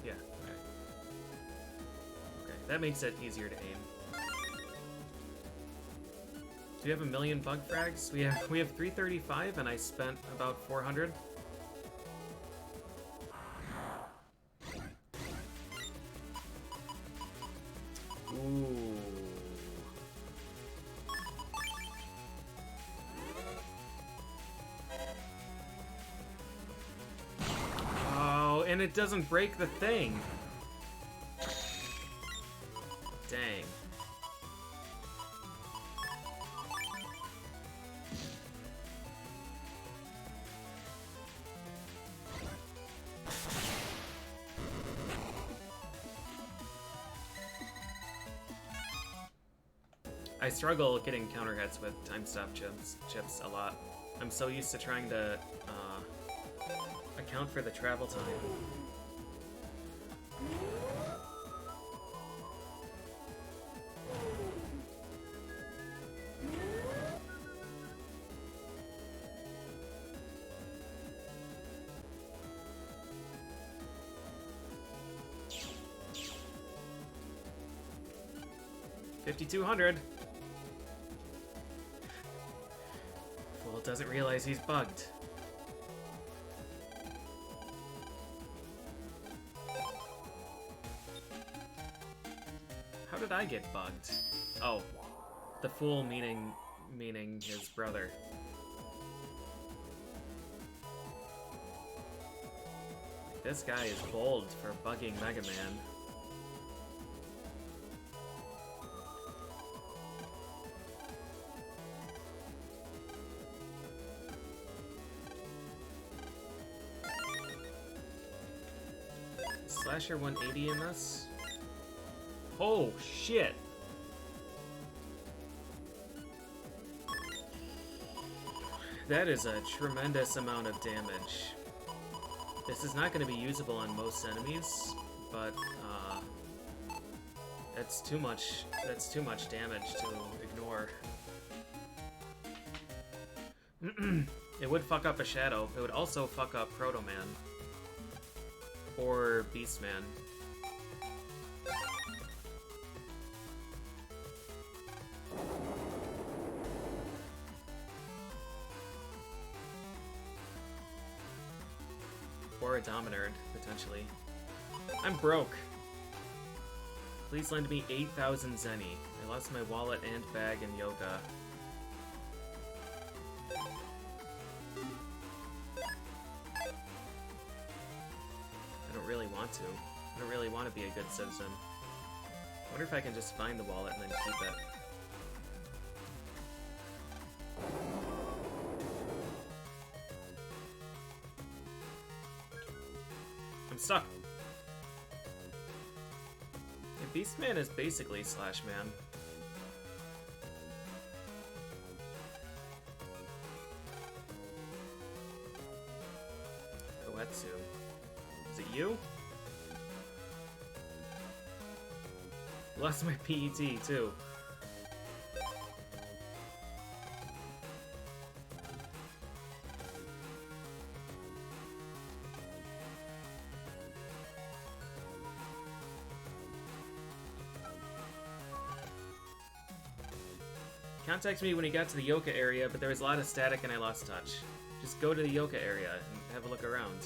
Yeah, okay. Okay, that makes it easier to aim. Do we have 1,000,000 bug frags? We have 335 and I spent about 400. Ooh. Oh, and it doesn't break the thing. Dang. I struggle getting counter hits with time stop chips a lot. I'm so used to trying to account for the travel time. $5,200. Fool doesn't realize he's bugged. How did I get bugged? Oh, the fool meaning his brother. This guy is bold for bugging Mega Man. Slasher 180 in this? Oh, shit! That is a tremendous amount of damage. This is not going to be usable on most enemies, but that's too much damage to ignore. It would fuck up a Shadow. It would also fuck up Proto Man. Or Beastman. Or a Dominard, potentially. I'm broke. Please lend me 8,000 Zenny. I lost my wallet and bag in yoga. I don't really want to. I don't really want to be a good citizen. I wonder if I can just find the wallet and then keep it. I'm stuck. Yeah, Beastman is basically Slash Man. Koetsu. Is it you? Lost my PET too. Contact me when you got to the Yoka area, but there was a lot of static and I lost touch. Just go to the Yoka area and have a look around.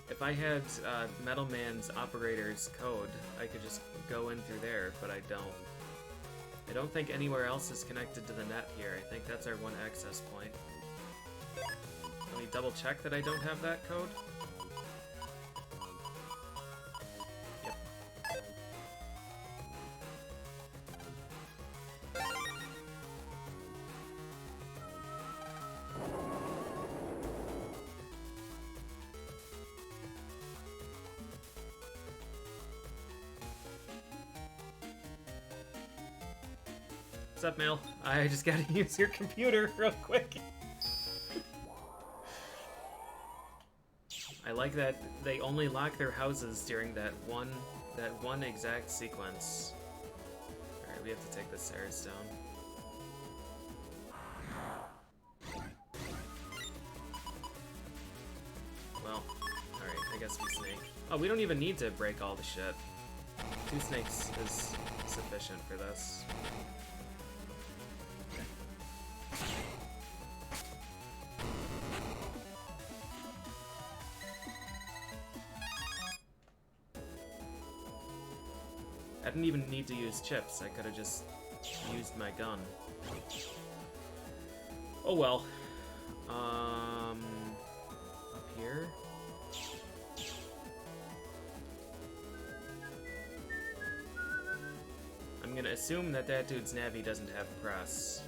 If I had Metal Man's operator's code, I could just go in through there, but I don't. I don't think anywhere else is connected to the net here. I think that's our one access point. Let me double check that I don't have that code. Yep. What's up, Mel? I just gotta use your computer real quick. I like that they only lock their houses during that one exact sequence. Alright, we have to take the stairs down. Well, alright, I guess we snake. Oh, we don't even need to break all the shit. 2 snakes is sufficient for this. I didn't even need to use chips, I could have just used my gun. Oh well. Up here? I'm gonna assume that that dude's Navi doesn't have press.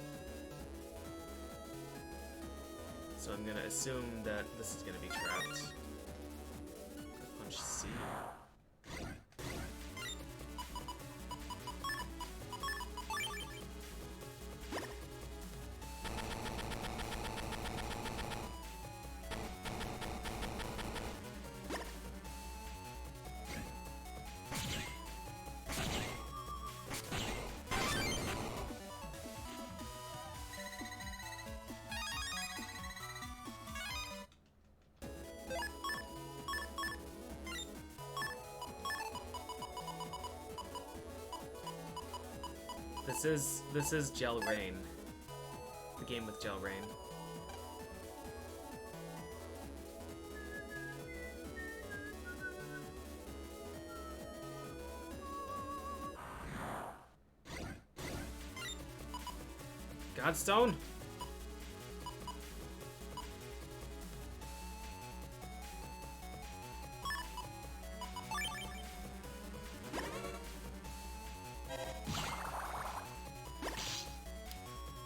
So I'm gonna assume that this is gonna be trapped. Punch C. This is Gel Rain. The game with Gel Rain. Godstone?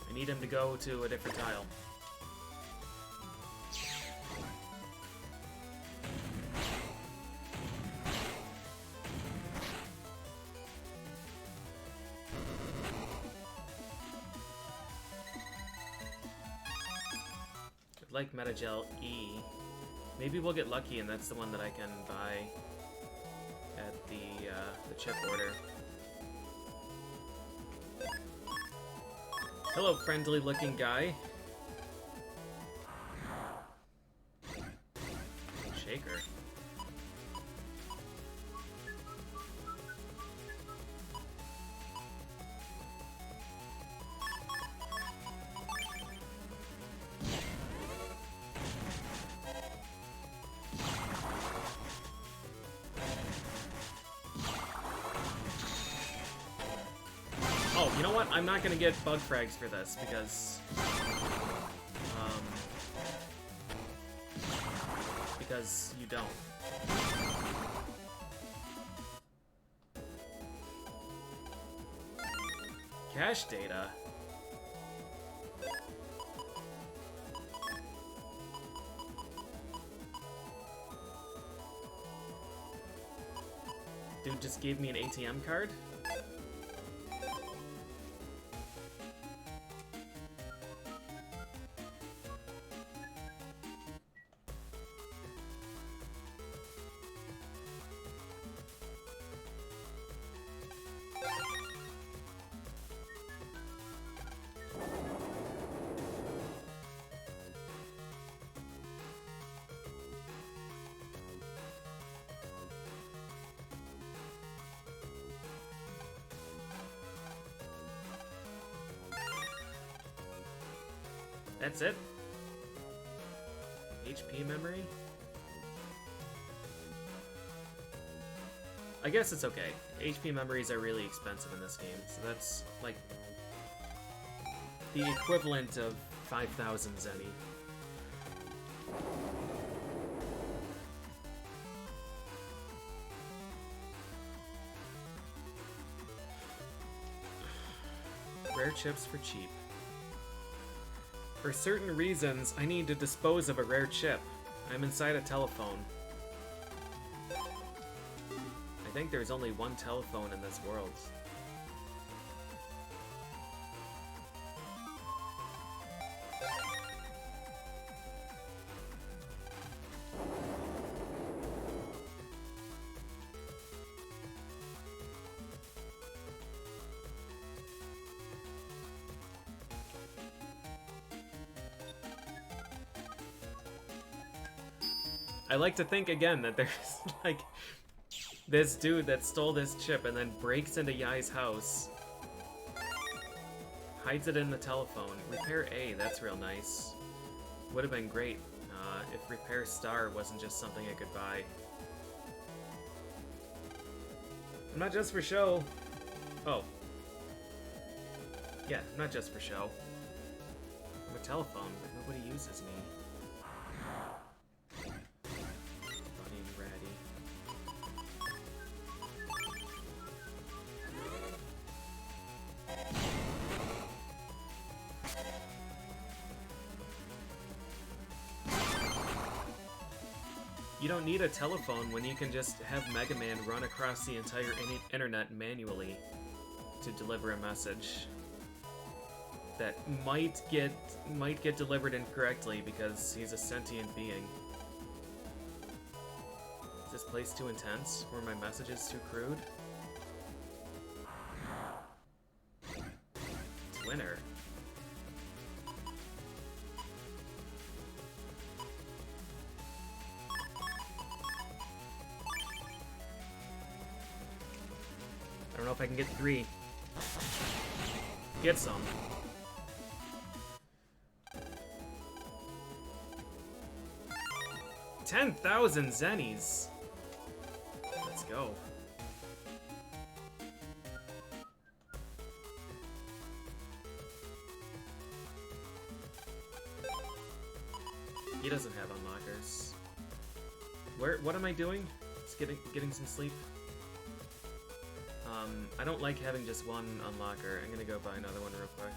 I need him to go to a different tile. Like Metagel E. Maybe we'll get lucky and that's the one that I can buy at the chip order. Hello, friendly looking guy. Shaker. Oh, you know what? I'm not gonna get bug frags for this because you don't. Cache data. Dude just gave me an ATM card? That's it? HP memory? I guess it's okay. HP memories are really expensive in this game, so that's like the equivalent of 5,000 zenny. Rare chips for cheap. For certain reasons, I need to dispose of a rare chip. I'm inside a telephone. I think there's only one telephone in this world. I like to think again that there's like this dude that stole this chip and then breaks into Yai's house, hides it in the telephone. Repair A, that's real nice. Would have been great if Repair Star wasn't just something I could buy. I'm not just for show. Oh. Yeah, not just for show. I'm a telephone, but nobody uses me. You don't need a telephone when you can just have Mega Man run across the entire internet manually to deliver a message that might get delivered incorrectly because he's a sentient being. Is this place too intense? Were my messages too crude? It's winter. I don't know if I can get 3. Get some. $10,000 zennies. Let's go. He doesn't have unlockers. What am I doing? Just getting some sleep. I don't like having just one unlocker. I'm gonna go buy another one real quick.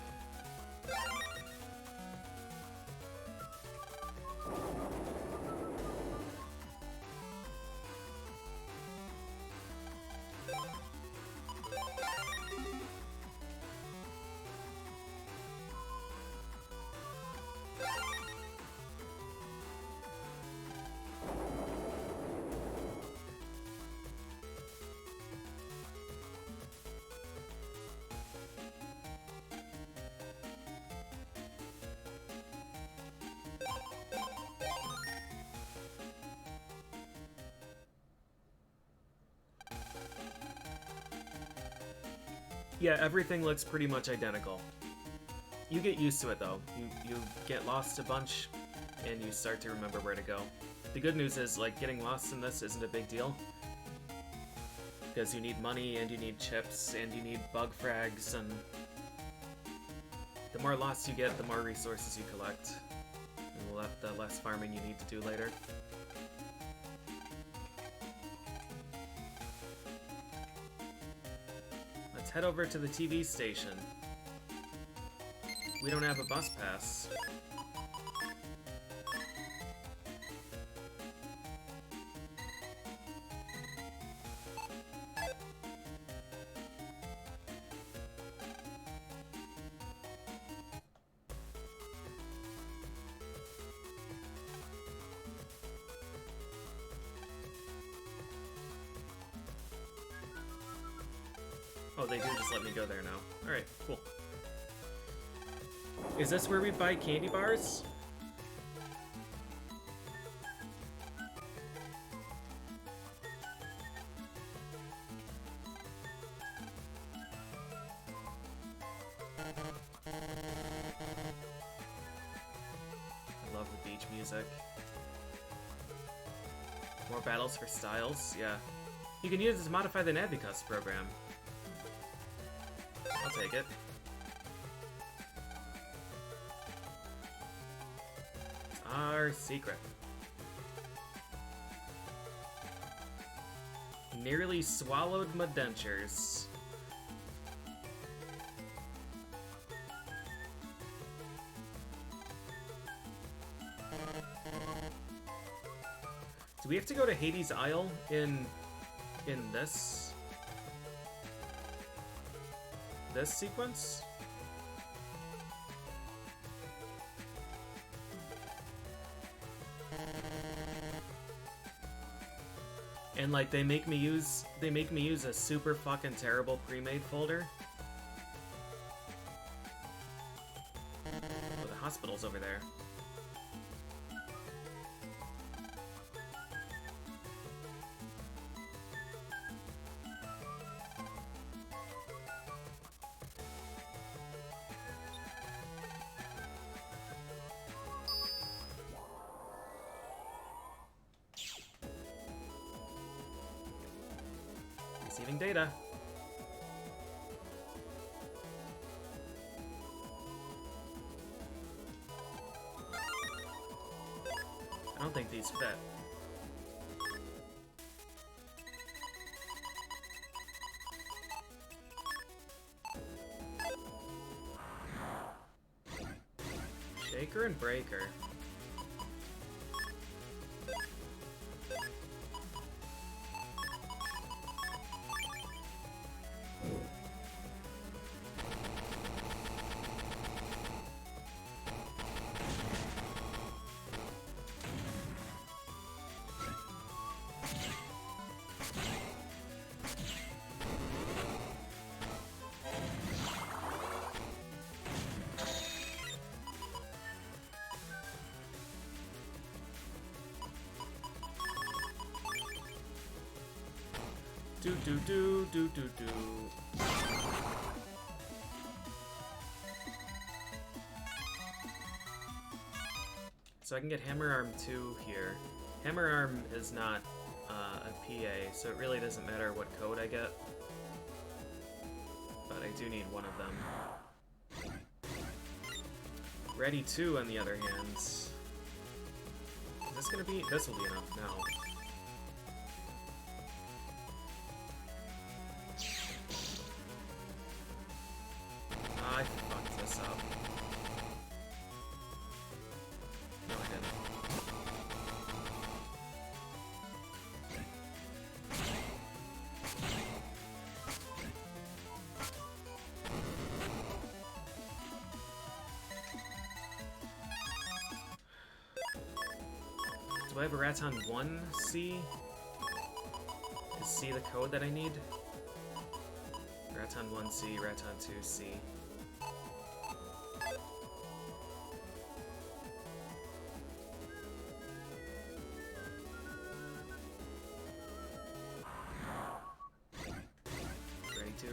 Yeah, everything looks pretty much identical. You get used to it though. You get lost a bunch, and you start to remember where to go. The good news is, like, getting lost in this isn't a big deal. Because you need money, and you need chips, and you need bug frags, and... the more lost you get, the more resources you collect. And the less farming you need to do later. Let's head over to the TV station. We don't have a bus pass. Oh, they do just let me go there now. Alright, cool. Is this where we buy candy bars? I love the beach music. More battles for styles? Yeah. You can use it to modify the Navicus program. I'll take it. It's our secret. Nearly swallowed my dentures. Do we have to go to Hades Isle in this sequence? And like they make me use a super fucking terrible pre-made folder. Oh, the hospital's over there. Receiving data. I don't think these fit. Shaker and breaker. Do. So I can get Hammer Arm 2 here. Hammer Arm is not a PA, so it really doesn't matter what code I get. But I do need one of them. Ready 2, on the other hand. Is this gonna be... This will be enough now. I fucked this up. No, I didn't. Do I have a Raton 1C? Is C the code that I need? Raton 1C, Raton 2C.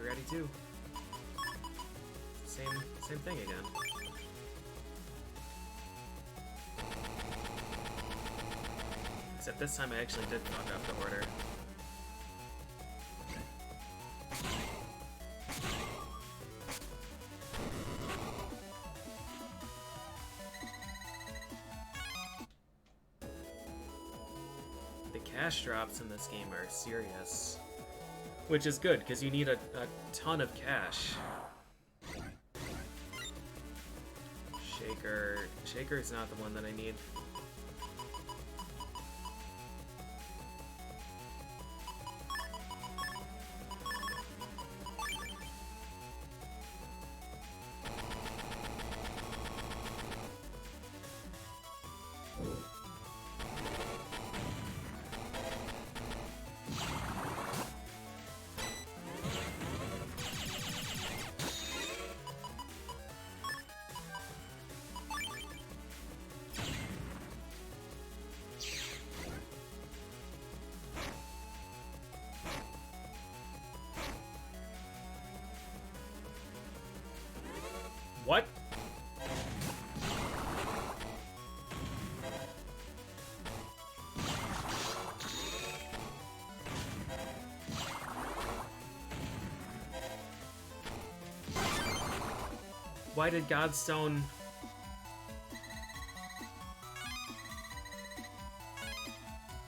Ready to. Same thing again. Except this time I actually did fuck up the order. The cash drops in this game are serious. Which is good, because you need a ton of cash. Shaker's not the one that I need. What? Why did Godstone...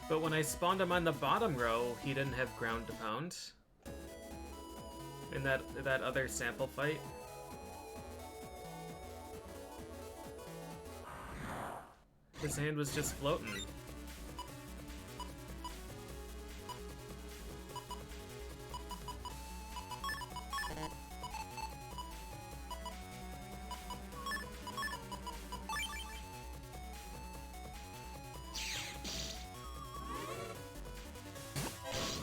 But when I spawned him on the bottom row, he didn't have ground to pound. In that other sample fight. His hand was just floating.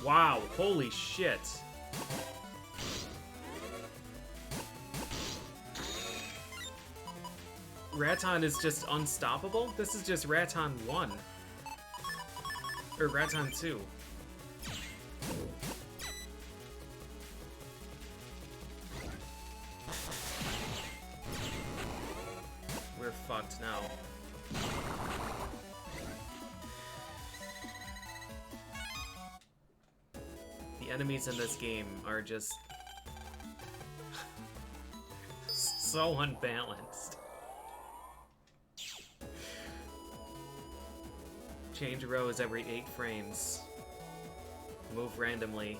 Wow, holy shit. Raton is just unstoppable? This is just Raton 1. Or Raton 2. We're fucked now. The enemies in this game are just so unbalanced. Change rows every 8 frames. Move randomly.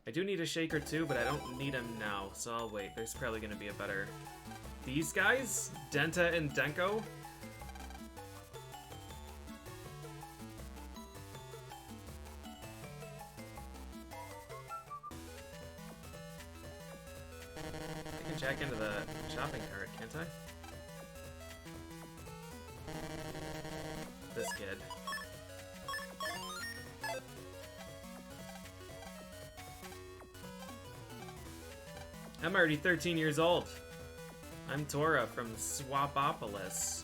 I do need a shaker too, but I don't need him now, so I'll wait. There's probably gonna be a better... These guys? Denta and Denko? I can jack into the shopping cart, can't I? This kid. I'm already 13 years old. I'm Tora from Swapopolis.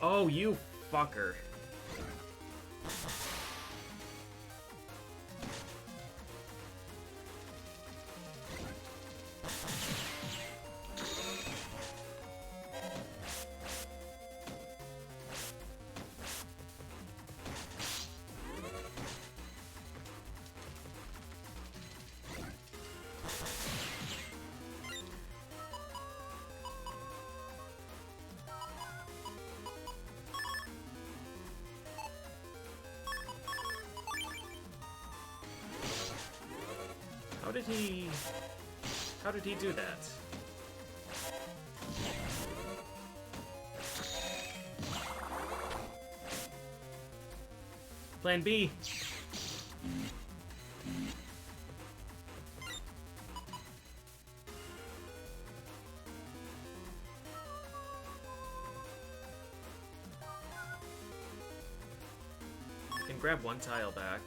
Oh, you fucker. How did he do that? Plan B. I can grab one tile back.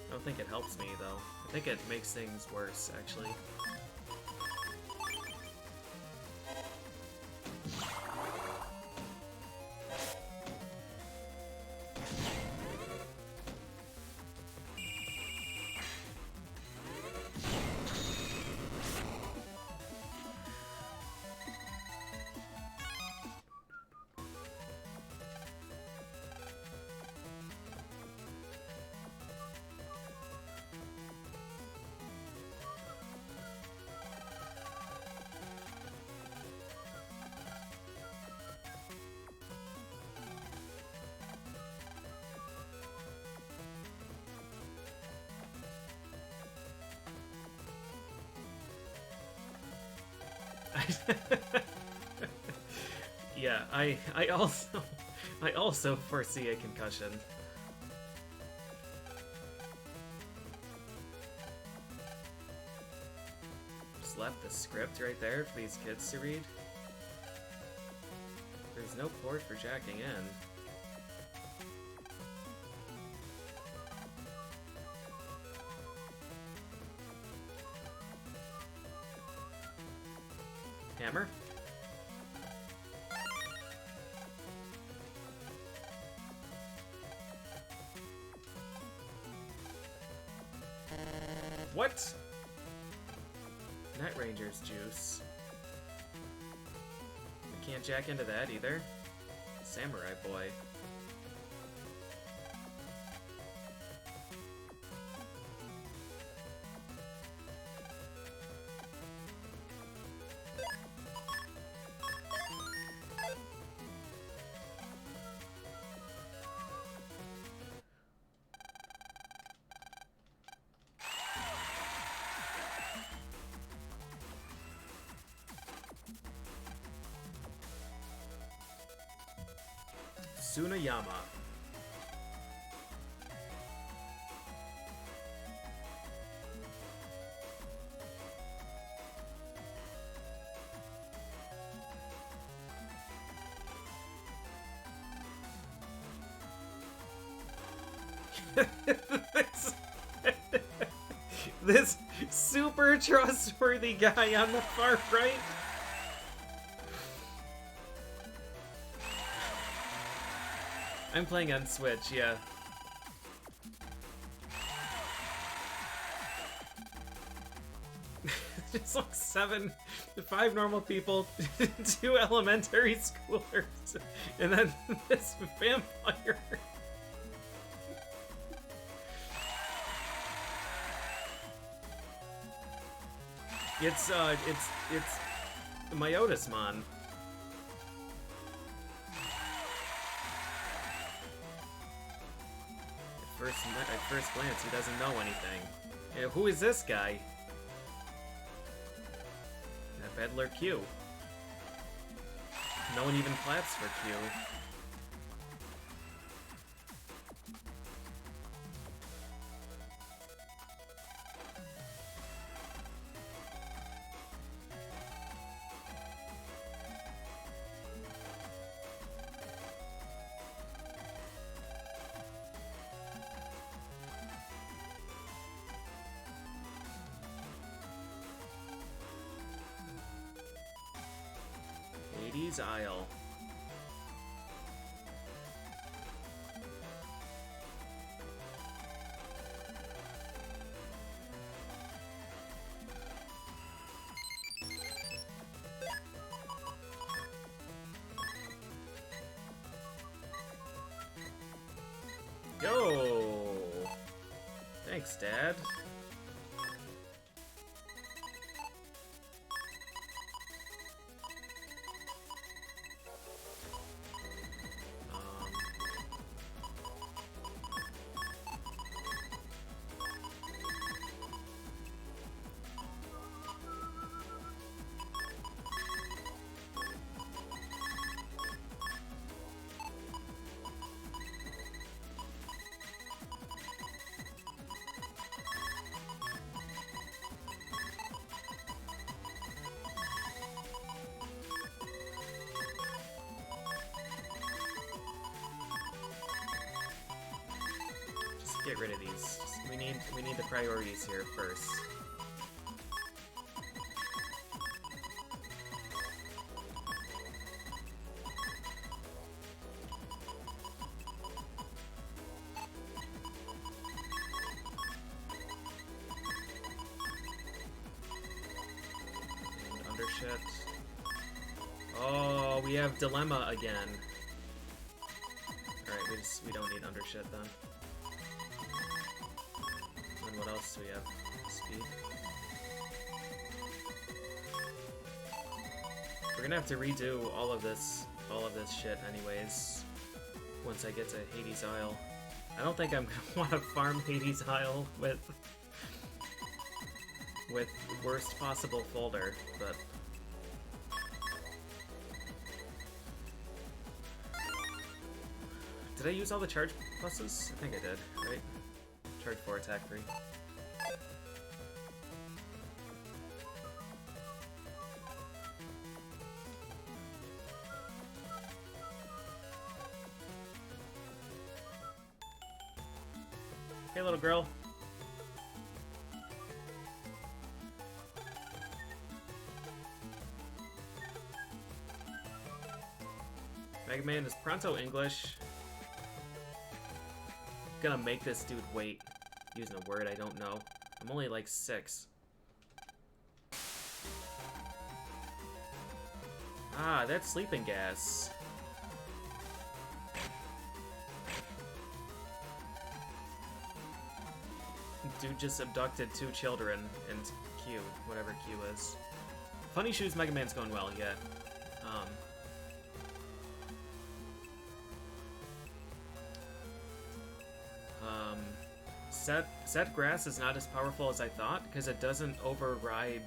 I don't think it helps me, though. I think it makes things worse, actually. Yeah, I also foresee a concussion. Just left the script right there for these kids to read. There's no port for jacking in. Hammer? What? Night Ranger's juice. I can't jack into that either. Samurai boy. Tsunayama. this super trustworthy guy on the far right. I'm playing on Switch, yeah. Just like 5 normal people, 2 elementary schoolers, and then this vampire. It's Myotismon. At first glance, he doesn't know anything. Yeah, who is this guy? Peddler Q. No one even claps for Q. Hades Isle. Yo! Thanks, Dad. Get rid of these. We need the priorities here first. And undershit. Oh, we have dilemma again. Alright, we don't need undershit then. What else do we have? Speed. We're gonna have to redo all of this shit anyways, once I get to Hades Isle. I don't think I'm gonna want to farm Hades Isle with worst possible folder, but did I use all the charge pluses? I think I did, right? Charge 4, attack 3. Hey, little girl. Mega Man is pronto English. Gonna make this dude wait. Using a word I don't know. I'm only like 6. Ah, that's sleeping gas. Dude just abducted 2 children and Q, whatever Q is. Funny Shoes Mega Man's going well, yeah. Set grass is not as powerful as I thought because it doesn't override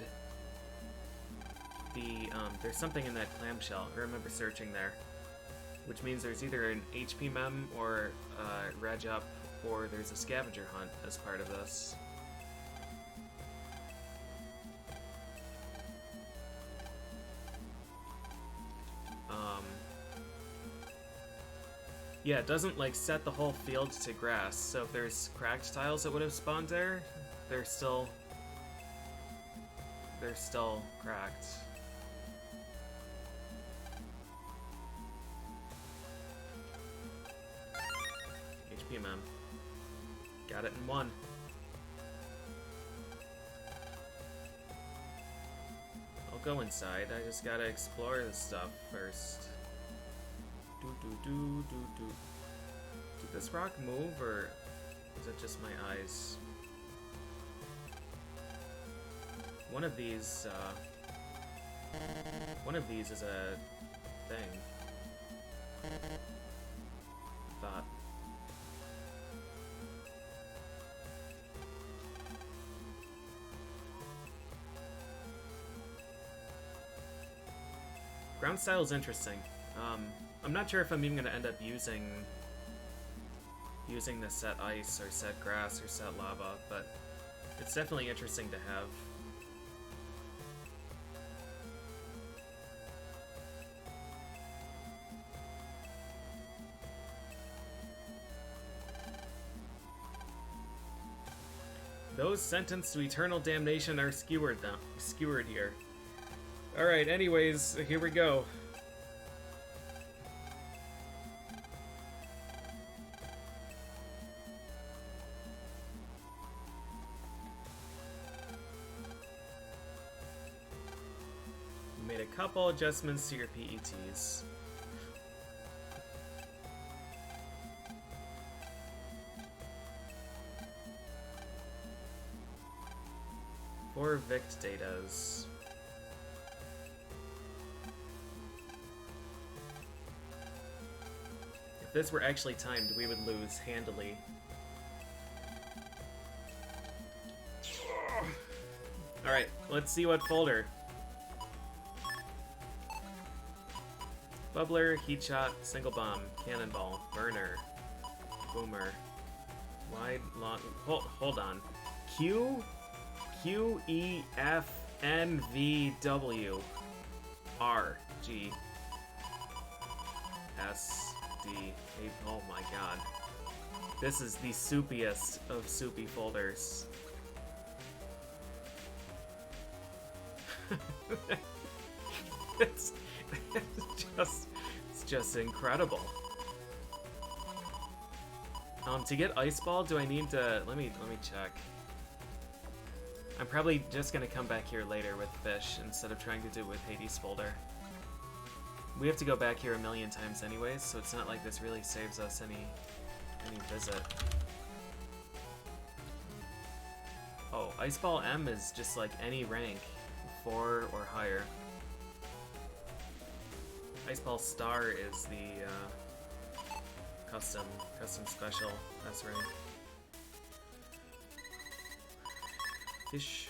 the there's something in that clamshell. I remember searching there, which means there's either an HP mem or reg up, or there's a scavenger hunt as part of this. Yeah, it doesn't like set the whole field to grass, so if there's cracked tiles that would have spawned there, they're still cracked. HP mem. Got it in 1. I'll go inside, I just gotta explore this stuff first. Did this rock move, or is it just my eyes? One of these is a thing. Thought. Ground style is interesting. I'm not sure if I'm even going to end up using the set ice or set grass or set lava, but it's definitely interesting to have. Those sentenced to eternal damnation are skewered here. Alright, anyways, here we go. couple adjustments to your PETs. Four Vict datas. If this were actually timed, we would lose handily. Alright, let's see what folder. Bubbler, heat shot, single bomb, cannonball, burner, boomer, wide, long. Hold on. Q, E, F, N, V, W, R, G, S, D, A. Oh my god. This is the soupiest of soupy folders. It's just incredible. To get Ice Ball, do I need to... Let me check. I'm probably just gonna come back here later with Fish instead of trying to do it with Hades folder. We have to go back here a million times anyways, so it's not like this really saves us any visit. Oh, Ice Ball M is just like any rank, 4 or higher. Ice Ball Star is the custom special S rank. Fish.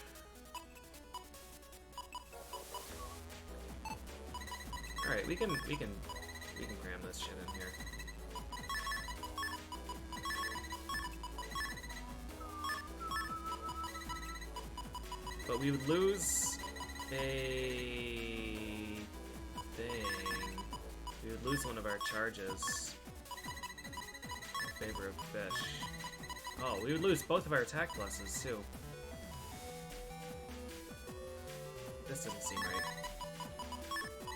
All right, we can cram this shit in here. But we would lose a thing. We would lose one of our charges in favor of Fish. Oh, we would lose both of our attack pluses too. This doesn't seem right.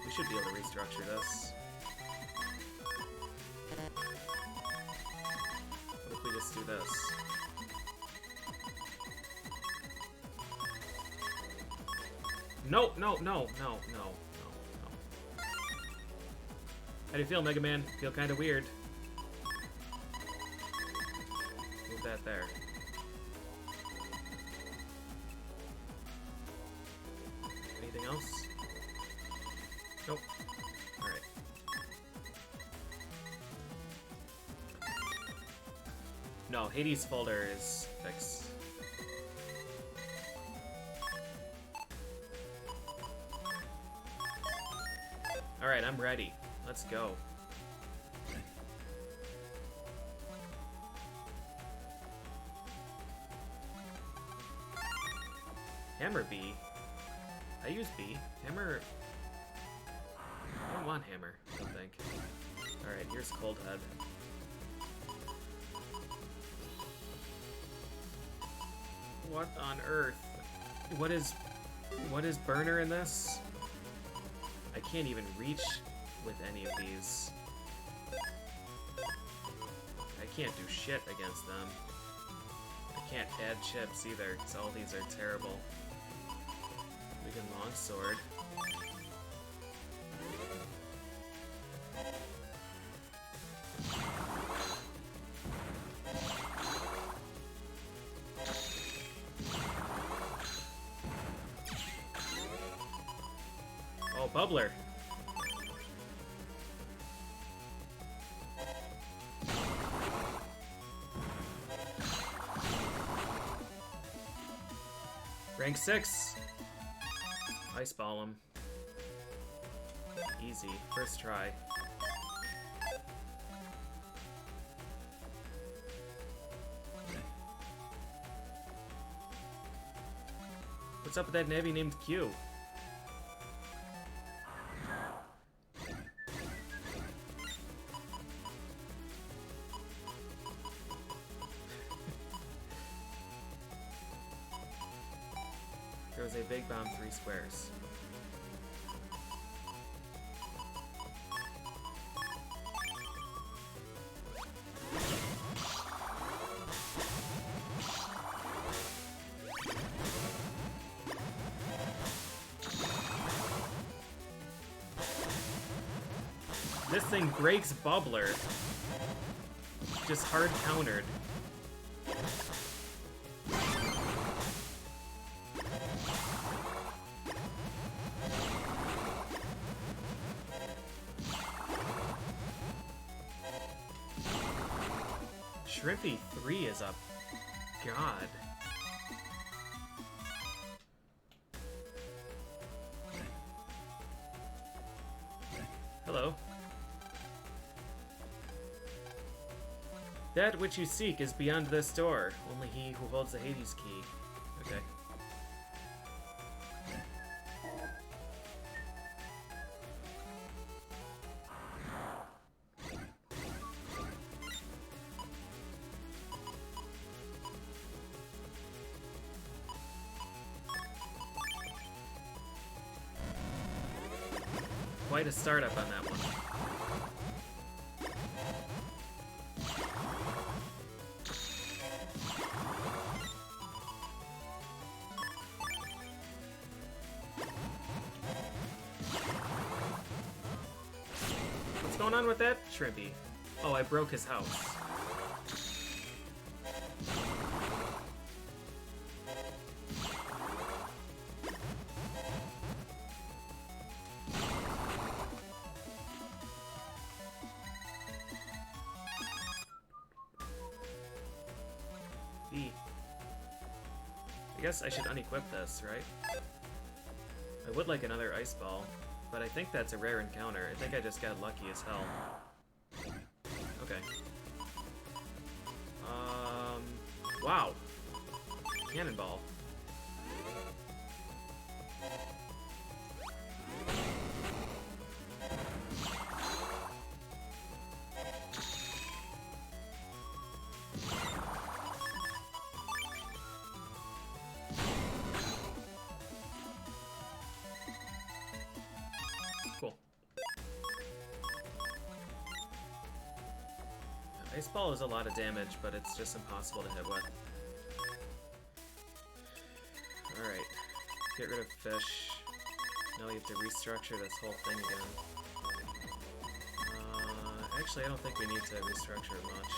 We should be able to restructure this. What if we just do this? No. How do you feel, Mega Man? Feel kind of weird. Move that there. Anything else? Nope. Alright. No, Hades folder is fixed. Alright, I'm ready. Let's go. Hammer B. I use B. Hammer... I don't want Hammer, I don't think. Alright, here's Cold Head. What on earth? What is Burner in this? I can't even reach with any of these. I can't do shit against them. I can't add chips either, because all these are terrible. We can longsword. Oh, Bubbler. Rank 6. Ice Ball him. Easy. First try. What's up with that Navi named Q? There was a big bomb 3 squares. This thing breaks Bubbler. Just hard countered. Shrimpy 3 is up. God. Hello. That which you seek is beyond this door. Only he who holds the Hades key. Okay. Quite a startup on that one. What's going on with that, Shrimpy? Oh, I broke his house. I guess I should unequip this, right? I would like another ice ball, but I think that's a rare encounter. I think I just got lucky as hell. Okay. Wow. Cannonball. Ice Ball is a lot of damage, but it's just impossible to hit with. Alright. Get rid of fish. Now we have to restructure this whole thing again. Actually, I don't think we need to restructure much.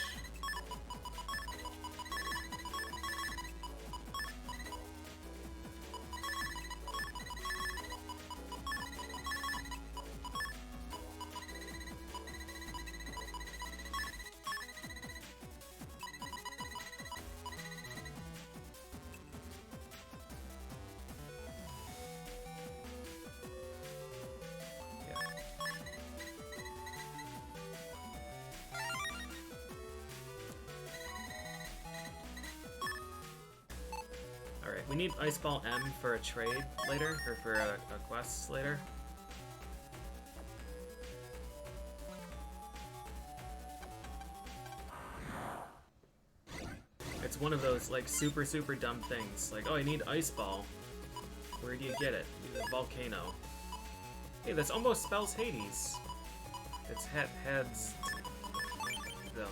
We need Ice Ball M for a trade later, or for a quest later. It's one of those, like, super dumb things. Like, oh, I need Ice Ball. Where do you get it? Use a volcano. Hey, this almost spells Hades. It's heads, though.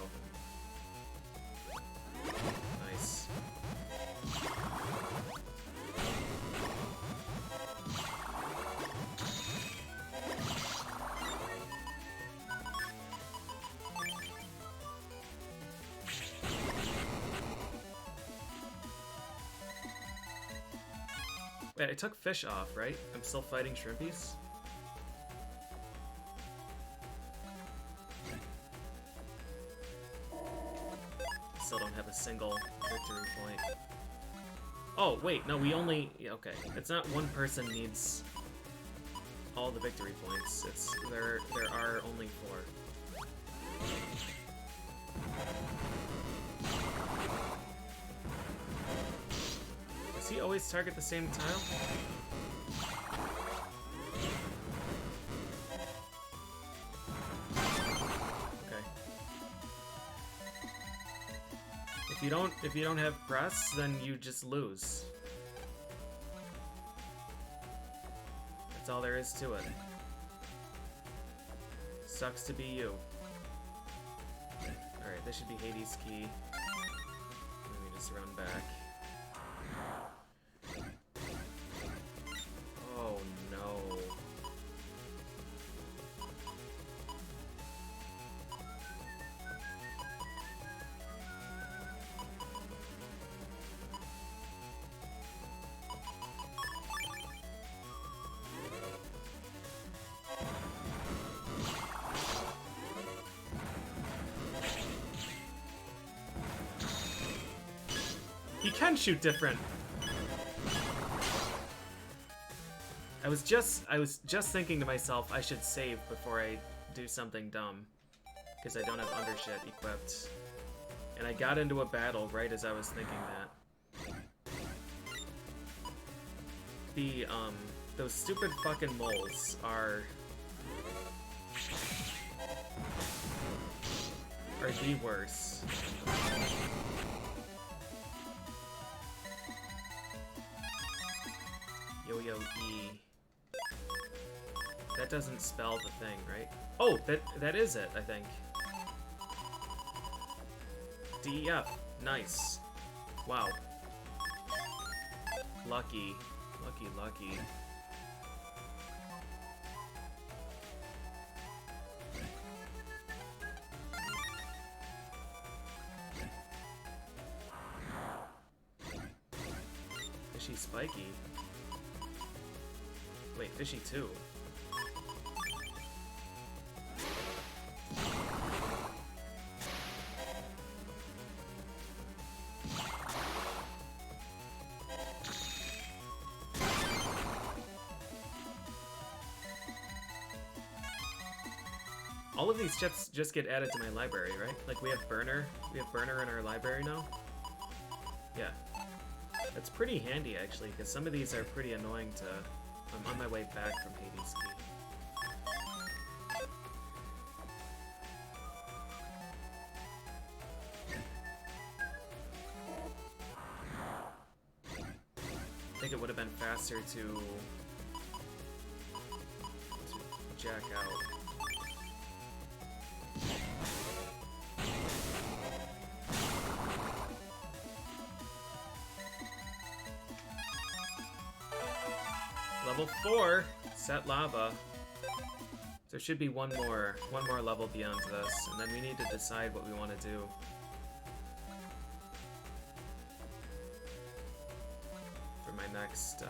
Nice. Wait, I took fish off, right? I'm still fighting shrimpies? Still don't have a single victory point. Oh, wait, no, we only... Yeah, okay. It's not one person needs all the victory points. It's... There are only 4. Does he always target the same tile? Okay. If you don't have press, then you just lose. That's all there is to it. Sucks to be you. Alright, this should be Hades' key. Let me just run back. Oh no. He can shoot different. I was just thinking to myself I should save before I do something dumb, because I don't have undershit equipped. And I got into a battle right as I was thinking that. The those stupid fucking moles are the worst. Yo-yo E. That doesn't spell the thing, right? Oh, that is it, I think. DEF. Nice. Wow. Lucky. Lucky, lucky. Fishy spiky. Wait, fishy too. All of these chips just get added to my library, right? Like we have burner in our library now. Yeah. That's pretty handy actually, because some of these are pretty annoying to... I'm on my way back from Hades Key. I think it would have been faster to jack out. Level 4, set lava. There should be one more level beyond this, and then we need to decide what we want to do. For my next,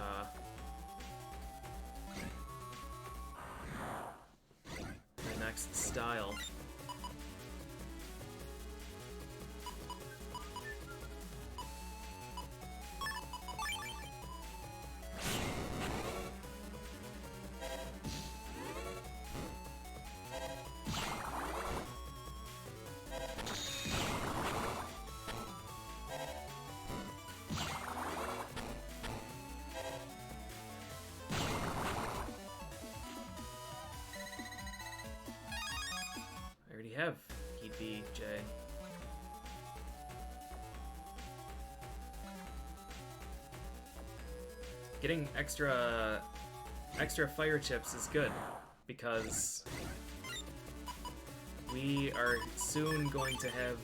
style. Have Heat B, J. Getting extra fire chips is good, because we are soon going to have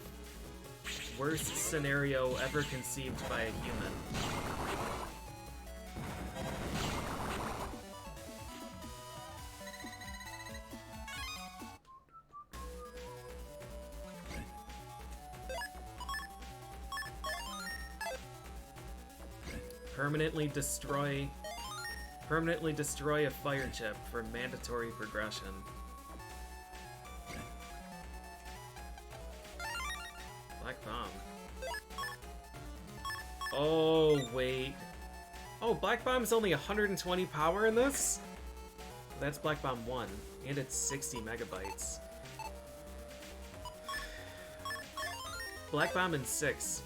worst scenario ever conceived by a human. Permanently destroy a fire chip for mandatory progression. Black bomb. Oh, wait. Oh, Black Bomb's only 120 power in this? That's Black Bomb 1, and it's 60 megabytes. Black Bomb in 6,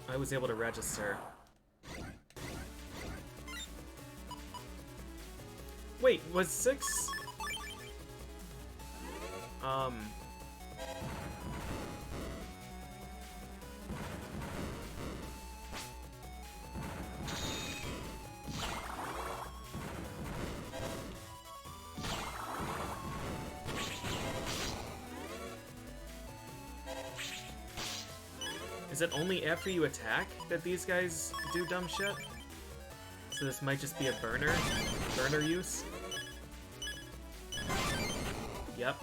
I was able to register. Wait, was 6? Is it only after you attack that these guys do dumb shit? So this might just be a burner use? Yep.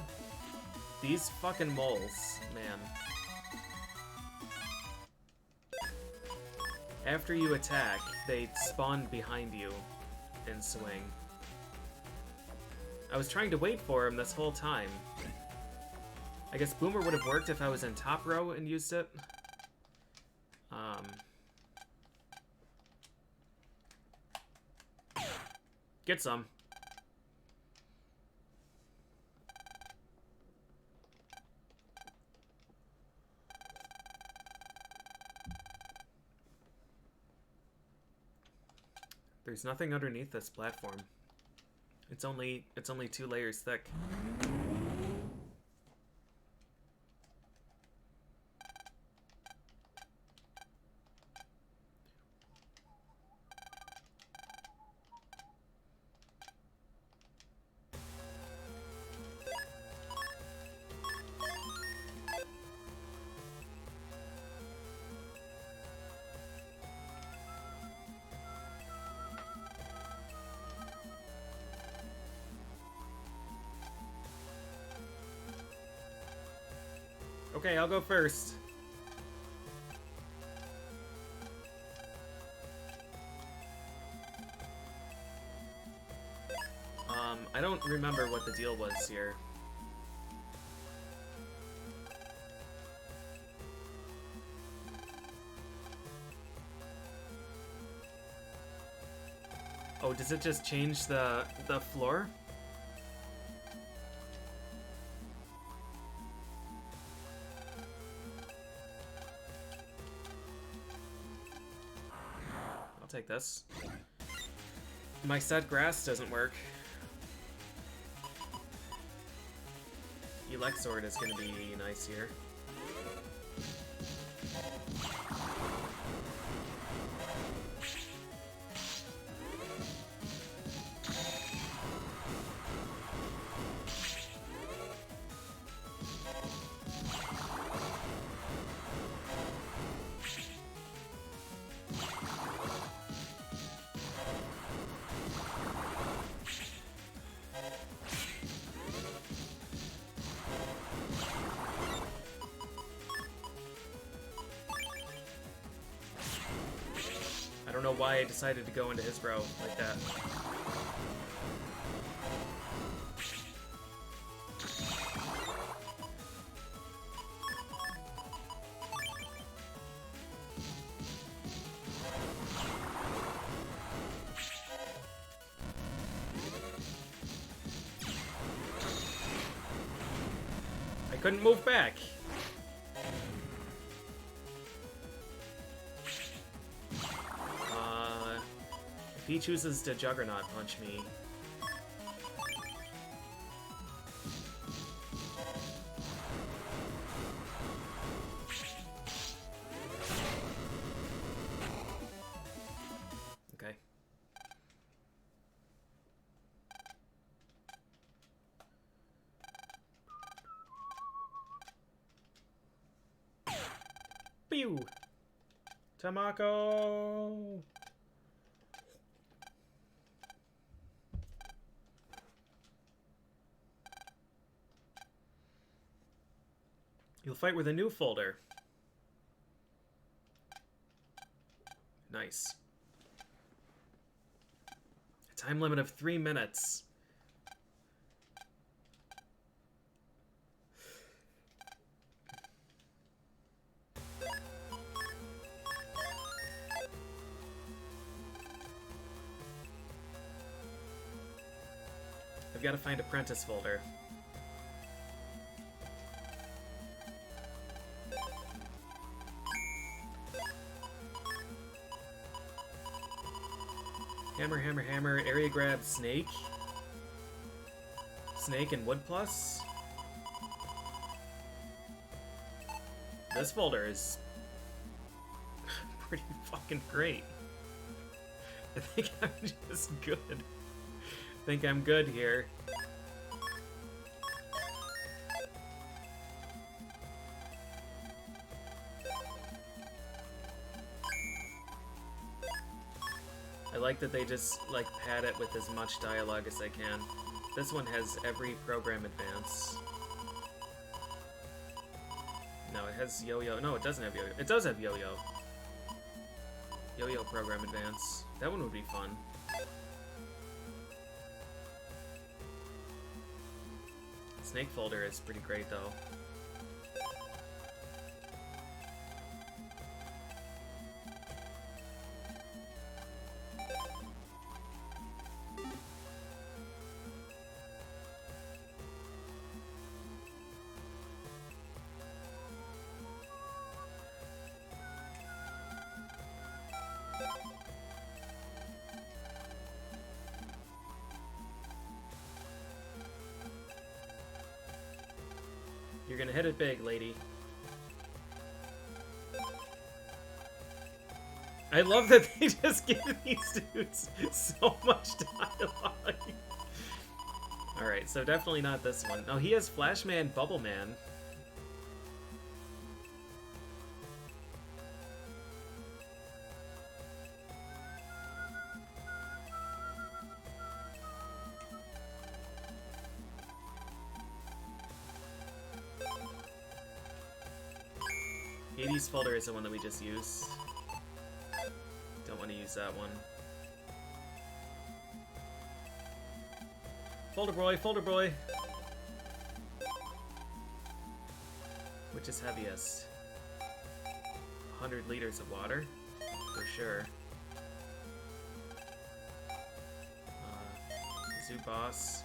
These fucking moles, man. After you attack, they spawn behind you and swing. I was trying to wait for him this whole time. I guess Boomer would have worked if I was in top row and used it. Get some. There's nothing underneath this platform. It's only 2 layers thick. Okay, I'll go first. I don't remember what the deal was here. Oh, does it just change the floor? I'll take this. My set grass doesn't work. Elexord is going to be nice here. I don't know why I decided to go into his row like that. I couldn't move back. If he chooses to Juggernaut punch me, okay. Pew! Tamako! You'll fight with a new folder. Nice. A time limit of 3 minutes. I've got to find Apprentice folder. Hammer, hammer, hammer, area grab, snake. Snake and wood plus. This folder is pretty fucking great. I think I'm just good. I think I'm good here. I like that they just, like, pad it with as much dialogue as they can. This one has every program advance. No, it has yo-yo. No, it doesn't have yo-yo. It does have yo-yo. Yo-yo program advance. That one would be fun. Snake folder is pretty great, though. You're gonna hit it big, lady. I love that they just give these dudes so much dialogue. Alright, so definitely not this one. Oh, he has Flashman, Bubbleman. Hades folder is the one that we just used. Don't want to use that one. Folder boy, folder boy! Which is heaviest? 100 liters of water? For sure. Zoo boss.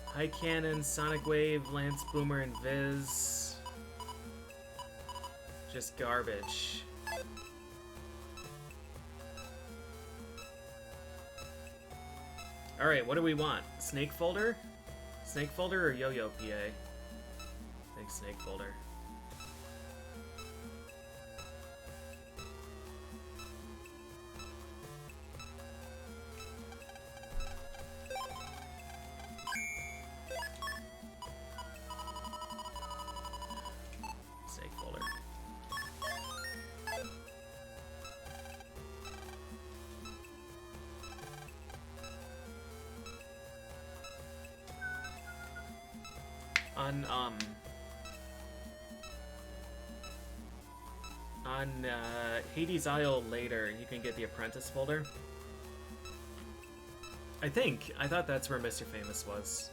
High Cannon, Sonic Wave, Lance Boomer, and Viz. Just garbage. Alright, what do we want? Snake Folder? Snake Folder or Yo-Yo PA? I think Snake Folder. On Hades Isle later, you can get the Apprentice folder. I thought that's where Mr. Famous was.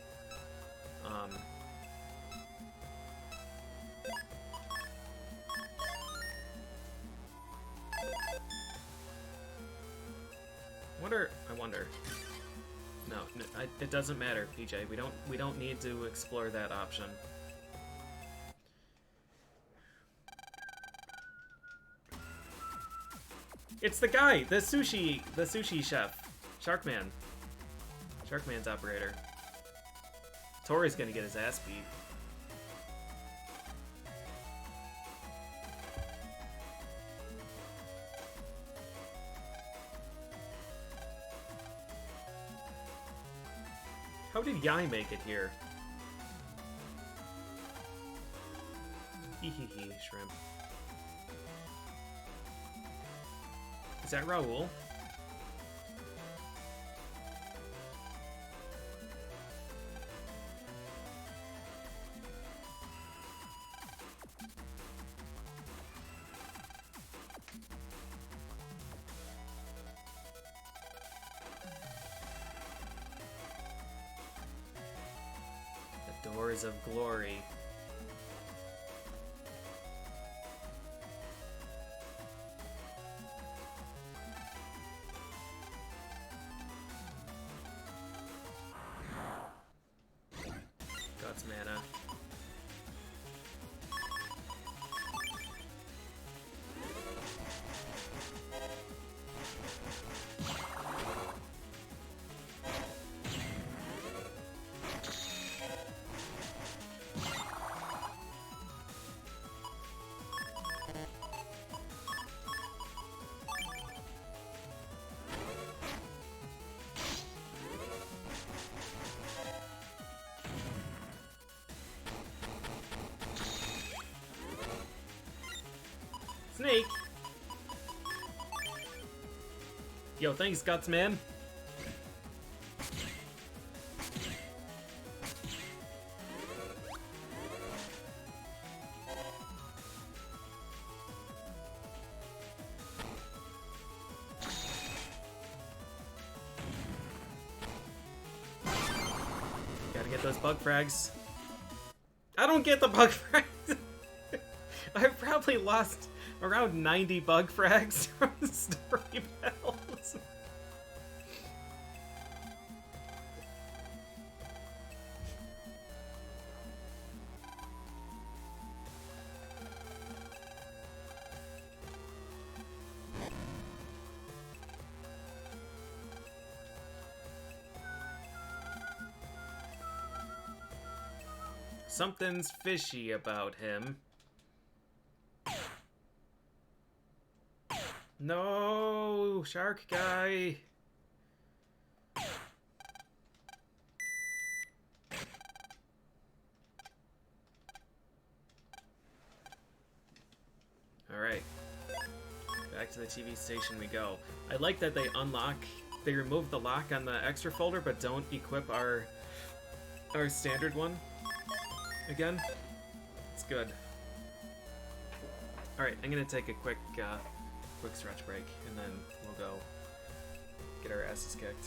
I wonder. No, it doesn't matter, PJ. We don't need to explore that option. It's the guy, the sushi chef, Sharkman. Sharkman's operator. Tori's gonna get his ass beat. How did Yai make it here? Hee hee hee, shrimp. Is that Raoul? The Doors of Glory. Mana. Snake! Yo, thanks, Guts, man. Gotta get those bug frags. I don't get the bug frags! I've probably lost around 90 bug frags from the story battles. Something's fishy about him. No, shark guy. Alright. Back to the TV station we go. I like that they remove the lock on the extra folder, but don't equip our standard one again. It's good. Alright, I'm gonna take a quick stretch break, and then we'll go get our asses kicked.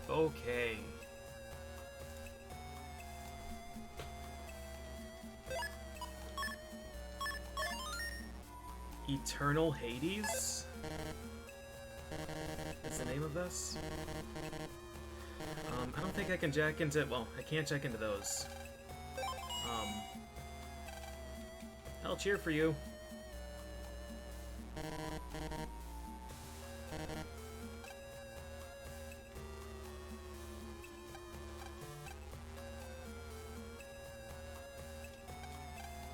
Okay. Eternal Hades? That's the name of this? I don't think I can jack into... Well, I can't jack into those. I'll cheer for you.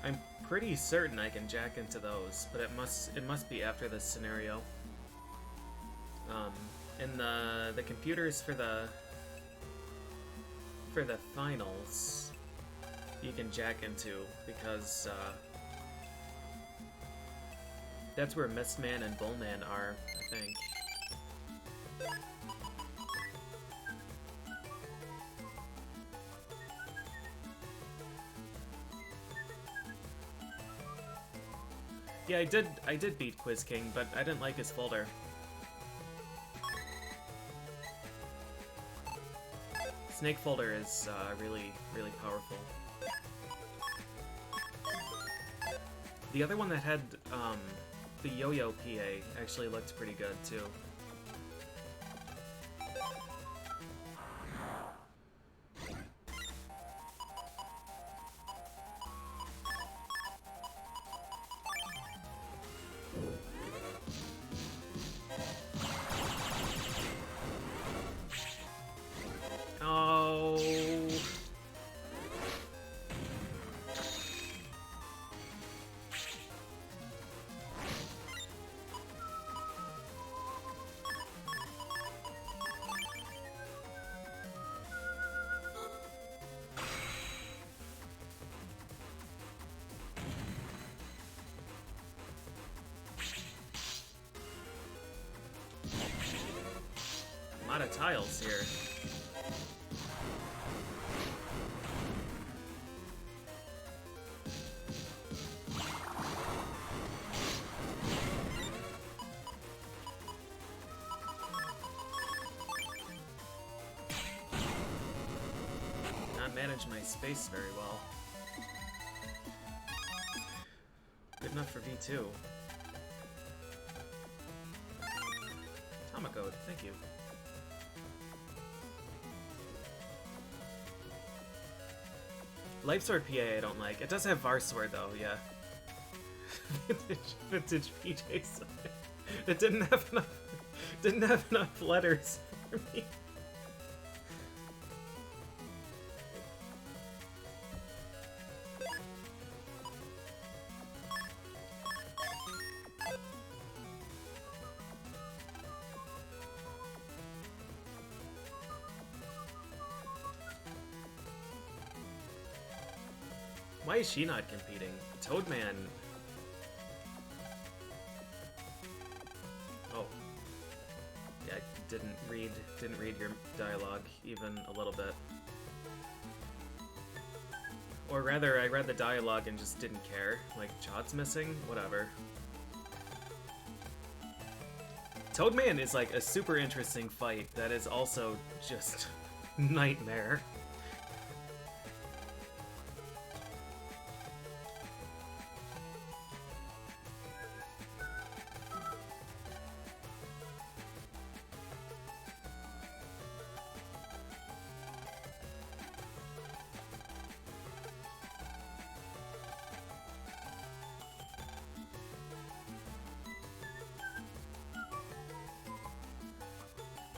I'm pretty certain I can jack into those, but it must be after this scenario. And the computers for the finals you can jack into, because that's where Mistman and Bullman are, I think. Yeah, I did beat Quiz King, but I didn't like his folder. Snake folder is really, really powerful. The other one that had the yo-yo PA actually looked pretty good too. A lot of tiles here. Not manage my space very well. Good enough for V2. Tamacode, thank you. Life Sword PA I don't like. It does have Var Sword though, yeah. Vintage PJ Sword. It didn't have enough letters for me. Why is she not competing? Toadman. Oh. Yeah, I didn't read your dialogue even a little bit. Or rather, I read the dialogue and just didn't care. Like, Chod's missing? Whatever. Toadman is like a super interesting fight that is also just nightmare.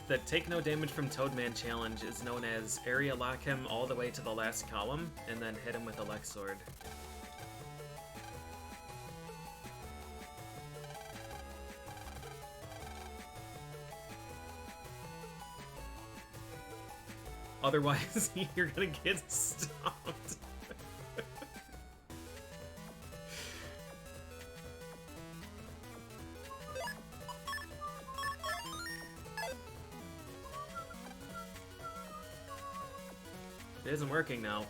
The take no damage from Toadman challenge is known as area lock him all the way to the last column, and then hit him with a Lex Sword. Otherwise, you're gonna get stomped. It isn't working now.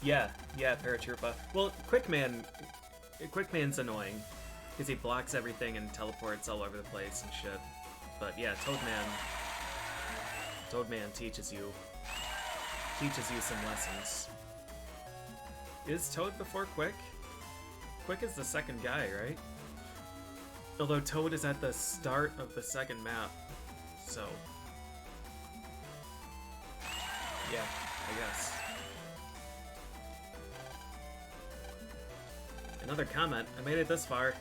Yeah, Paratroopa. Well, Quickman's annoying, because he blocks everything and teleports all over the place and shit. But yeah, Toadman teaches you some lessons. Is Toad before Quick? Quick is the second guy, right? Although Toad is at the start of the second map, so... yeah, I guess. Another comment. I made it this far.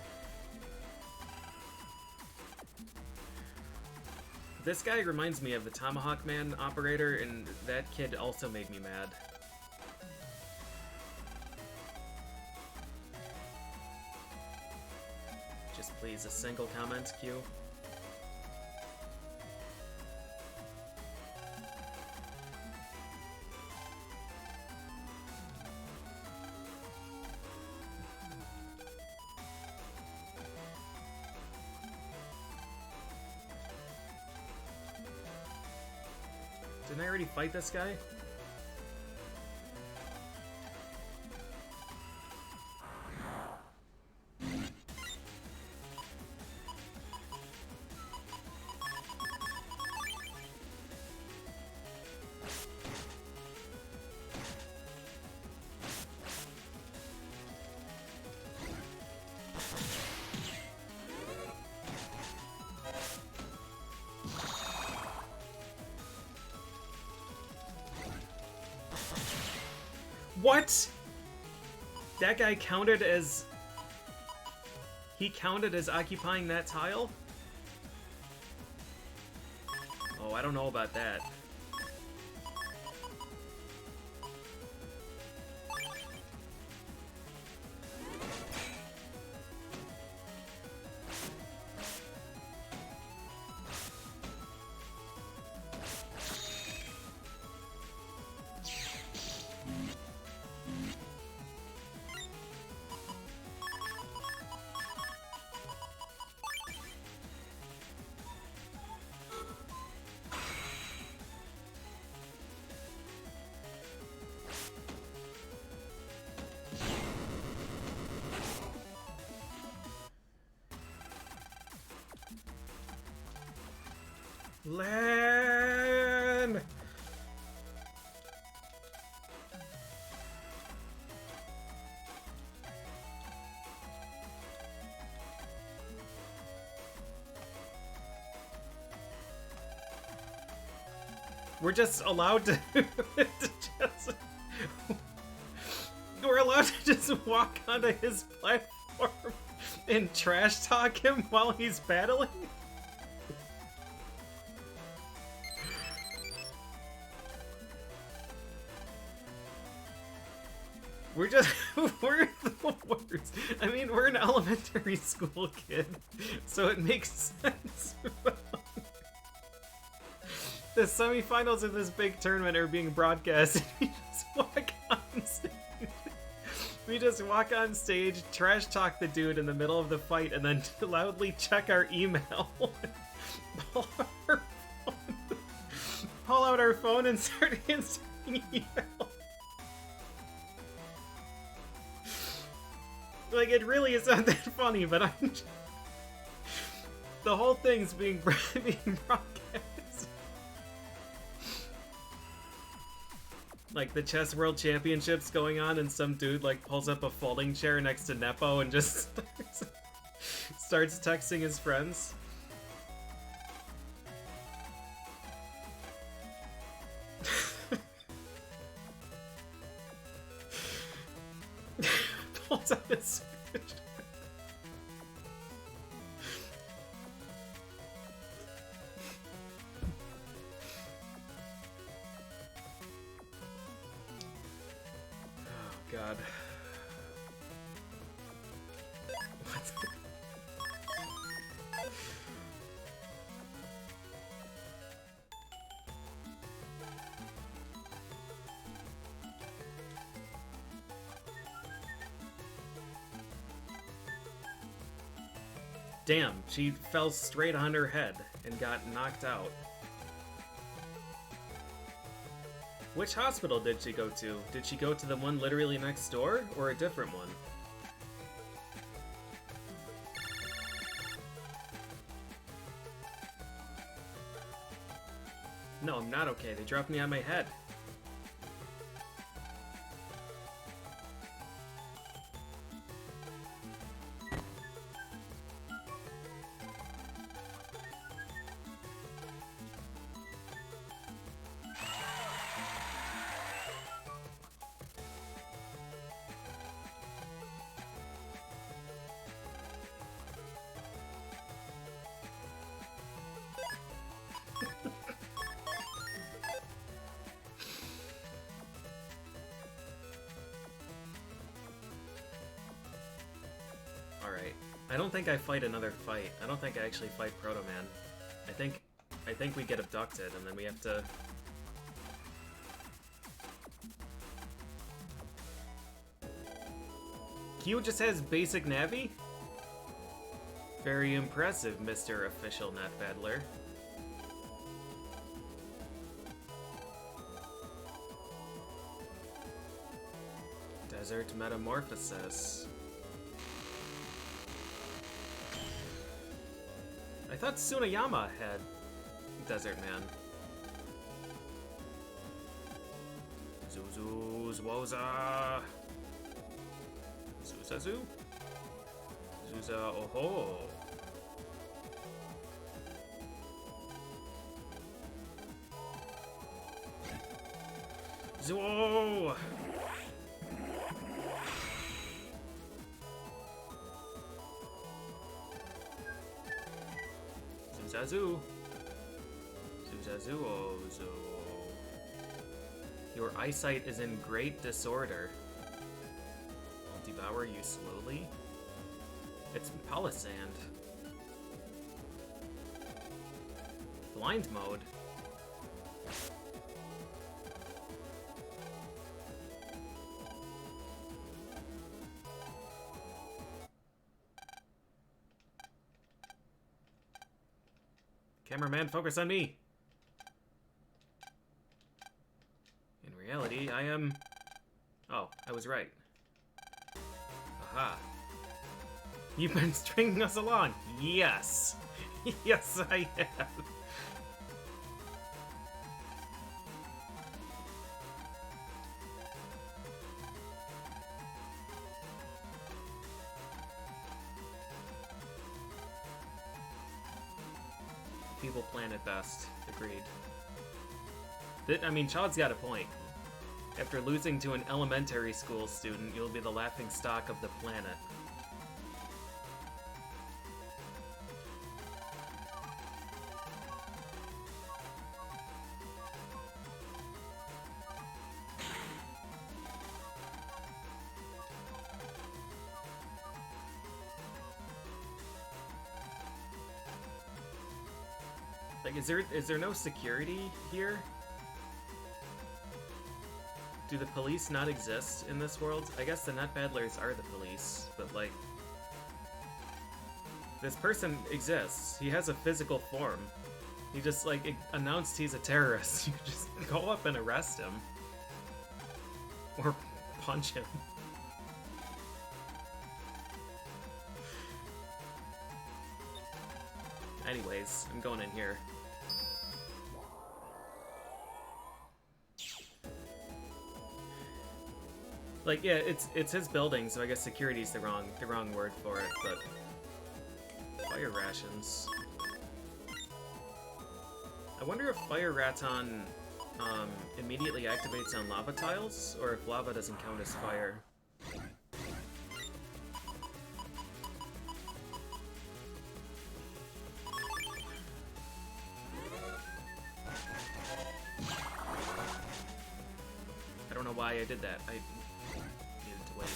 This guy reminds me of the Tomahawk Man operator, and that kid also made me mad. Just please, a single comment, Q. Didn't I already fight this guy? What? That guy counted as... He counted as occupying that tile? Oh, I don't know about that. Lan! We're just allowed to, we're allowed to just walk onto his platform and trash talk him while he's battling? We're the worst. I mean, we're an elementary school kid, so it makes sense. The semifinals of this big tournament are being broadcast. We just walk on stage. We just walk on stage, trash talk the dude in the middle of the fight, and then loudly check our email. Pull out our phone and start answering email. Like, it really is not that funny, but I'm just... The whole thing's being broadcast. Like, the Chess World Championships going on, and some dude, like, pulls up a folding chair next to Nepo and just starts texting his friends. Pulls out his switch. Oh god. What? Damn, she fell straight on her head and got knocked out. Which hospital did she go to? Did she go to the one literally next door, or a different one? No, I'm not okay. They dropped me on my head. don't think I fight another fight. I don't think I actually fight Proto Man. I think we get abducted and then we have to... Q just has basic Navi? Very impressive, Mr. Official Net Battler. Desert Metamorphosis. I thought Tsunayama had DesertMan. Zuzu, Zwoza. Zuzazu? Zuza, oho. Zuo! Zuzazu. Zuzazu, ozo. Your eyesight is in great disorder. I'll devour you slowly. It's Palisand. Blind mode. Cameraman, focus on me! In reality, I am... Oh, I was right. Aha. You've been stringing us along! Yes! Yes, I have! People plan at best. Agreed. I mean, Chaud's got a point. After losing to an elementary school student, you'll be the laughing stock of the planet. Like, is there no security here? Do the police not exist in this world? I guess the Net Battlers are the police, but like... This person exists. He has a physical form. He just, like, announced he's a terrorist. You just go up and arrest him. Or punch him. Anyways, I'm going in here. Like, yeah, it's his building, so I guess security's the wrong word for it, but fire rations. I wonder if Fire Raton immediately activates on lava tiles, or if lava doesn't count as fire. I don't know why I did that. I needed to wait.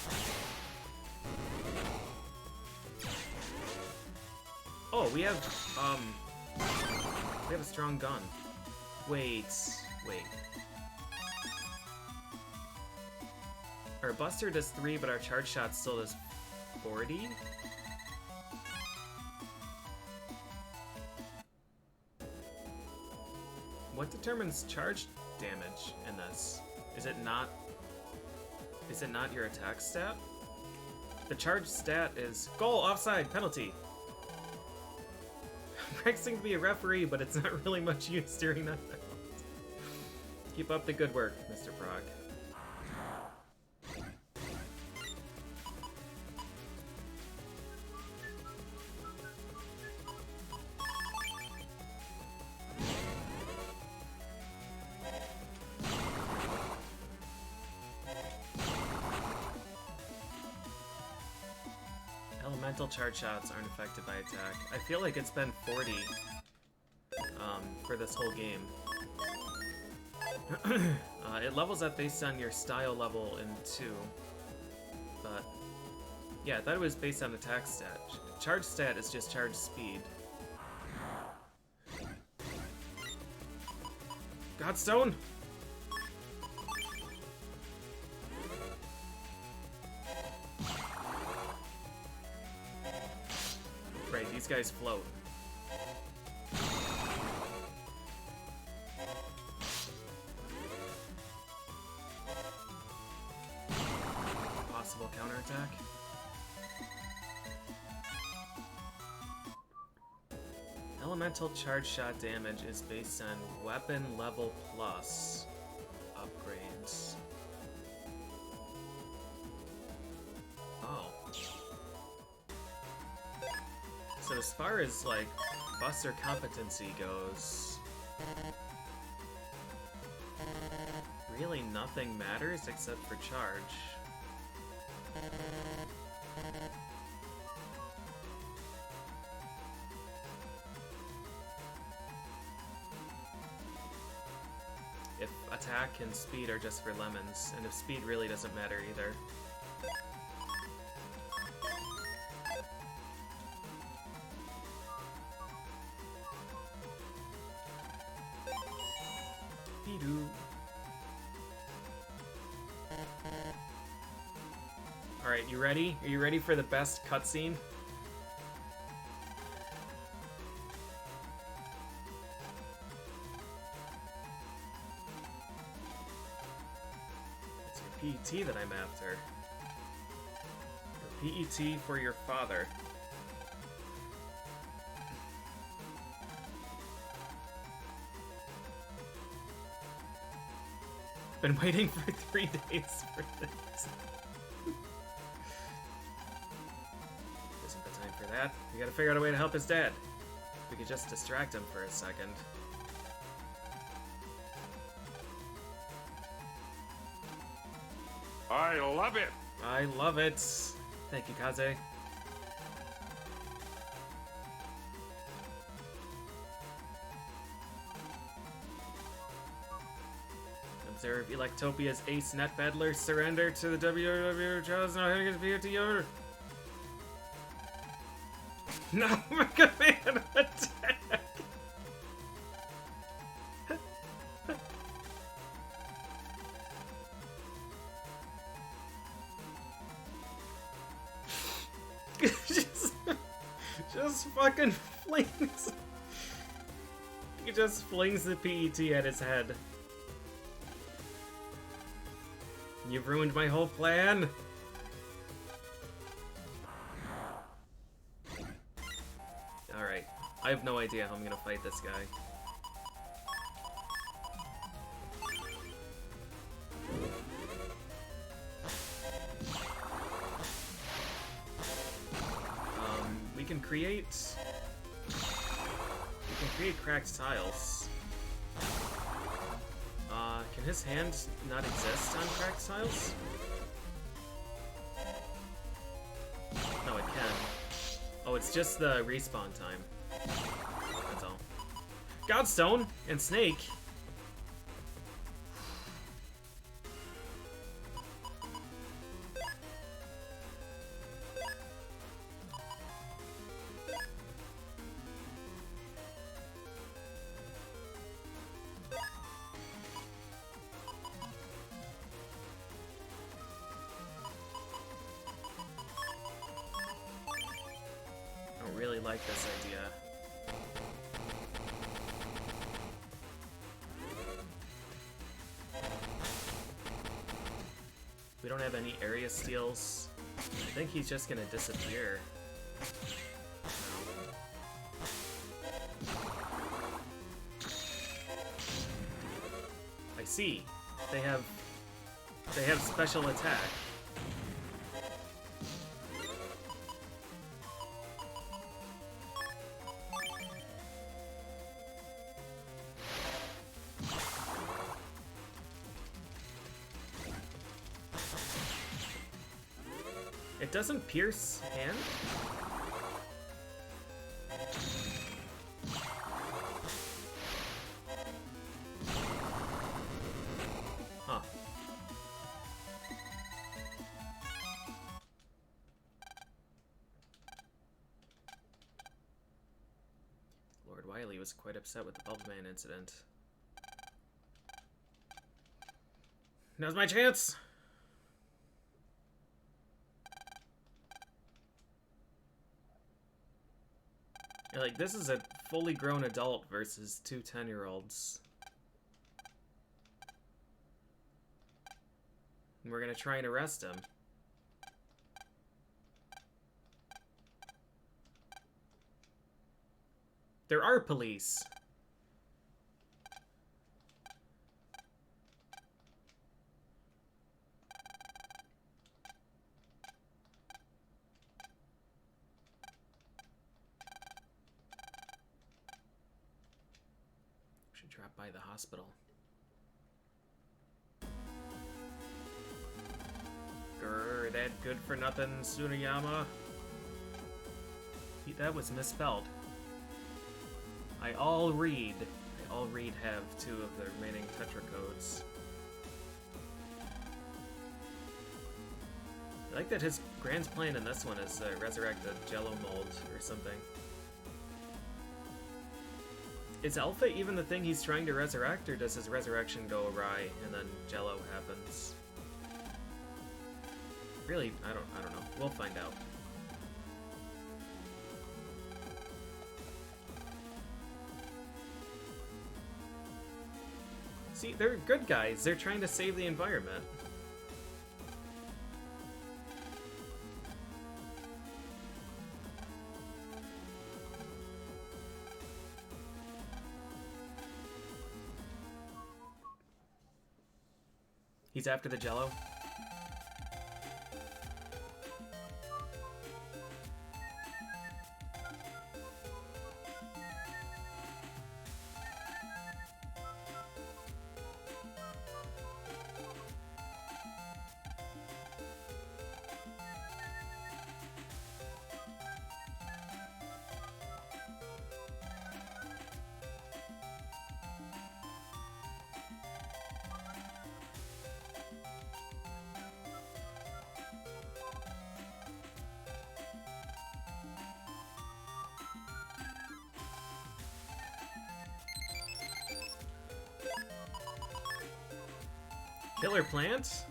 Oh, we have a strong gun. Wait. Our Buster does 3, but our charge shot still does 40? What determines charge damage in this? Is it not your attack stat? The charge stat is goal, offside, penalty. I'm practicing to be a referee, but it's not really much use during that battle. Keep up the good work, Mr. Prague. Elemental charge shots aren't affected by attack. I feel like it's been 40 for this whole game. It levels up based on your style level in 2, but Yeah, I thought it was based on attack stat. Charge stat is just charge speed. Godstone! Right, these guys float. Possible counterattack. Elemental charge shot damage is based on weapon level plus upgrades. Oh. So as far as, like, Buster competency goes, really nothing matters except for charge. If attack and speed are just for lemons, and if speed really doesn't matter either. Alright, you ready? Are you ready for the best cutscene? It's your PET that I'm after. Your PET for your father. Been waiting for 3 days for this. Isn't the time for that. We gotta figure out a way to help his dad. We could just distract him for a second. I love it. I love it. Thank you, Kaze. Observe Electopia's ace net battler surrender to the WWE Charles now hitting his POT order. No, Mega Man attack! just fucking flings. He just flings the PET at his head. You've ruined my whole plan! Alright, I have no idea how I'm gonna fight this guy. We can create cracked tiles. Can his hand not exist on cracked tiles? No, it can. Oh, it's just the respawn time. That's all. Godstone and Snake. Like this idea. We don't have any area steals. I think he's just gonna disappear. I see. They have special attack. It doesn't pierce hand? Huh. Riley was quite upset with the Bubble Man incident. Now's my chance! Yeah, like, this is a fully grown adult versus two 10-year-olds. And we're gonna try and arrest him. There are police. Should drop by the hospital. Grr, that good for nothing, Tsuneyama. That was misspelled. I all read have 2 of the remaining Tetra codes. I like that his grand plan in this one is to resurrect a Jello mold or something. Is Alpha even the thing he's trying to resurrect, or does his resurrection go awry and then Jello happens? Really, I don't know. We'll find out. See, they're good guys. They're trying to save the environment. He's after the Jello. Killer plants?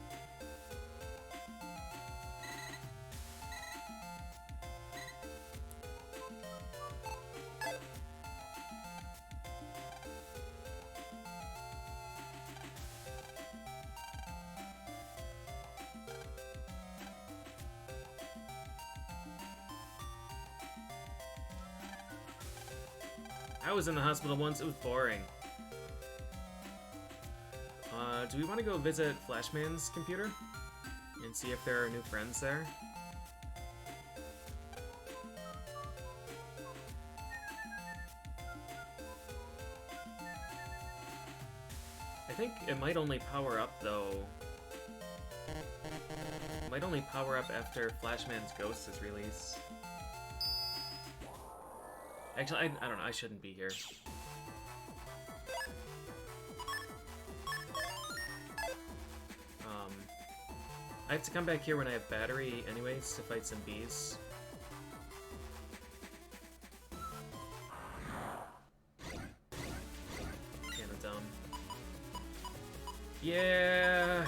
I was in the hospital once, it was boring. Do we want to go visit Flashman's computer? And see if there are new friends there? I think it might only power up, though. It might only power up after Flashman's Ghost is released. Actually, I don't know, I shouldn't be here. I have to come back here when I have battery anyways to fight some bees. Kind of dumb. Yeah.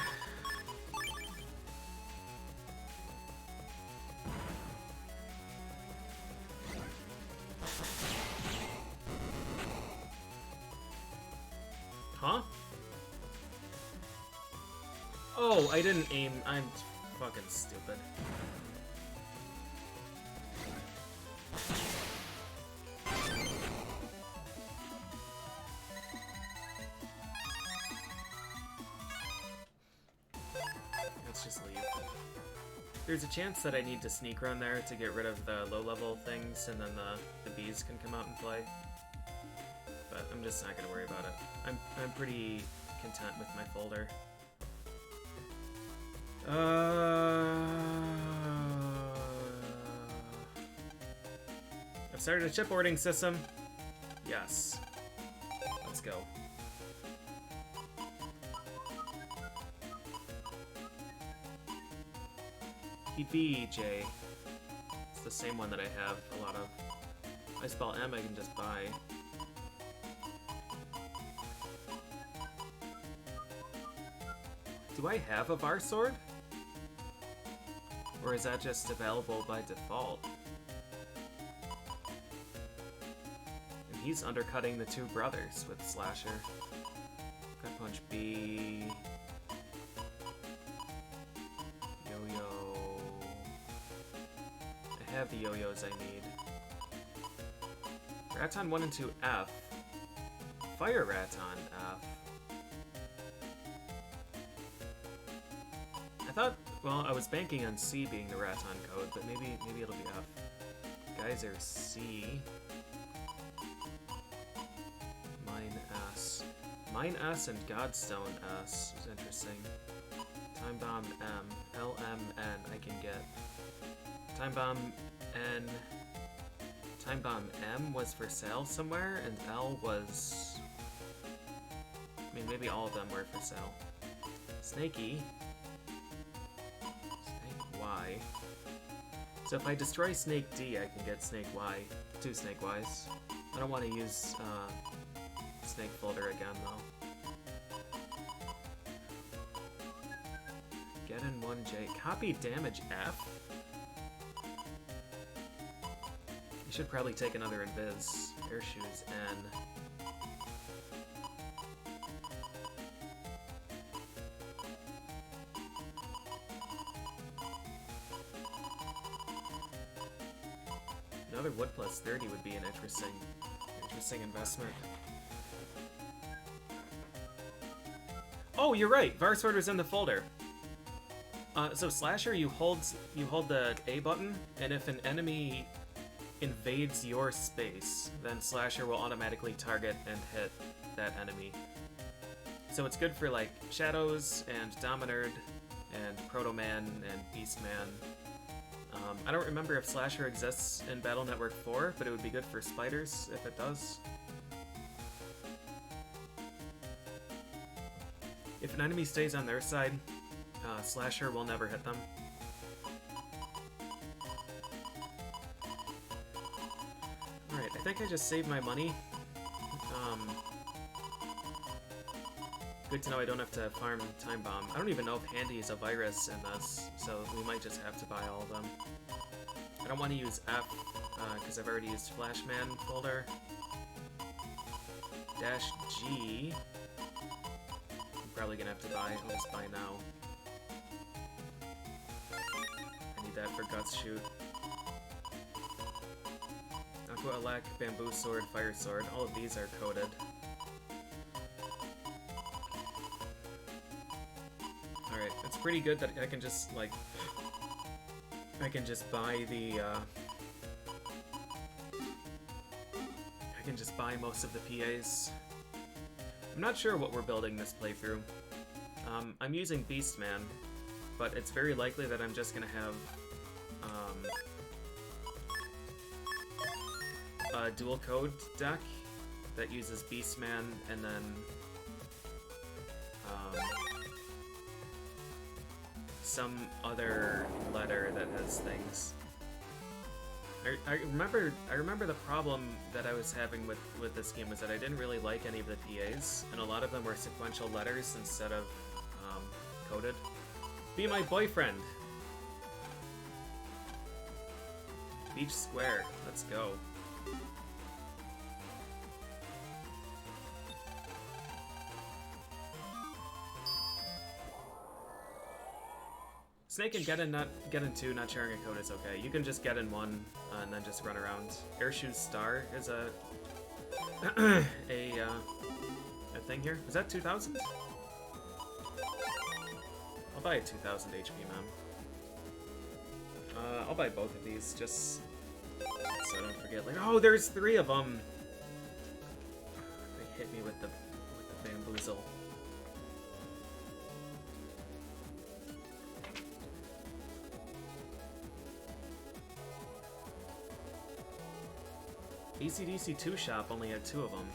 Huh? Oh, I didn't aim. I'm fucking stupid. Let's just leave. There's a chance that I need to sneak run there to get rid of the low-level things, and then the bees can come out and play. But I'm just not gonna worry about it. I'm pretty content with my folder. I've started a chipboarding system. Yes. Let's go. BJ. It's the same one that I have a lot of. I spell M, I can just buy. Do I have a Var Sword? Or is that just available by default? And he's undercutting the two brothers with Slasher. Gut Punch B. Yo-Yo. I have the yo-yos I need. Raton 1 and 2 F. Fire Raton F. I thought, well, I was banking on C being the Raton code, but maybe it'll be F. Geyser C. Mine S. Mine S and Godstone S is interesting. Time Bomb M. LMN I can get. Time Bomb N. Time Bomb M was for sale somewhere, and L was... I mean, maybe all of them were for sale. Snakey. Snake Y. So if I destroy Snake D, I can get Snake Y. 2 Snake Ys. I don't want to use Snake Folder again, though. Get in 1J. Copy damage F? I should probably take another Invis. Air Shoes N. Another Wood plus 30 would be an interesting investment. Oh, you're right. Var Sword was in the folder. So Slasher, you hold the A button, and if an enemy invades your space, then Slasher will automatically target and hit that enemy. So it's good for like Shadows and Dominard and Proto-Man and Beast-Man. I don't remember if Slasher exists in Battle Network 4, but it would be good for Spiders if it does. If an enemy stays on their side, Slasher will never hit them. Alright, I think I just saved my money. Good to know I don't have to farm Time Bomb. I don't even know if Handy is a virus in this, so we might just have to buy all of them. I don't want to use F, because I've already used Flashman folder. Dash G. I'm probably gonna have to buy. I'll just buy now. I need that for Guts Shoot. Aqua Elec, Bamboo Sword, Fire Sword. All of these are coded. Alright, it's pretty good that I can just, like... I can just buy the, I can just buy most of the PAs. I'm not sure what we're building this playthrough. I'm using Beastman, but it's very likely that I'm just gonna have, a dual code deck that uses Beastman and then, some other letter that has things. I remember the problem that I was having with this game was that I didn't really like any of the PAs, and a lot of them were sequential letters instead of coded. Be my boyfriend! Beach Square, let's go. Snake and get in 2, not sharing a code is okay. You can just get in 1 and then just run around. Airshoes Star is a thing here. Is that 2,000? I'll buy a 2,000 HP, man. I'll buy both of these just so I don't forget. Like, oh, there's 3 of them. They hit me with the bamboozle. ACDC 2 shop only had 2 of them.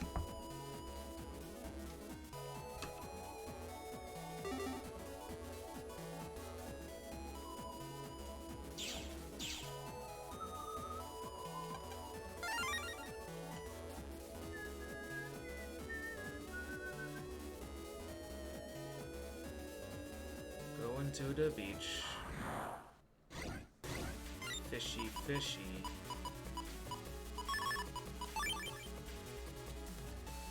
Welcome to the beach. Fishy, fishy.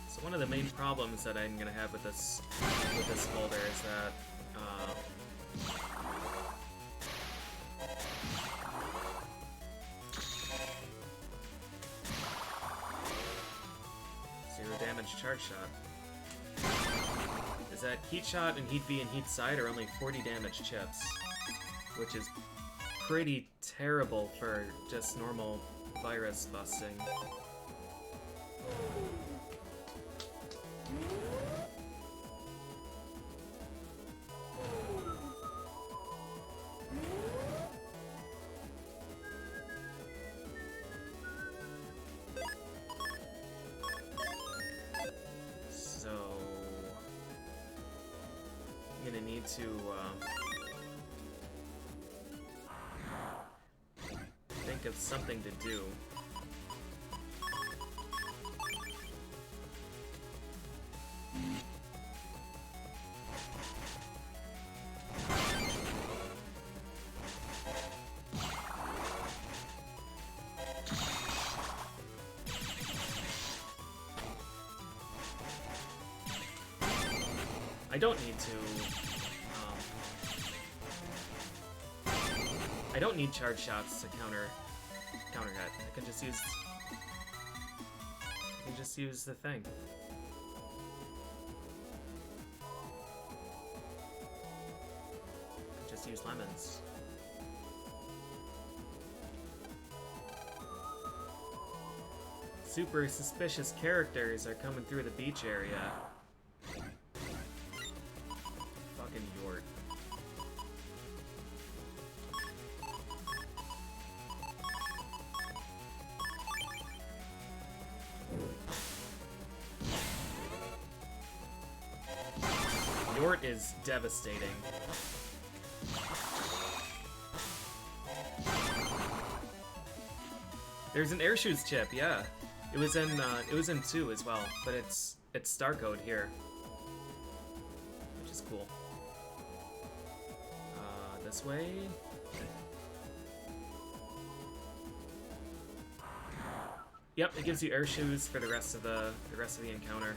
So one of the main problems that I'm gonna have with this folder is that zero damage charge shot. Is that heat shot and heat V and heat side are only 40 damage chips, which is pretty terrible for just normal virus busting. So I'm gonna need to think of something to do. I don't need to. I don't need charge shots to counter hit. I can just use the thing. Just use lemons. Super suspicious characters are coming through the beach area. Fucking Yort. Yort is devastating. There's an airshoes chip, yeah. It was in 2 as well, but it's star code here, which is cool. This way. Yep, it gives you airshoes for the rest of the encounter.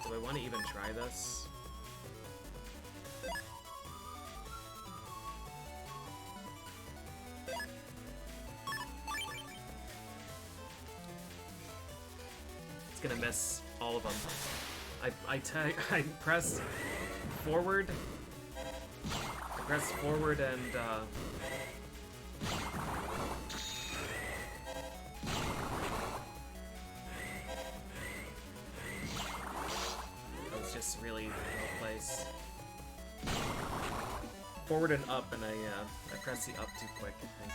Do I want to even try this? It's gonna miss all of them. I pressed forward. I pressed forward and really out of place. Forward and up, and I pressed the up too quick, I think.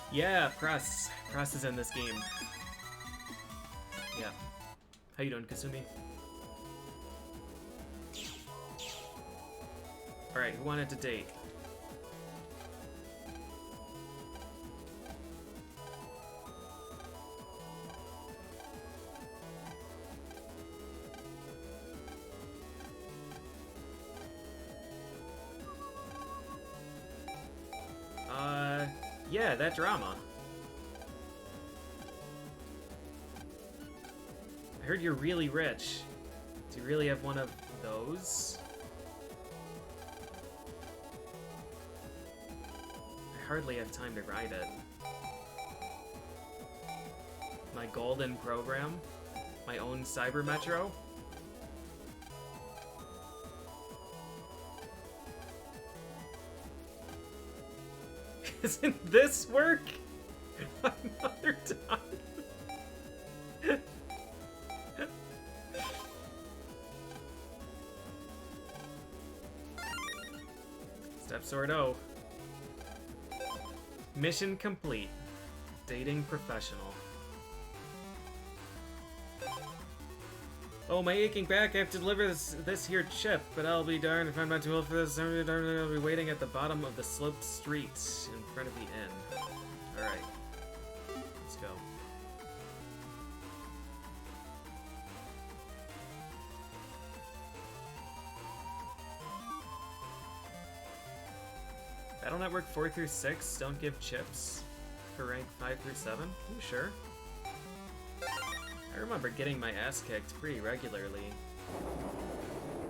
Yeah, Press. Press is in this game. Yeah. How you doing, Kasumi? Alright, who wanted to date? Yeah, that drama. I heard you're really rich. Do you really have one of those? hardly have time to ride it. My golden program? My own Cyber Metro? Isn't this work? Another time. Step Sword O. Mission complete. Dating professional. Oh, my aching back, I have to deliver this here chip, but I'll be darned if I'm not too old for this. I'll be waiting at the bottom of the sloped street in front of the inn. Alright. Let's go. Battle Network 4 through 6 don't give chips for rank 5 through 7? Are you sure? I remember getting my ass kicked pretty regularly.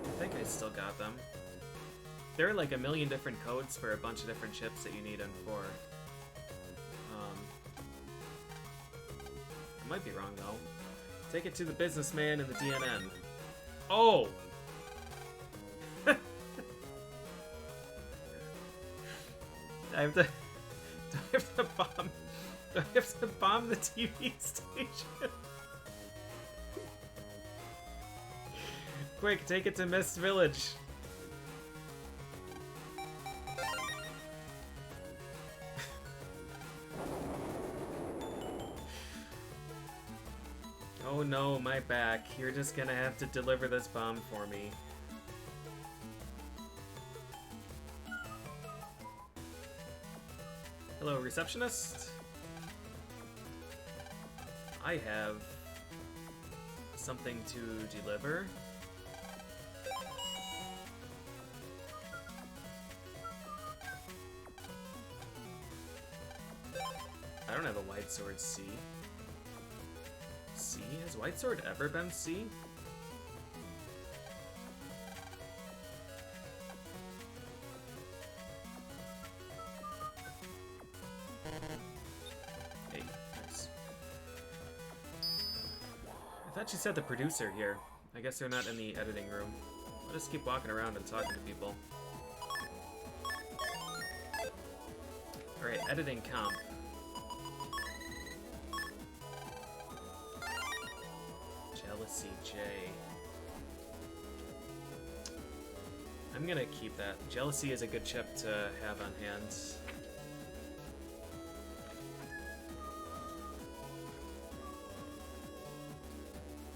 I think I still got them. There are like a million different codes for a bunch of different chips that you need in 4. I might be wrong though. Take it to the businessman in the DNN. Oh! I have to... Do I have to bomb... Do I have to bomb the TV station? Quick, take it to Mist Village. Oh no, my back. You're just gonna have to deliver this bomb for me. Hello, receptionist? I have something to deliver. I don't have a White Sword C. C? Has White Sword ever been C? Hey, nice. I thought you said the producer here. I guess they're not in the editing room. I'll just keep walking around and talking to people. Alright, editing comp. Jealousy J. I'm gonna keep that. Jealousy is a good chip to have on hand.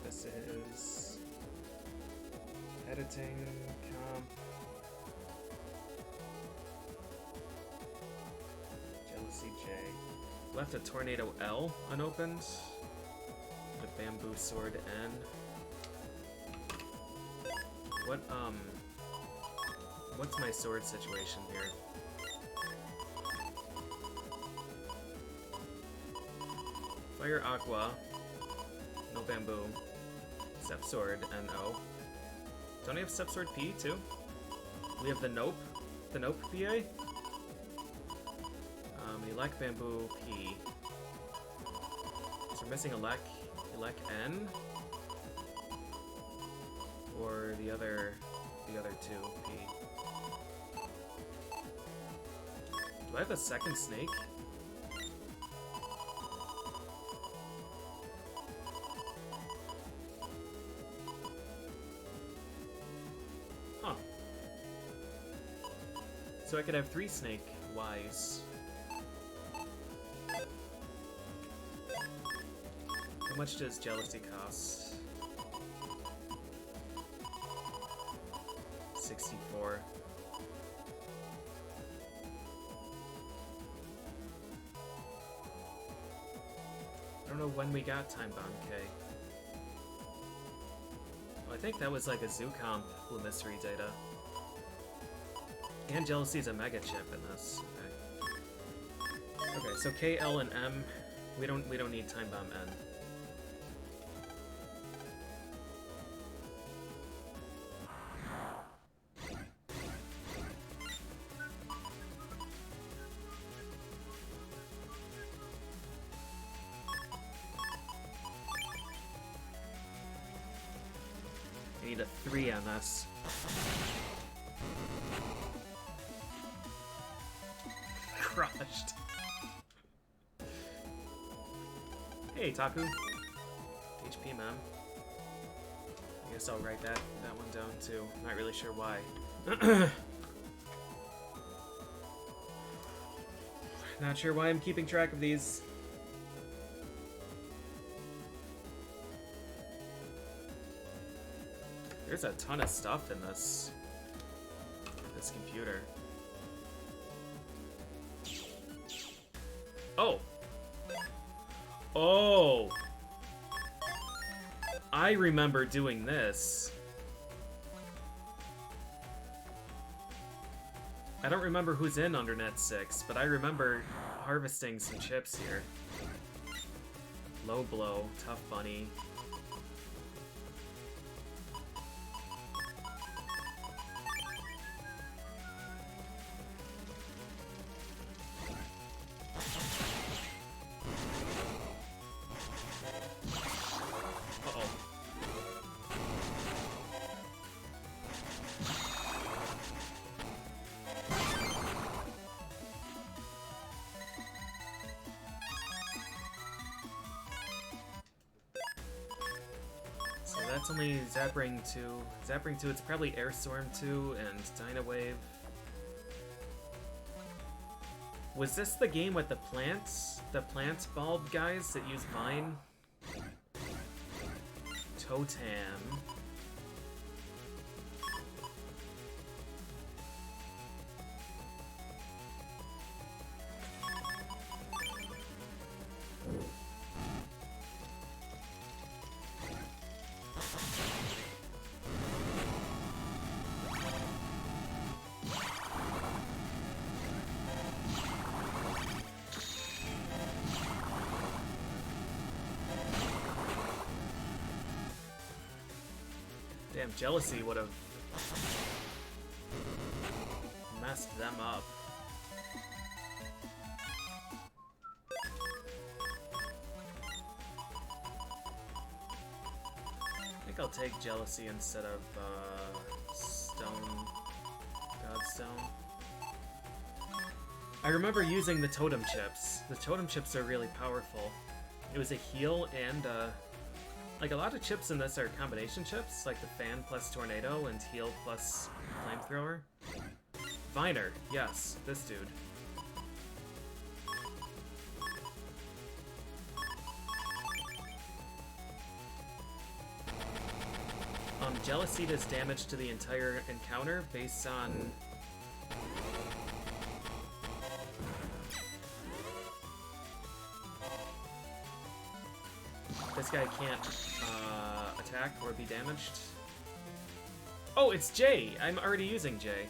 This is editing comp. Jealousy J. Left a Tornado L unopened. A Bamboo Sword N. What's my sword situation here? Fire Aqua. No Bamboo. Step Sword N-O. Don't we have Step Sword P too? We have the Nope. The Nope PA. Elec Bamboo P. So we're missing Elec N, or the other two P. Do I have a second snake? Huh. So I could have 3 snake Ys. How much does Jealousy cost? 64. I don't know when we got Time Bomb K. Oh, I think that was like a Zoo Comp Blue Mystery data. And Jealousy is a mega chip in this. Okay. Okay, so K, L, and M. We don't need Time Bomb N. need a 3 on this. Crushed. Hey, Taku. HP, man. I guess I'll write that one down, too. Not really sure why. Not sure why I'm keeping track of these. There's a ton of stuff in this computer. Oh! Oh! I remember doing this. I don't remember who's in Undernet 6, but I remember harvesting some chips here. Low Blow, Tough Bunny. That's only Zapring 2. Zapring 2, it's probably Air Storm 2 and Dyna Wave. Was this the game with the plants? The plants bulb guys that use Vine? Totem. Damn, Jealousy would have messed them up. I think I'll take Jealousy instead of Godstone. I remember using the Totem Chips. The Totem Chips are really powerful. It was a heal and like, a lot of chips in this are combination chips, like the Fan plus Tornado and Heal plus Flamethrower. Viner, yes, this dude. Jealousy does damage to the entire encounter based on... This guy can't attack or be damaged. Oh, it's Jay! I'm already using Jay.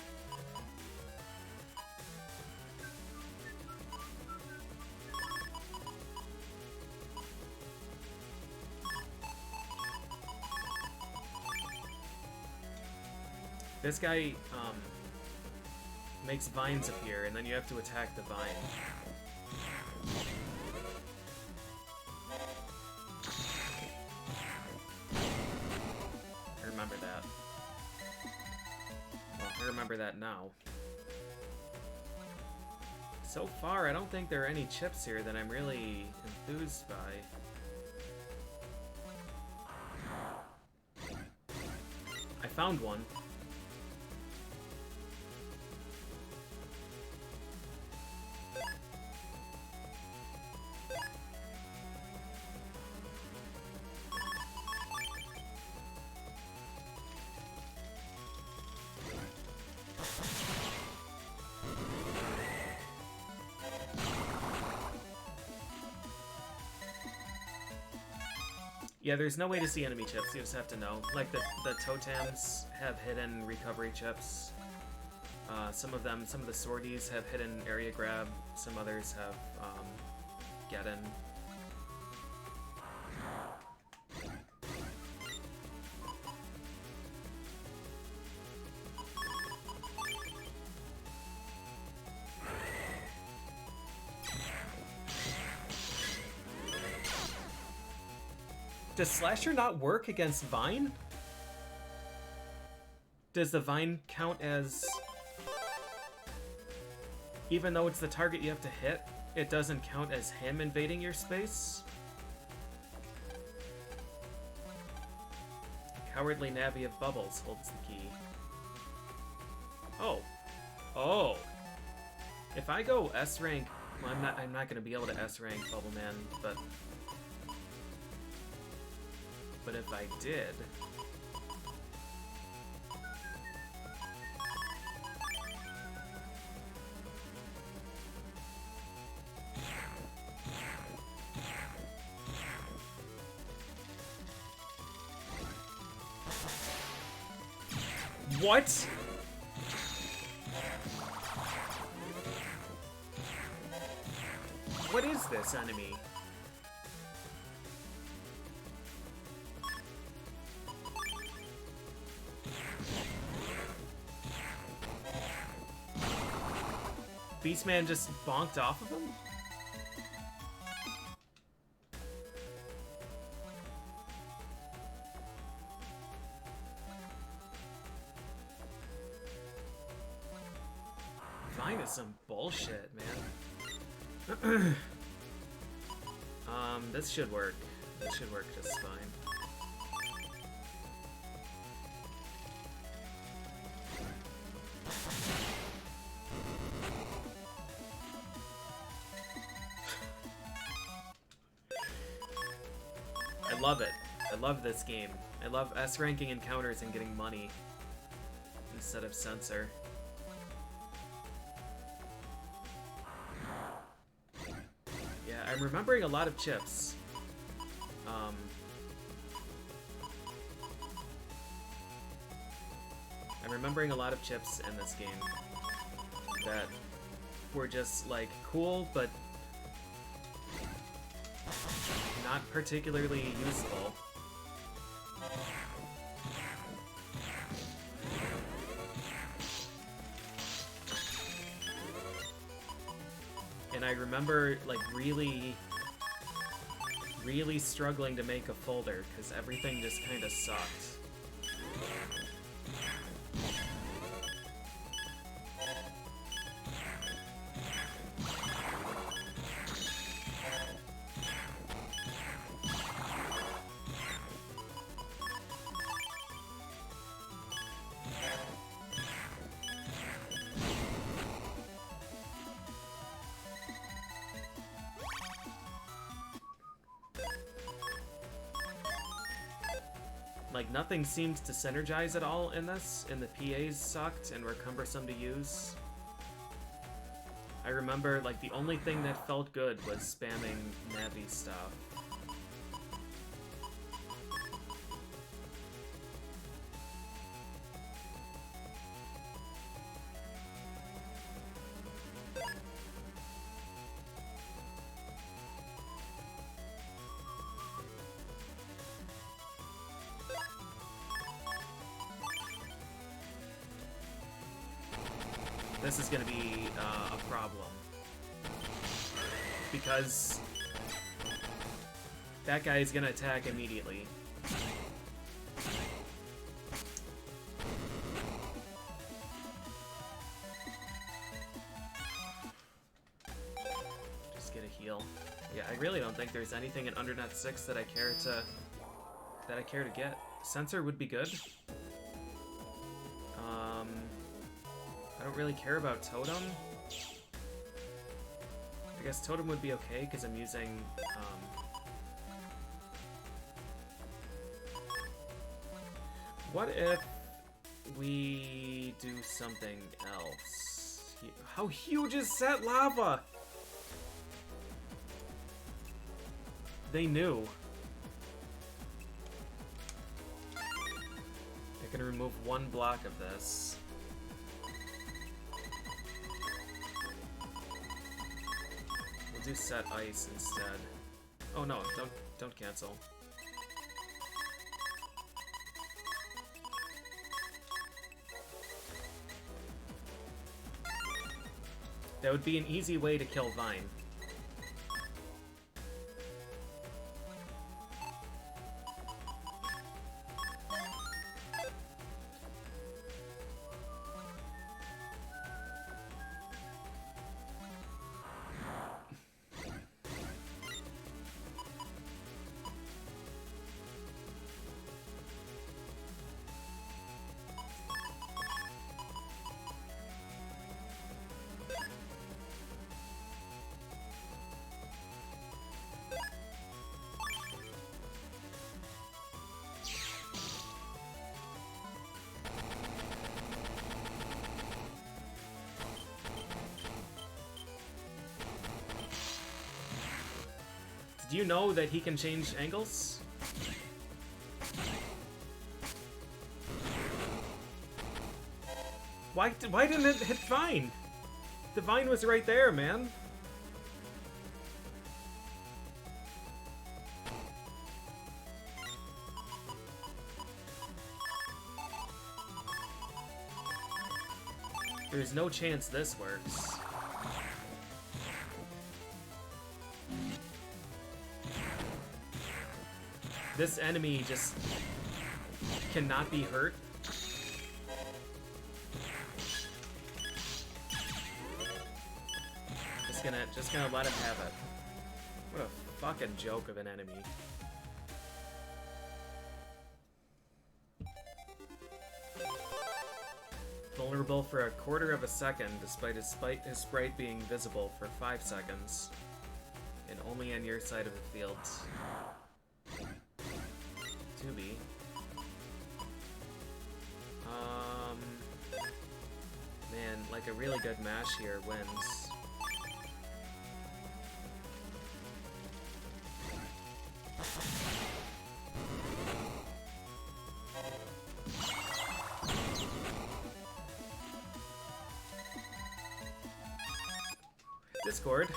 This guy makes vines appear, and then you have to attack the vine. I remember that. Well, I remember that now. So far, I don't think there are any chips here that I'm really enthused by. I found one. Yeah, there's no way to see enemy chips, you just have to know. Like, the totems have hidden recovery chips. Some of the sorties have hidden area grab. Some others have, get-in. Does Slasher not work against Vine? Does the vine count as... Even though it's the target you have to hit, it doesn't count as him invading your space? Cowardly Navi of Bubbles holds the key. Oh. Oh. If I go S rank, well, I'm not gonna be able to S rank Bubble Man, but if I did, what? What is this enemy? Beastman just bonked off of him? Vine is some bullshit, man. This should work. This should work just fine. I love it. I love this game. I love S-ranking encounters and getting money instead of censor. Yeah, I'm remembering a lot of chips. I'm remembering a lot of chips in this game that were just, like, cool, but not particularly useful. And I remember, like, really struggling to make a folder, because everything just kind of sucked. Like, nothing seems to synergize at all in this, and the PAs sucked and were cumbersome to use. I remember, like, the only thing that felt good was spamming Navi stuff. This is gonna be a problem. Because that guy is gonna attack immediately. Just get a heal. Yeah, I really don't think there's anything in Undernet 6 that I care to get. Sensor would be good. I don't really care about Totem. I guess Totem would be okay because I'm using what if we do something else? How huge is Set Lava? They knew. I can remove one block of this. We'll do Set Ice instead. Oh no, don't cancel. That would be an easy way to kill Vine. Do you know that he can change angles? Why didn't it hit Vine? The Vine was right there, man. There's no chance this works. This enemy just cannot be hurt. Just gonna let him have it. What a fucking joke of an enemy. Vulnerable for a quarter of a second, despite his sprite being visible for 5 seconds. And only on your side of the field. Tubi. Man, like a really good mash here wins. Discord.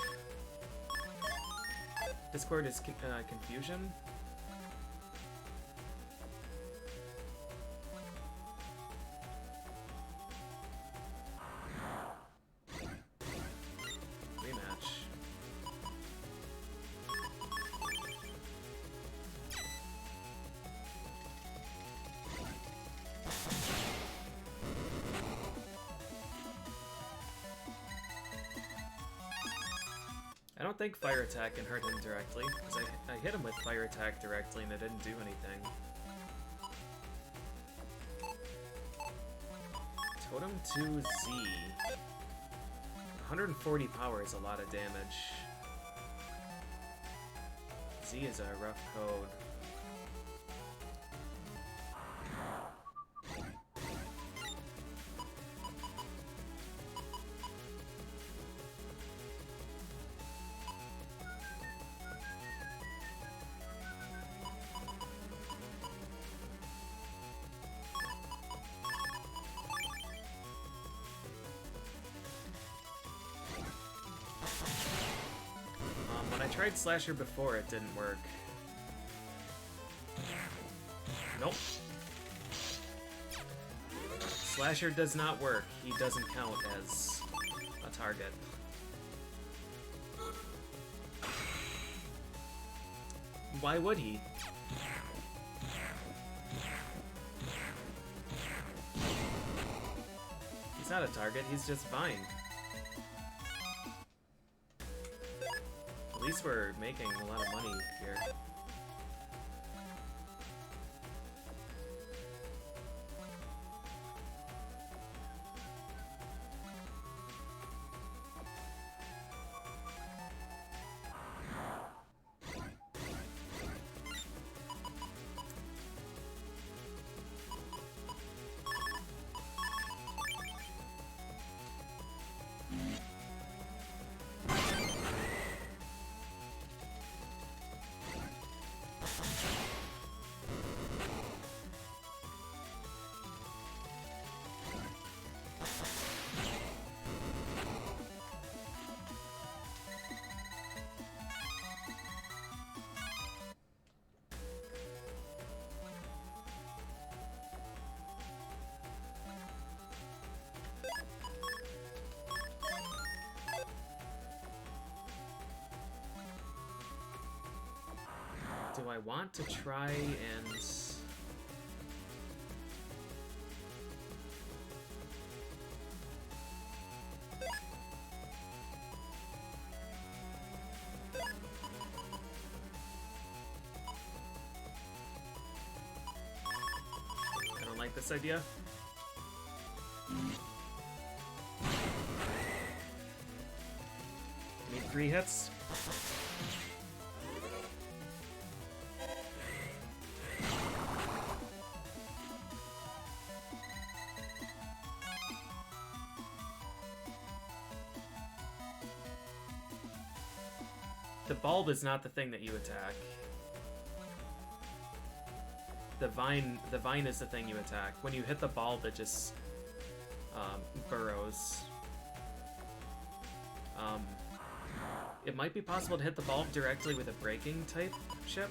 Discord is confusion. Rematch. I don't think fire attack can hurt him directly, because I hit him with fire attack directly and it didn't do anything. Totem to Z. 140 power is a lot of damage. Z is a rough code. I tried Slasher before, it didn't work. Nope. Slasher does not work. He doesn't count as a target. Why would he? He's not a target, he's just Vine. At least we're making a lot of money here. Do I want to try and... I don't like this idea. Need 3 hits. The bulb is not the thing that you attack. The vine is the thing you attack. When you hit the bulb, it just burrows. It might be possible to hit the bulb directly with a breaking type chip.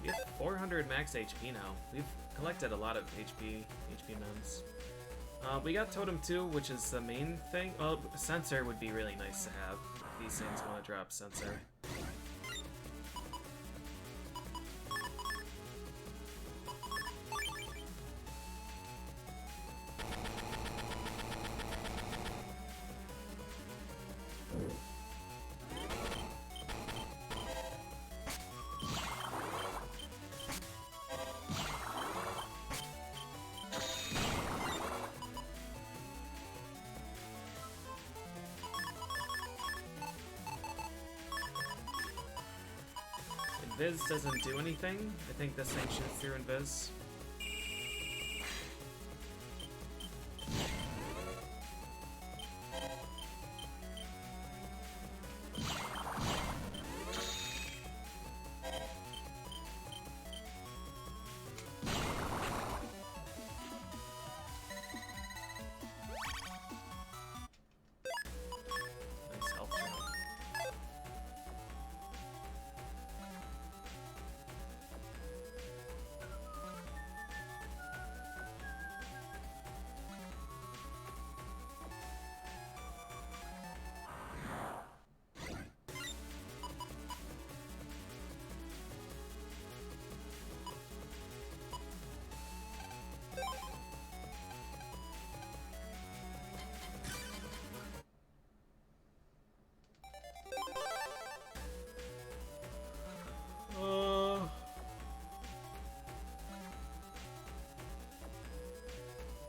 We have 400 max HP now. We've collected a lot of HP mons. We got Totem 2, which is the main thing. Well, Sensor would be really nice to have if these things want to drop Sensor. Invis doesn't do anything. I think this thing shoots through Invis. Nice health drop.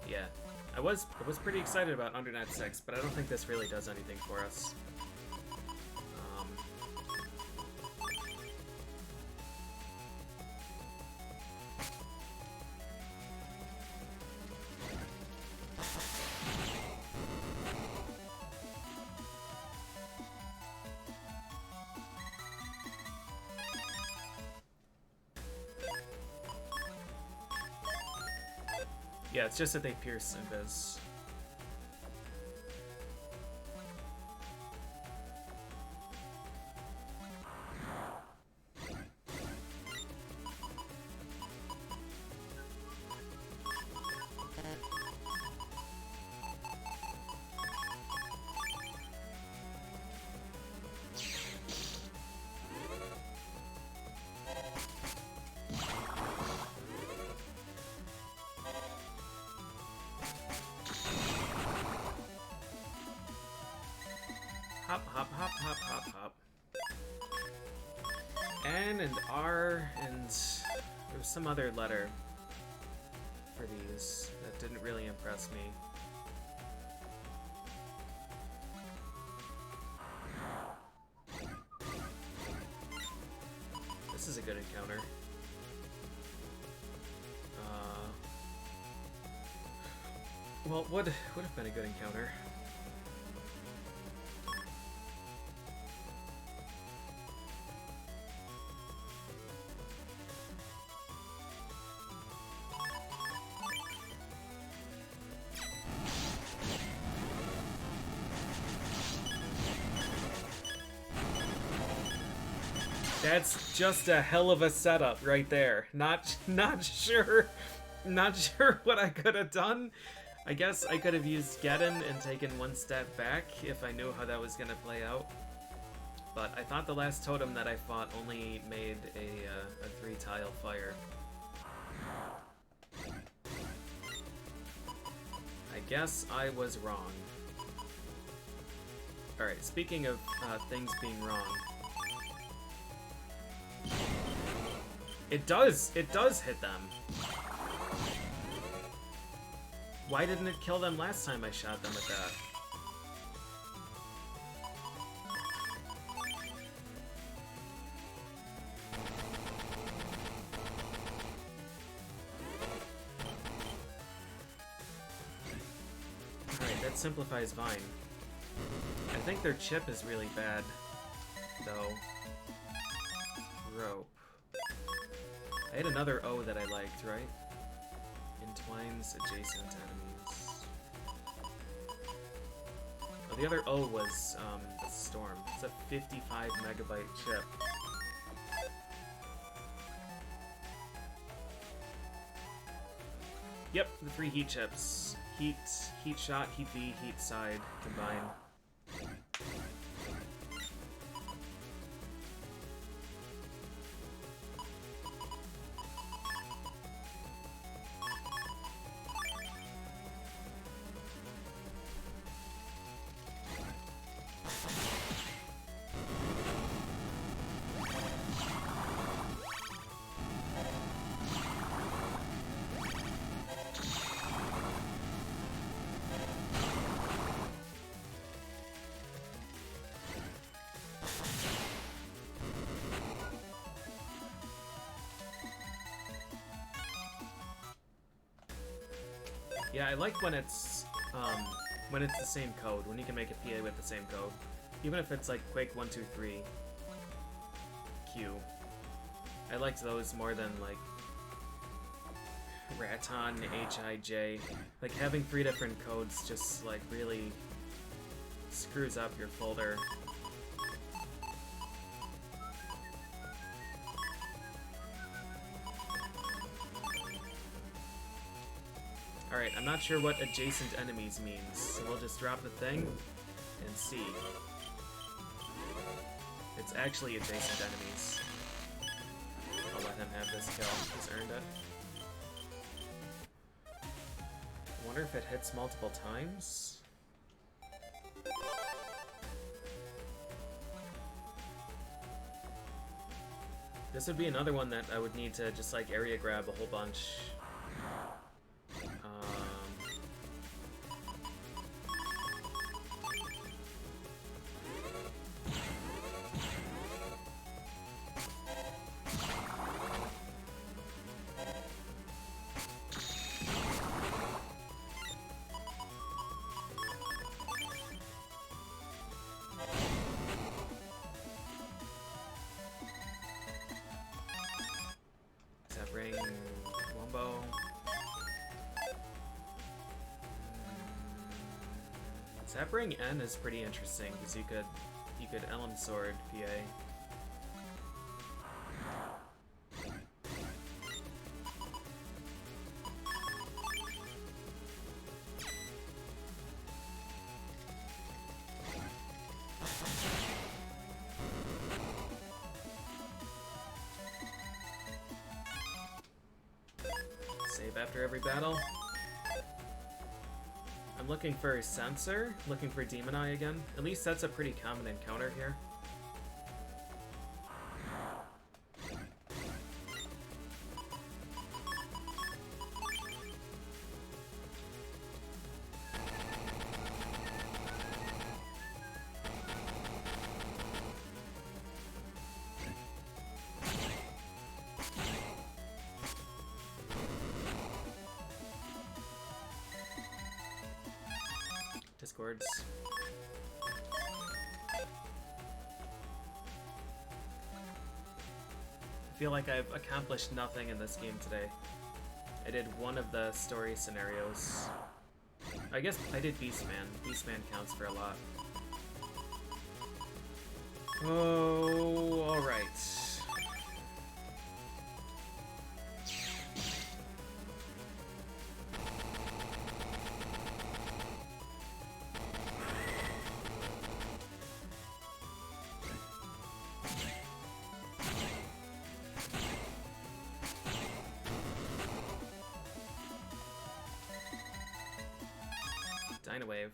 Yeah, I was pretty excited about Undernet 6, but I don't think this really does anything for us. Yeah, it's just that they pierce Invis. Hop, hop, hop, hop, hop, hop. N and R, and there was some other letter for these that didn't really impress me. This is a good encounter. Well, would have been a good encounter. That's just a hell of a setup right there. Not sure what I could have done. I guess I could have used Geddon and taken one step back if I knew how that was gonna play out. But I thought the last totem that I fought only made a 3-tile fire. I guess I was wrong. Alright, speaking of things being wrong. It does hit them. Why didn't it kill them last time I shot them with that? Alright, that simplifies Vine. I think their chip is really bad, though. Rope. I had another O that I liked, right? Entwines adjacent enemies. Oh, the other O was the storm. It's a 55 megabyte chip. Yep, the 3 heat chips. Heat, heat shot, heat V, heat side combined. Yeah, I like when it's the same code, when you can make a PA with the same code. Even if it's like Quake 123 Q. I liked those more than like Raton, HIJ. Like having 3 different codes just like really screws up your folder. Alright, I'm not sure what adjacent enemies means, so we'll just drop the thing and see. It's actually adjacent enemies. I'll let him have this kill. He's earned it. I wonder if it hits multiple times? This would be another one that I would need to just like area grab a whole bunch. Zapping N is pretty interesting because you could Elm Sword PA. Save after every battle. I'm looking for a Sensor, looking for Demon Eye again. At least that's a pretty common encounter here. Discords. I feel like I've accomplished nothing in this game today. I did one of the story scenarios. I guess I did Beastman. Beastman counts for a lot. Oh, alright. Dynawave.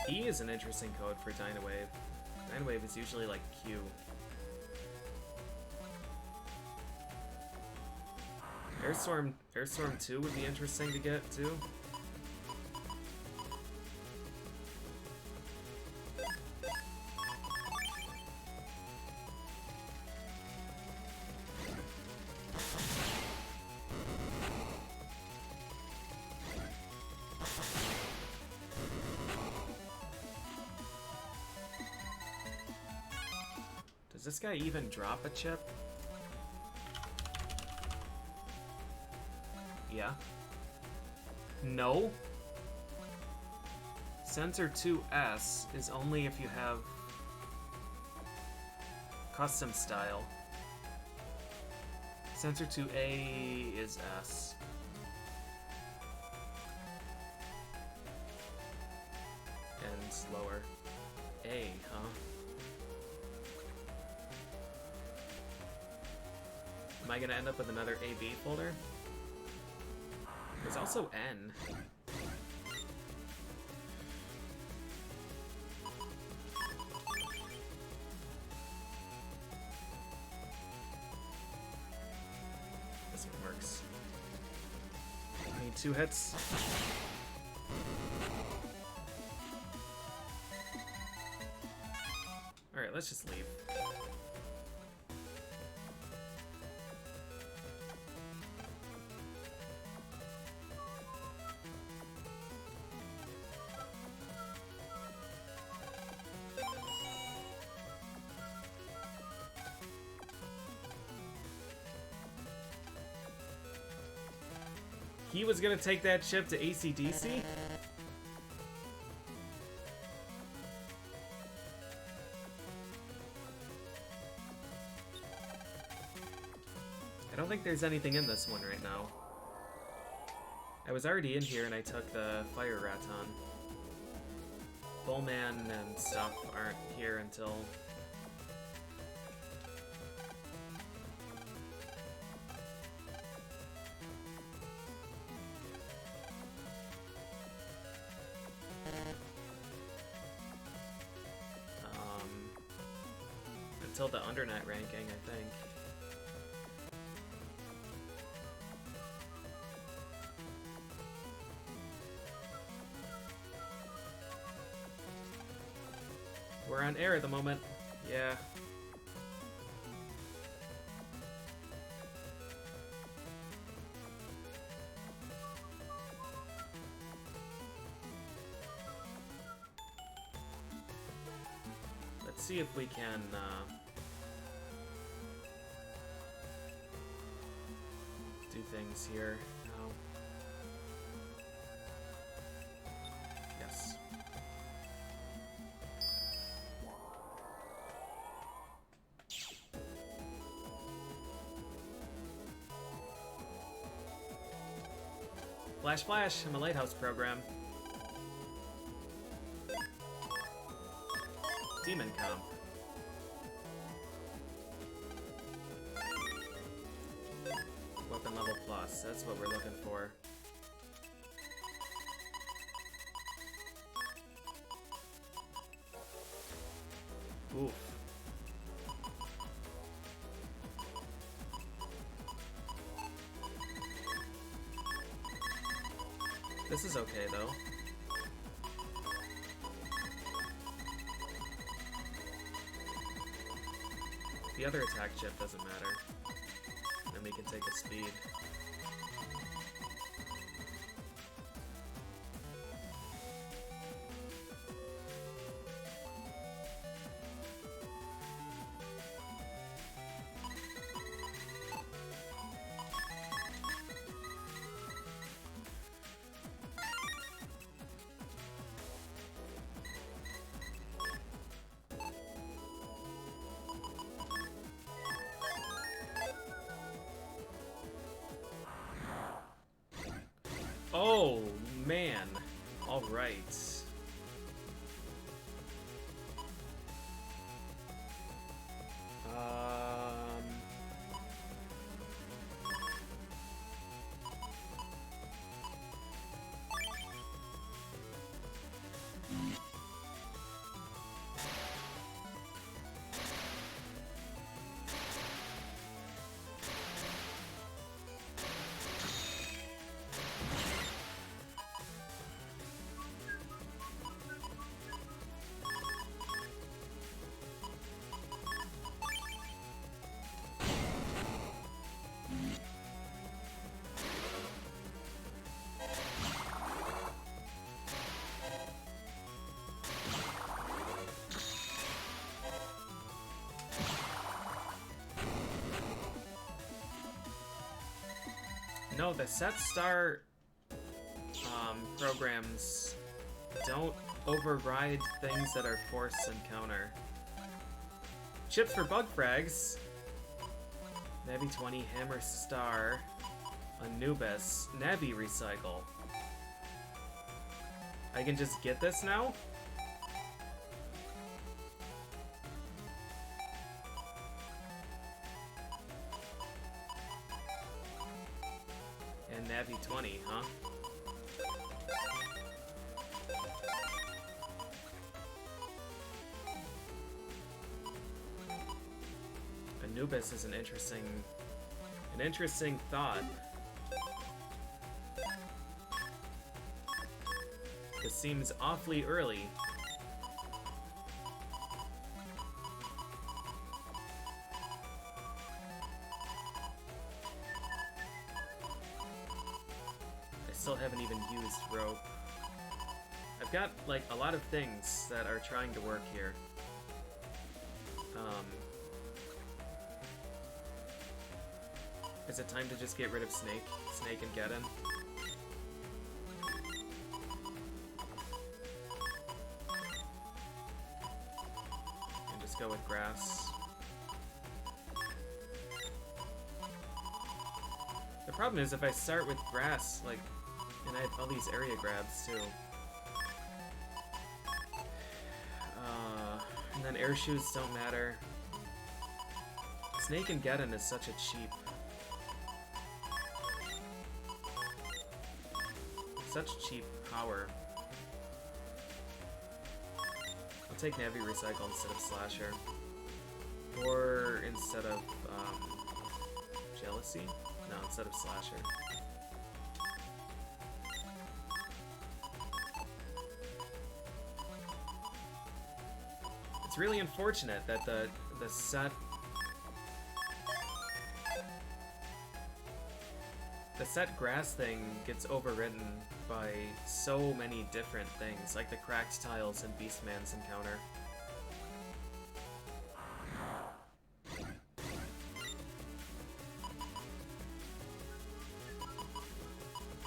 E is an interesting code for Dynawave. Dynawave is usually like Q. Airstorm 2 would be interesting to get too. Does this guy even drop a chip? Yeah. No. Sensor 2S is only if you have custom style. Sensor 2A is S. And slower. A, huh? Am I gonna end up with another AB folder? There's also N. This one works. I need 2 hits. Alright, let's just leave. He was gonna take that chip to AC/DC? I don't think there's anything in this one right now. I was already in here and I took the Fire Raton. Bullman and stuff aren't here until... until the Undernet ranking, I think. We're on air at the moment. Yeah. Let's see if we can, do things here. No. Yes. Flash Flash, I'm a Lighthouse program. Demon Comp. Weapon level plus, that's what we're looking for. Oof. This is okay though. The other attack chip doesn't matter. Then we can take a speed. Oh, man. All right. know, the set star programs don't override things that are force and counter. Chips for bug frags. Navi 20, Hammer Star, Anubis, Navi Recycle. I can just get this now? And Navi 20, huh? Anubis is an interesting thought. This seems awfully early. I still haven't even used rope. I've got, like, a lot of things that are trying to work here. Is it time to just get rid of Snake? Snake and Geddon? And just go with Grass. The problem is if I start with Grass, like, and I have all these area grabs too. And then air shoes don't matter. Snake and Geddon is such a cheap power. I'll take Navi Recycle instead of Slasher. Or instead of, Jealousy? No, instead of Slasher. It's really unfortunate that the set... The set grass thing gets overridden by so many different things, like the cracked tiles and Beastman's encounter.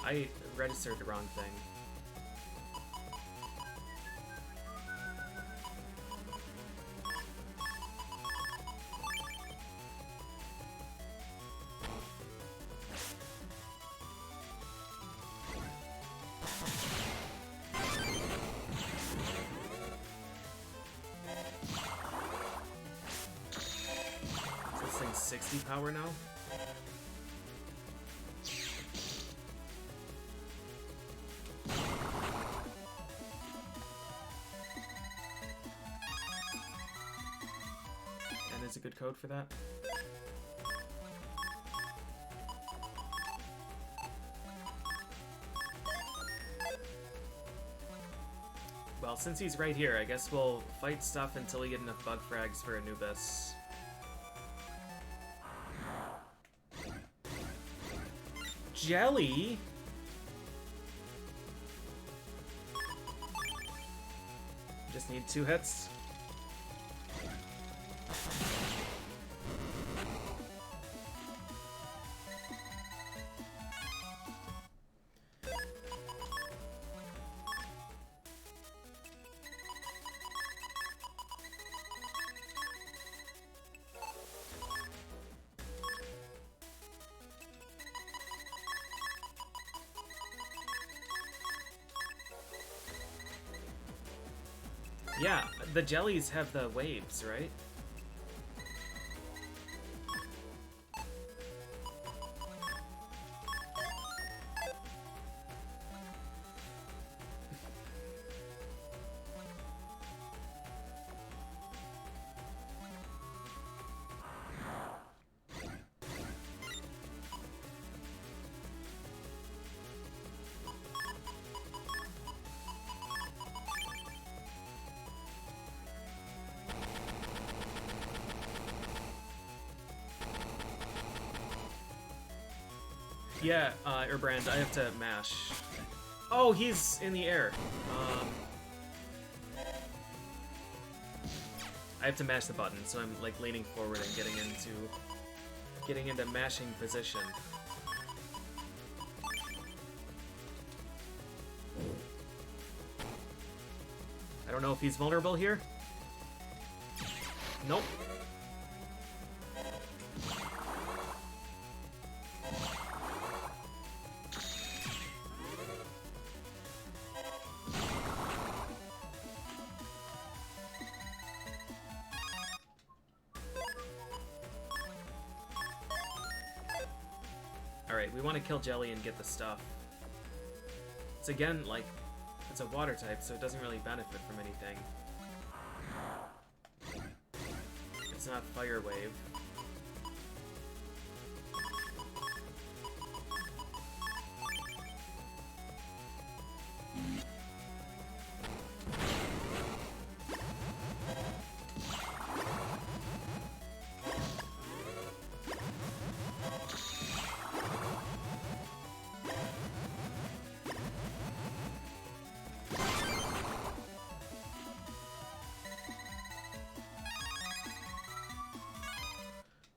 I registered the wrong thing. Power now? And is a good code for that? Well, since he's right here, I guess we'll fight stuff until we get enough bug frags for Anubis. Jelly? Just need 2 hits. Yeah, the jellies have the waves, right? Yeah, Erbrand, I have to mash. Oh, he's in the air. I have to mash the button, so I'm like leaning forward and getting into mashing position. don't know if he's vulnerable here. Nope. Alright, we want to kill Jelly and get the stuff. It's again, like, it's a water type, so it doesn't really benefit from anything. It's not Fire Wave.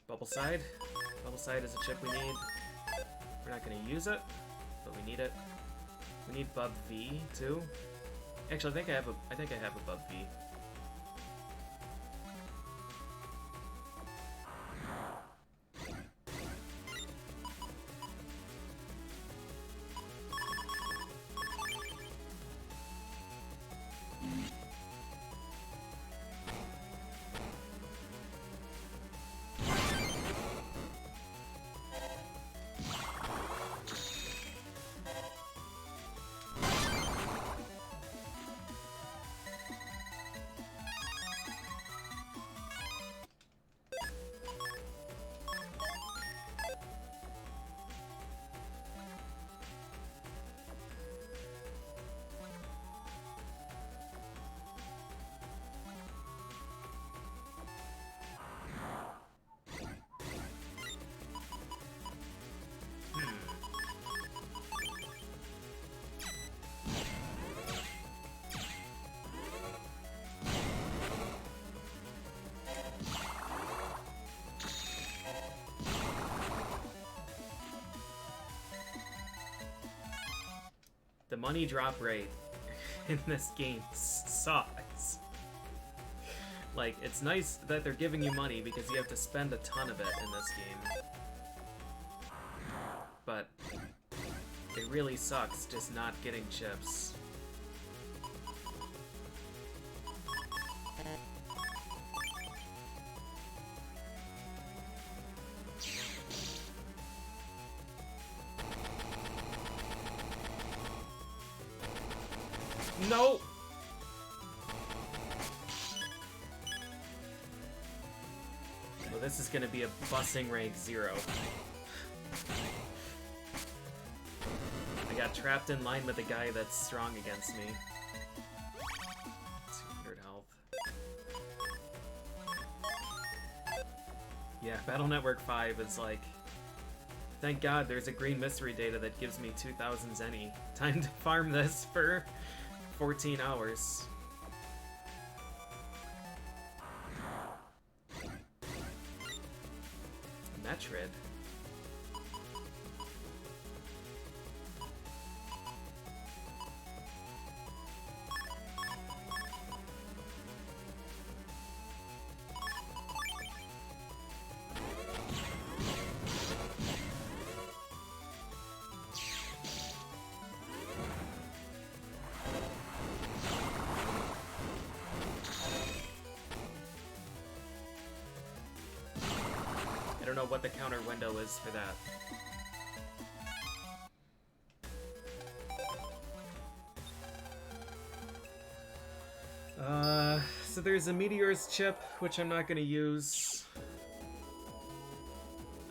Bubble Side. Bubble Side is a chip we need. We're not going to use it, but we need it. We need Bub V too. Actually, I think I have a Bub V. The money drop rate in this game sucks. Like, it's nice that they're giving you money because you have to spend a ton of it in this game. But it really sucks just not getting chips. No! Well, this is gonna be a busing rank 0. I got trapped in line with a guy that's strong against me. 200 health. Yeah, Battle Network 5 is like... Thank God there's a green mystery data that gives me 2,000 zenny. Time to farm this for 14 hours. Metrid. I don't know what the counter window is for that. So there's a Meteor's chip, which I'm not gonna use.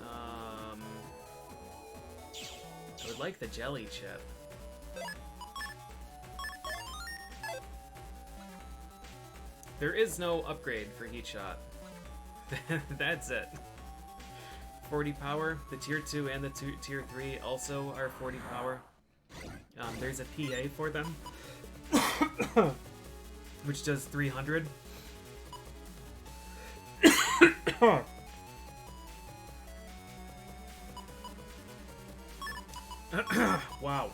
I would like the Jelly chip. There is no upgrade for Heat Shot. That's it. 40 power. The tier 2 and the tier 3 also are 40 power. There's a PA for them, which does 300. Wow.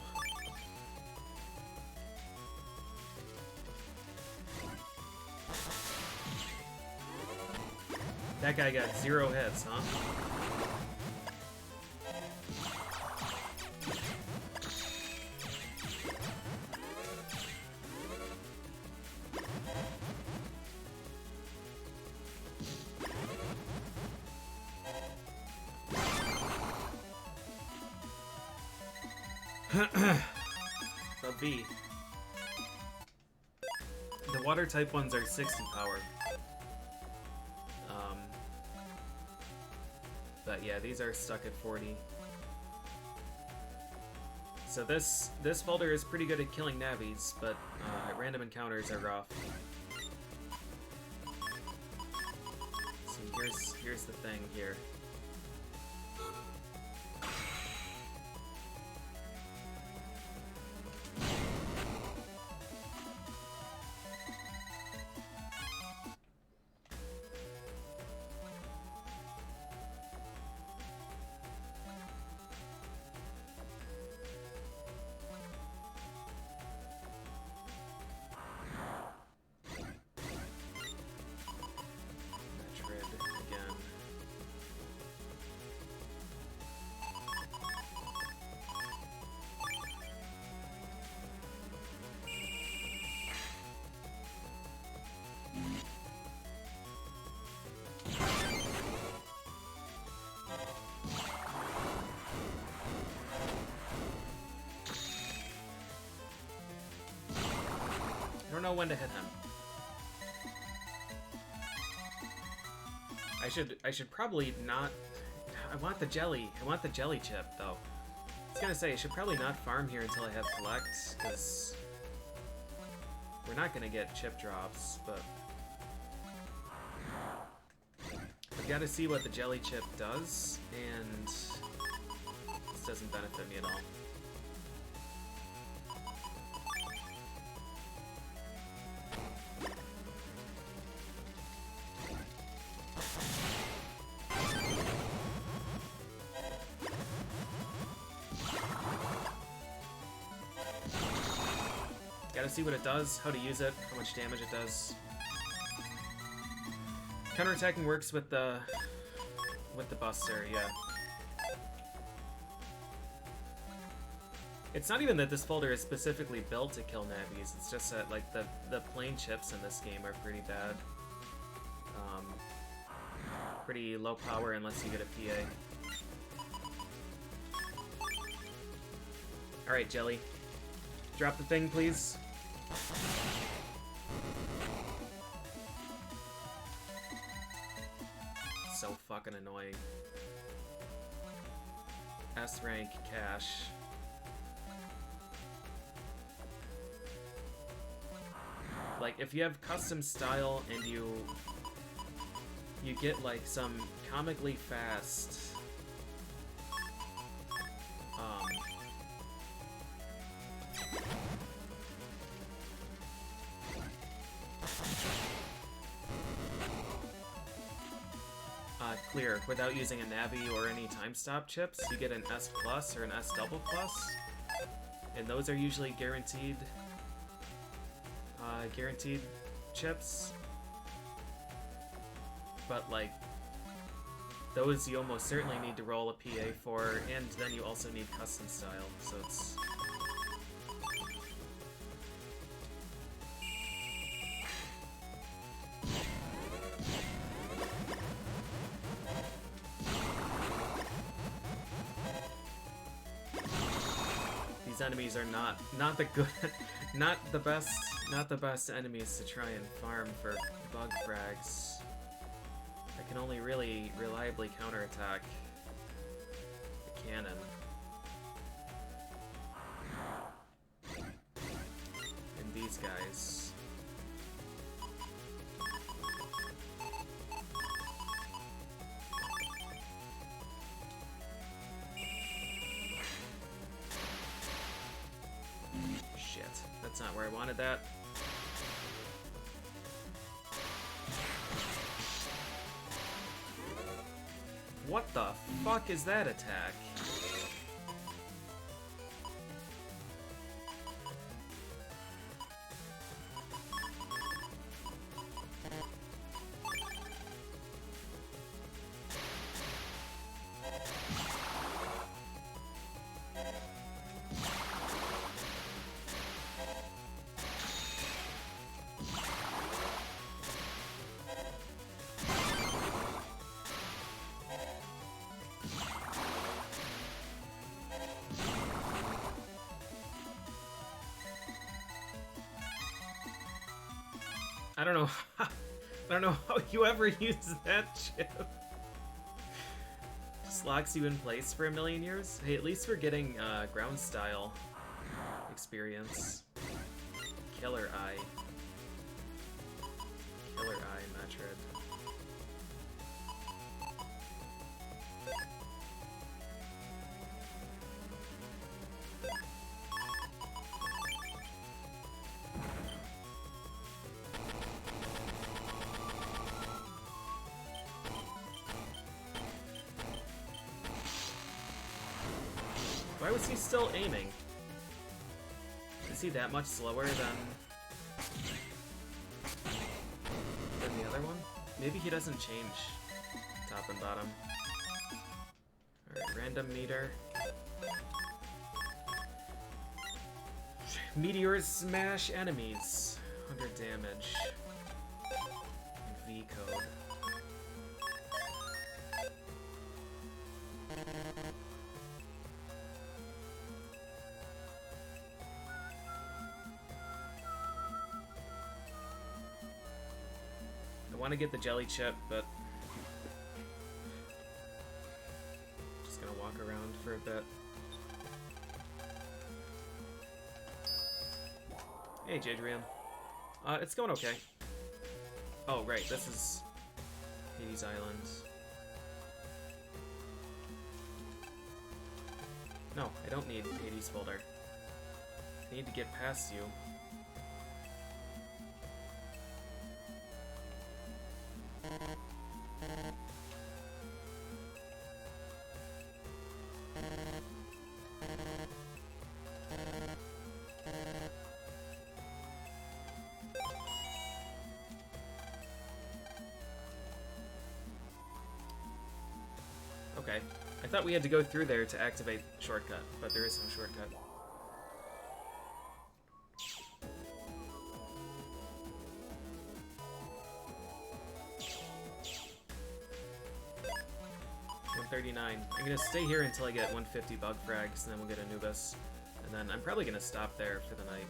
That guy got 0 hits, huh? A B. The water type ones are 60 power. But yeah, these are stuck at 40. So this folder is pretty good at killing navis, but random encounters are rough. So here's the thing here. I don't know when to hit him. I should probably not. I want the jelly. I want the jelly chip though. I was gonna say I should probably not farm here until I have collect, because we're not gonna get chip drops. But I've got to see what the jelly chip does, and this doesn't benefit me at all. Gotta see what it does, how to use it, how much damage it does. Counterattacking works with the Buster, yeah. It's not even that this folder is specifically built to kill navis, it's just that like the plain chips in this game are pretty bad. Pretty low power unless you get a PA. Alright, Jelly. Drop the thing, please. So fucking annoying. S rank cash. Like, if you have custom style and you get like some comically fast clear without using a navi or any time stop chips, you get an S plus or an S double plus, and those are usually guaranteed chips. But like those you almost certainly need to roll a PA for, and then you also need custom style, so it's enemies are not the good not the best enemies to try and farm for bug frags. I can only really reliably counterattack the cannon. And these guys. Shit, that's not where I wanted that. What the fuck is that attack? I don't know. I don't know how you ever use that chip. Just locks you in place for a million years. Hey, at least we're getting ground style experience. Killer Eye. Killer Eye Metroid. Why was he still aiming? Is he that much slower than the other one? Maybe he doesn't change top and bottom. Alright, random meter. Meteors smash enemies. 100 damage. V code. I want to get the jelly chip, but just gonna walk around for a bit. Hey, Jadrian. It's going okay. Oh, right, this is Hades Island. No, I don't need Hades folder. I need to get past you. Okay. I thought we had to go through there to activate shortcut, but there is no shortcut. $139. I'm gonna stay here until I get 150 bug frags, and then we'll get Anubis. And then I'm probably gonna stop there for the night.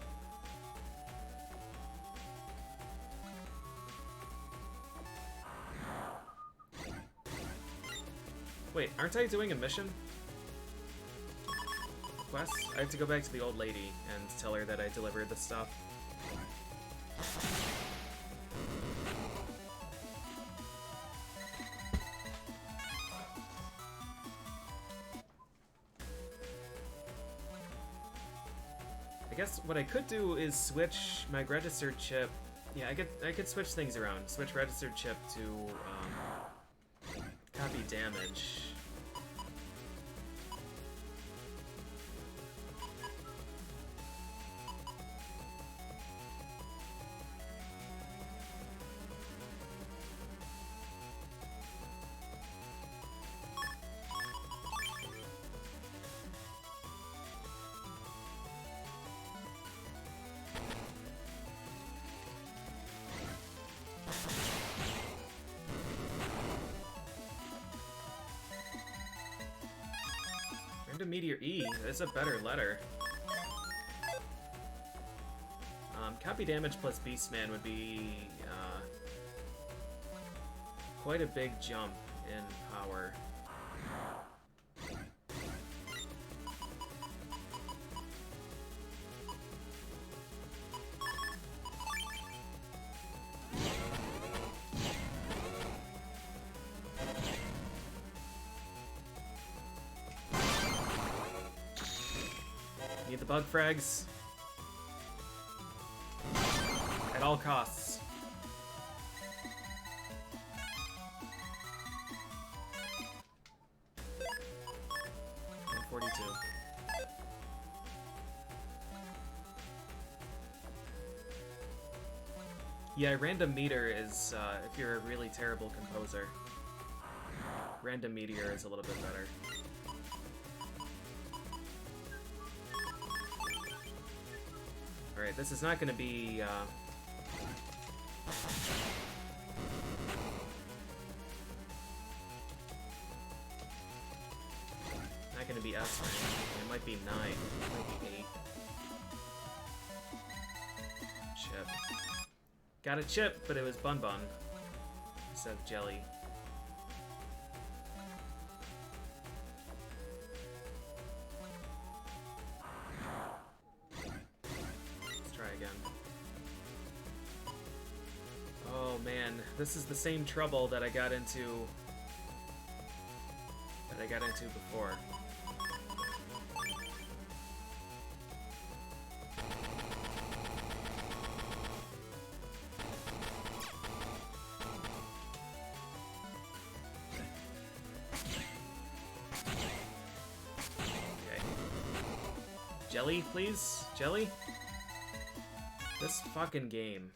Wait, aren't I doing a mission? Quest? I have to go back to the old lady and tell her that I delivered the stuff. I guess what I could do is switch my registered chip. Yeah, I could switch things around. Switch registered chip to copy damage. Meteor E, that's a better letter. Copy damage plus Beastman would be quite a big jump in power. Need the bug frags. At all costs. $142. Yeah, random meter is if you're a really terrible composer. Random meteor is a little bit better. Alright, this is not going to be, not going to be S rank. It might be 9. It might be 8. Chip. Got a chip, but it was Bun Bun instead of Jelly. Let's try again. Oh man, this is the same trouble that I got into before. Jelly, please? Jelly? This fucking game.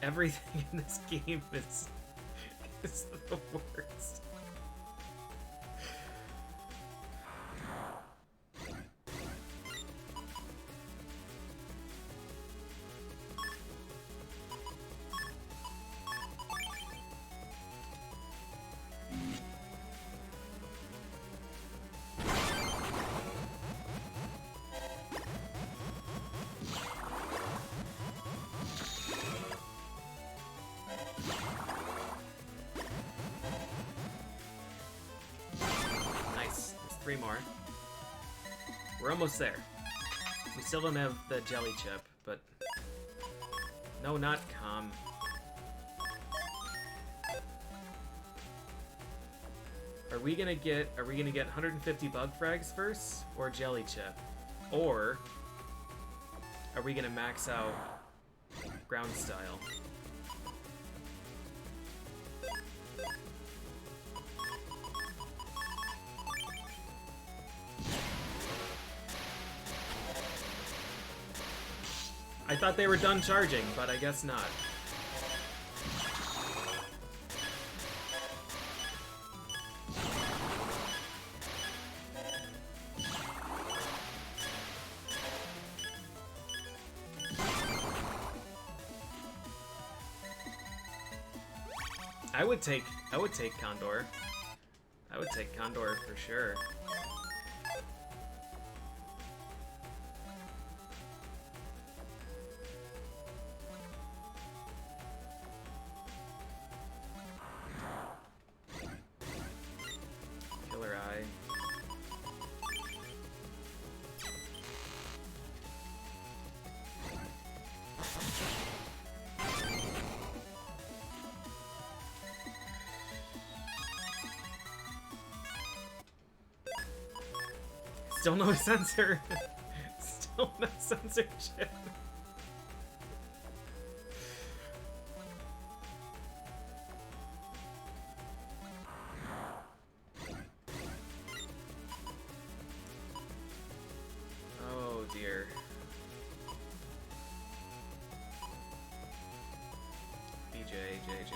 Everything in this game is the worst. Three more. We're almost there. We still don't have the jelly chip, but no, not calm. Are we gonna get 150 bug frags first, or jelly chip, or are we gonna max out ground style? I thought they were done charging, but I guess not. I would take Condor. I would take Condor for sure. Still no censor. Still no censorship. Oh dear. BJ, JJ.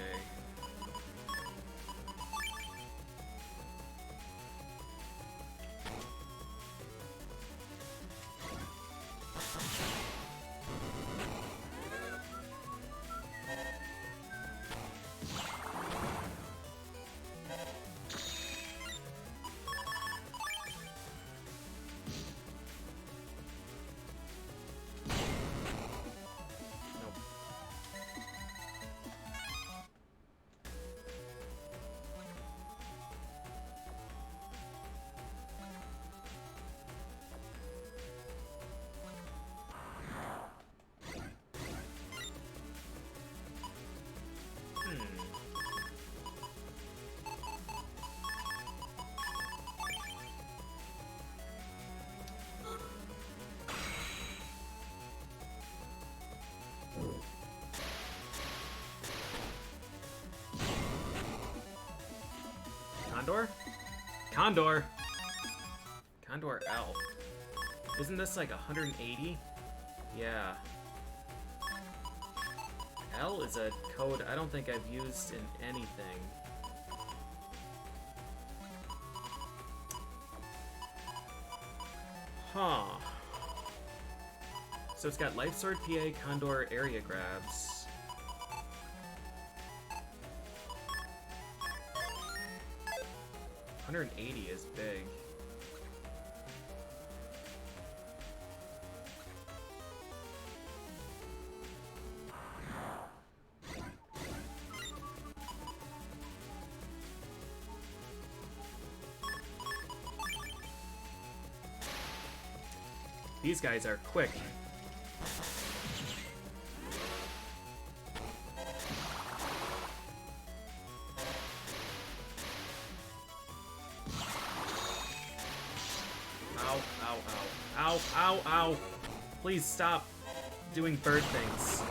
Condor? Condor! Condor L. Isn't this like 180? Yeah. L is a code I don't think I've used in anything. Huh. So it's got Life Sword PA, Condor, area grabs. 180 is big. These guys are quick. Ow, ow, ow. Ow, ow, ow. Please stop doing bird things.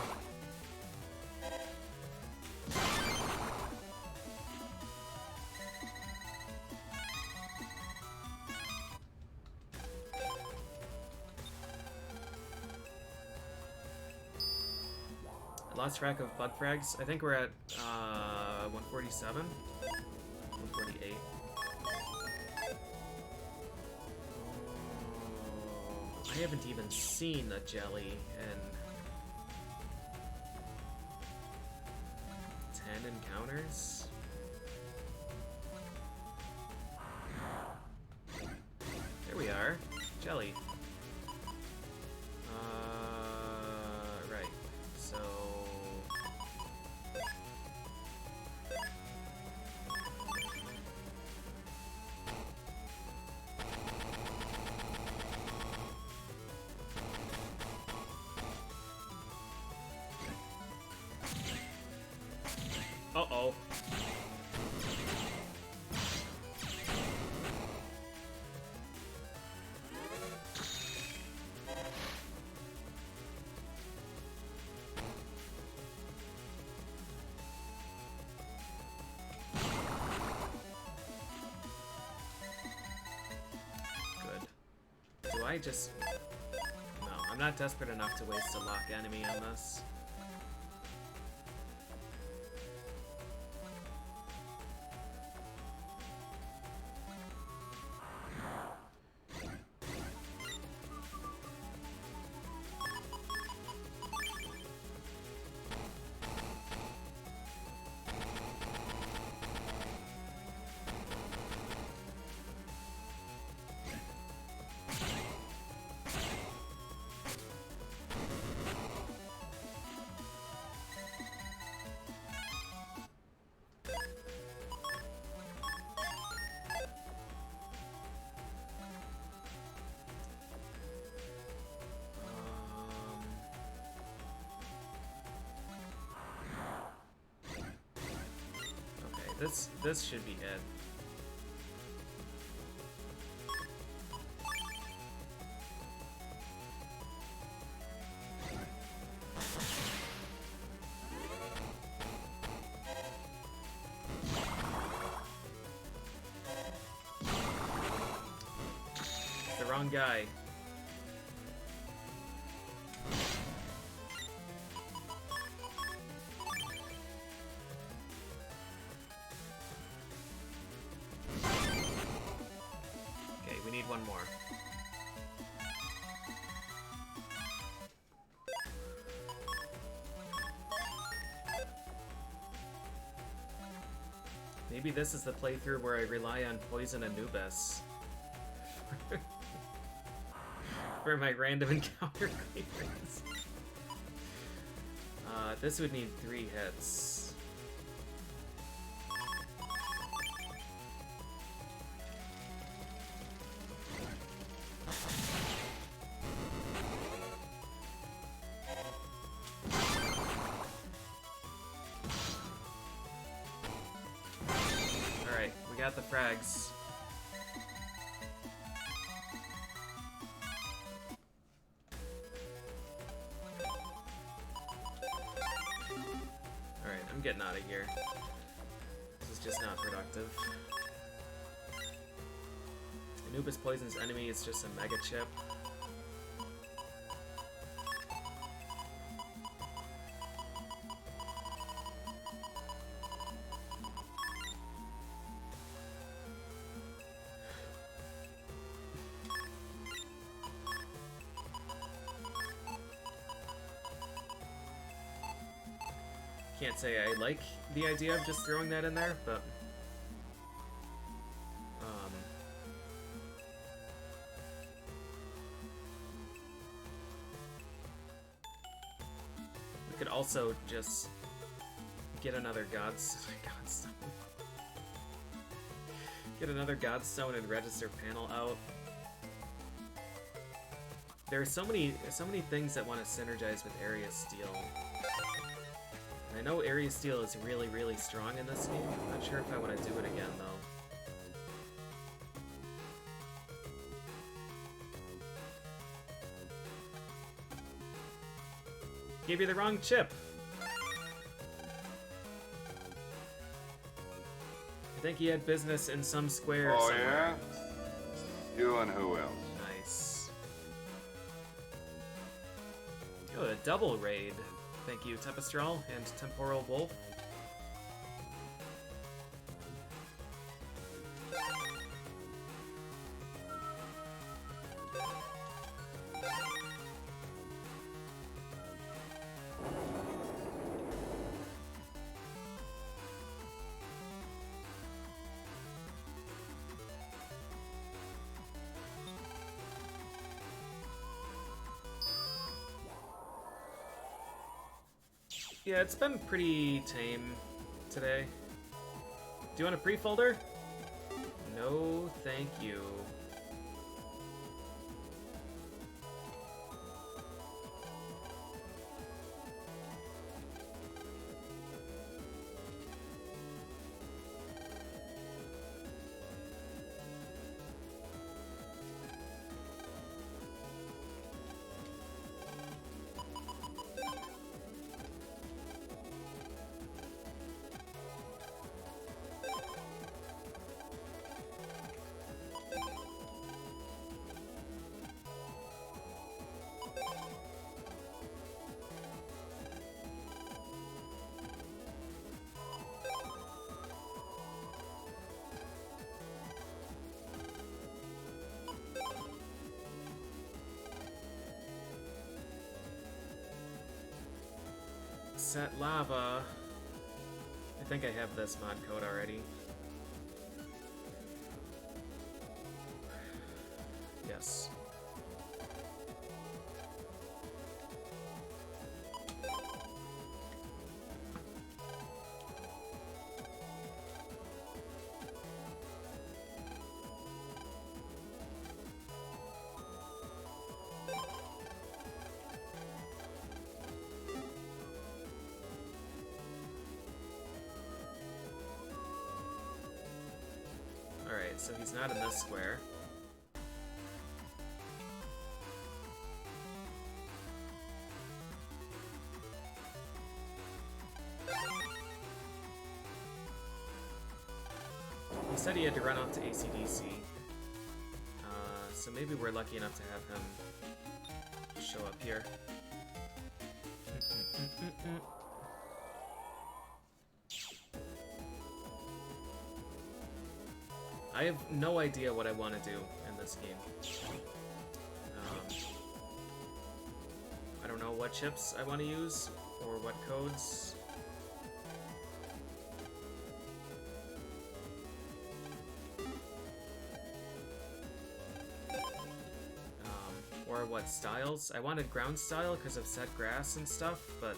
I lost track of bug frags. I think we're at 147? 148. I haven't even seen a jelly in 10 encounters. There we are. Jelly. Right. So... Uh-oh. Good. Do I just... No, I'm not desperate enough to waste a lock enemy on this. This should be it. The wrong guy. One more. Maybe this is the playthrough where I rely on Poison Anubis for my random encounter clearance. This would need 3 hits. Got the frags. Alright, I'm getting out of here. This is just not productive. Anubis poisons enemy, it's just a mega chip. Can't say I like the idea of just throwing that in there, but we could also just get another Godstone. Get another Godstone and register panel out. There are so many things that want to synergize with Area Steel. And I know Area Steel is really, really strong in this game. I'm not sure if I want to do it again, though. Gave you the wrong chip! I think he had business in some square somewhere. Yeah? You and who else? Nice. Oh, a double raid. Thank you, Tepestral and Temporal Wolf. Yeah, it's been pretty tame today. Do you want a pre-folder? No, thank you. Set lava. I think I have this mod code already. Yes. Alright, so he's not in this square. He said he had to run out to AC/DC. So maybe we're lucky enough to have him show up here. I have no idea what I want to do in this game. I don't know what chips I want to use or what codes. Or what styles. I wanted ground style because of set grass and stuff, but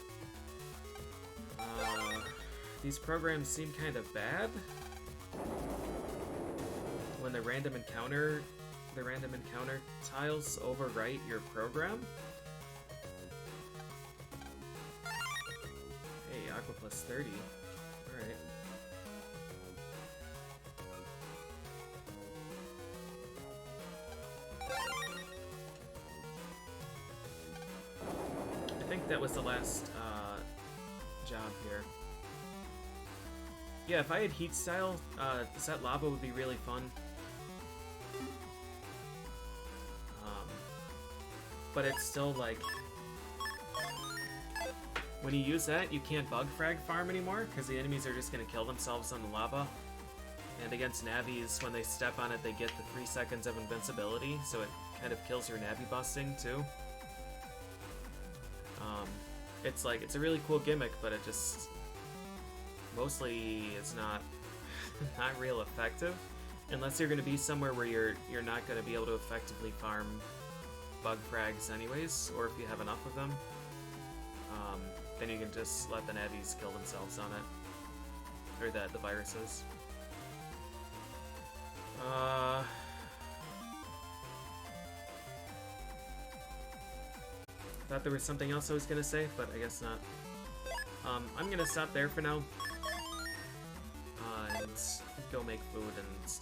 these programs seem kind of bad. When the random encounter tiles overwrite your program. Hey, Aqua plus 30. Alright. I think that was the last job here. Yeah, if I had heat style, set lava would be really fun. But it's still like, when you use that, you can't bug frag farm anymore because the enemies are just going to kill themselves on the lava. And against navis, when they step on it, they get the 3 seconds of invincibility, so it kind of kills your navi busting too. It's like, it's a really cool gimmick, but it just mostly is not not real effective unless you're going to be somewhere where you're not going to be able to effectively farm bug frags anyways, or if you have enough of them, then you can just let the navis kill themselves on it, or the viruses. Thought there was something else I was gonna say, but I guess not. I'm gonna stop there for now. And go make food and stuff.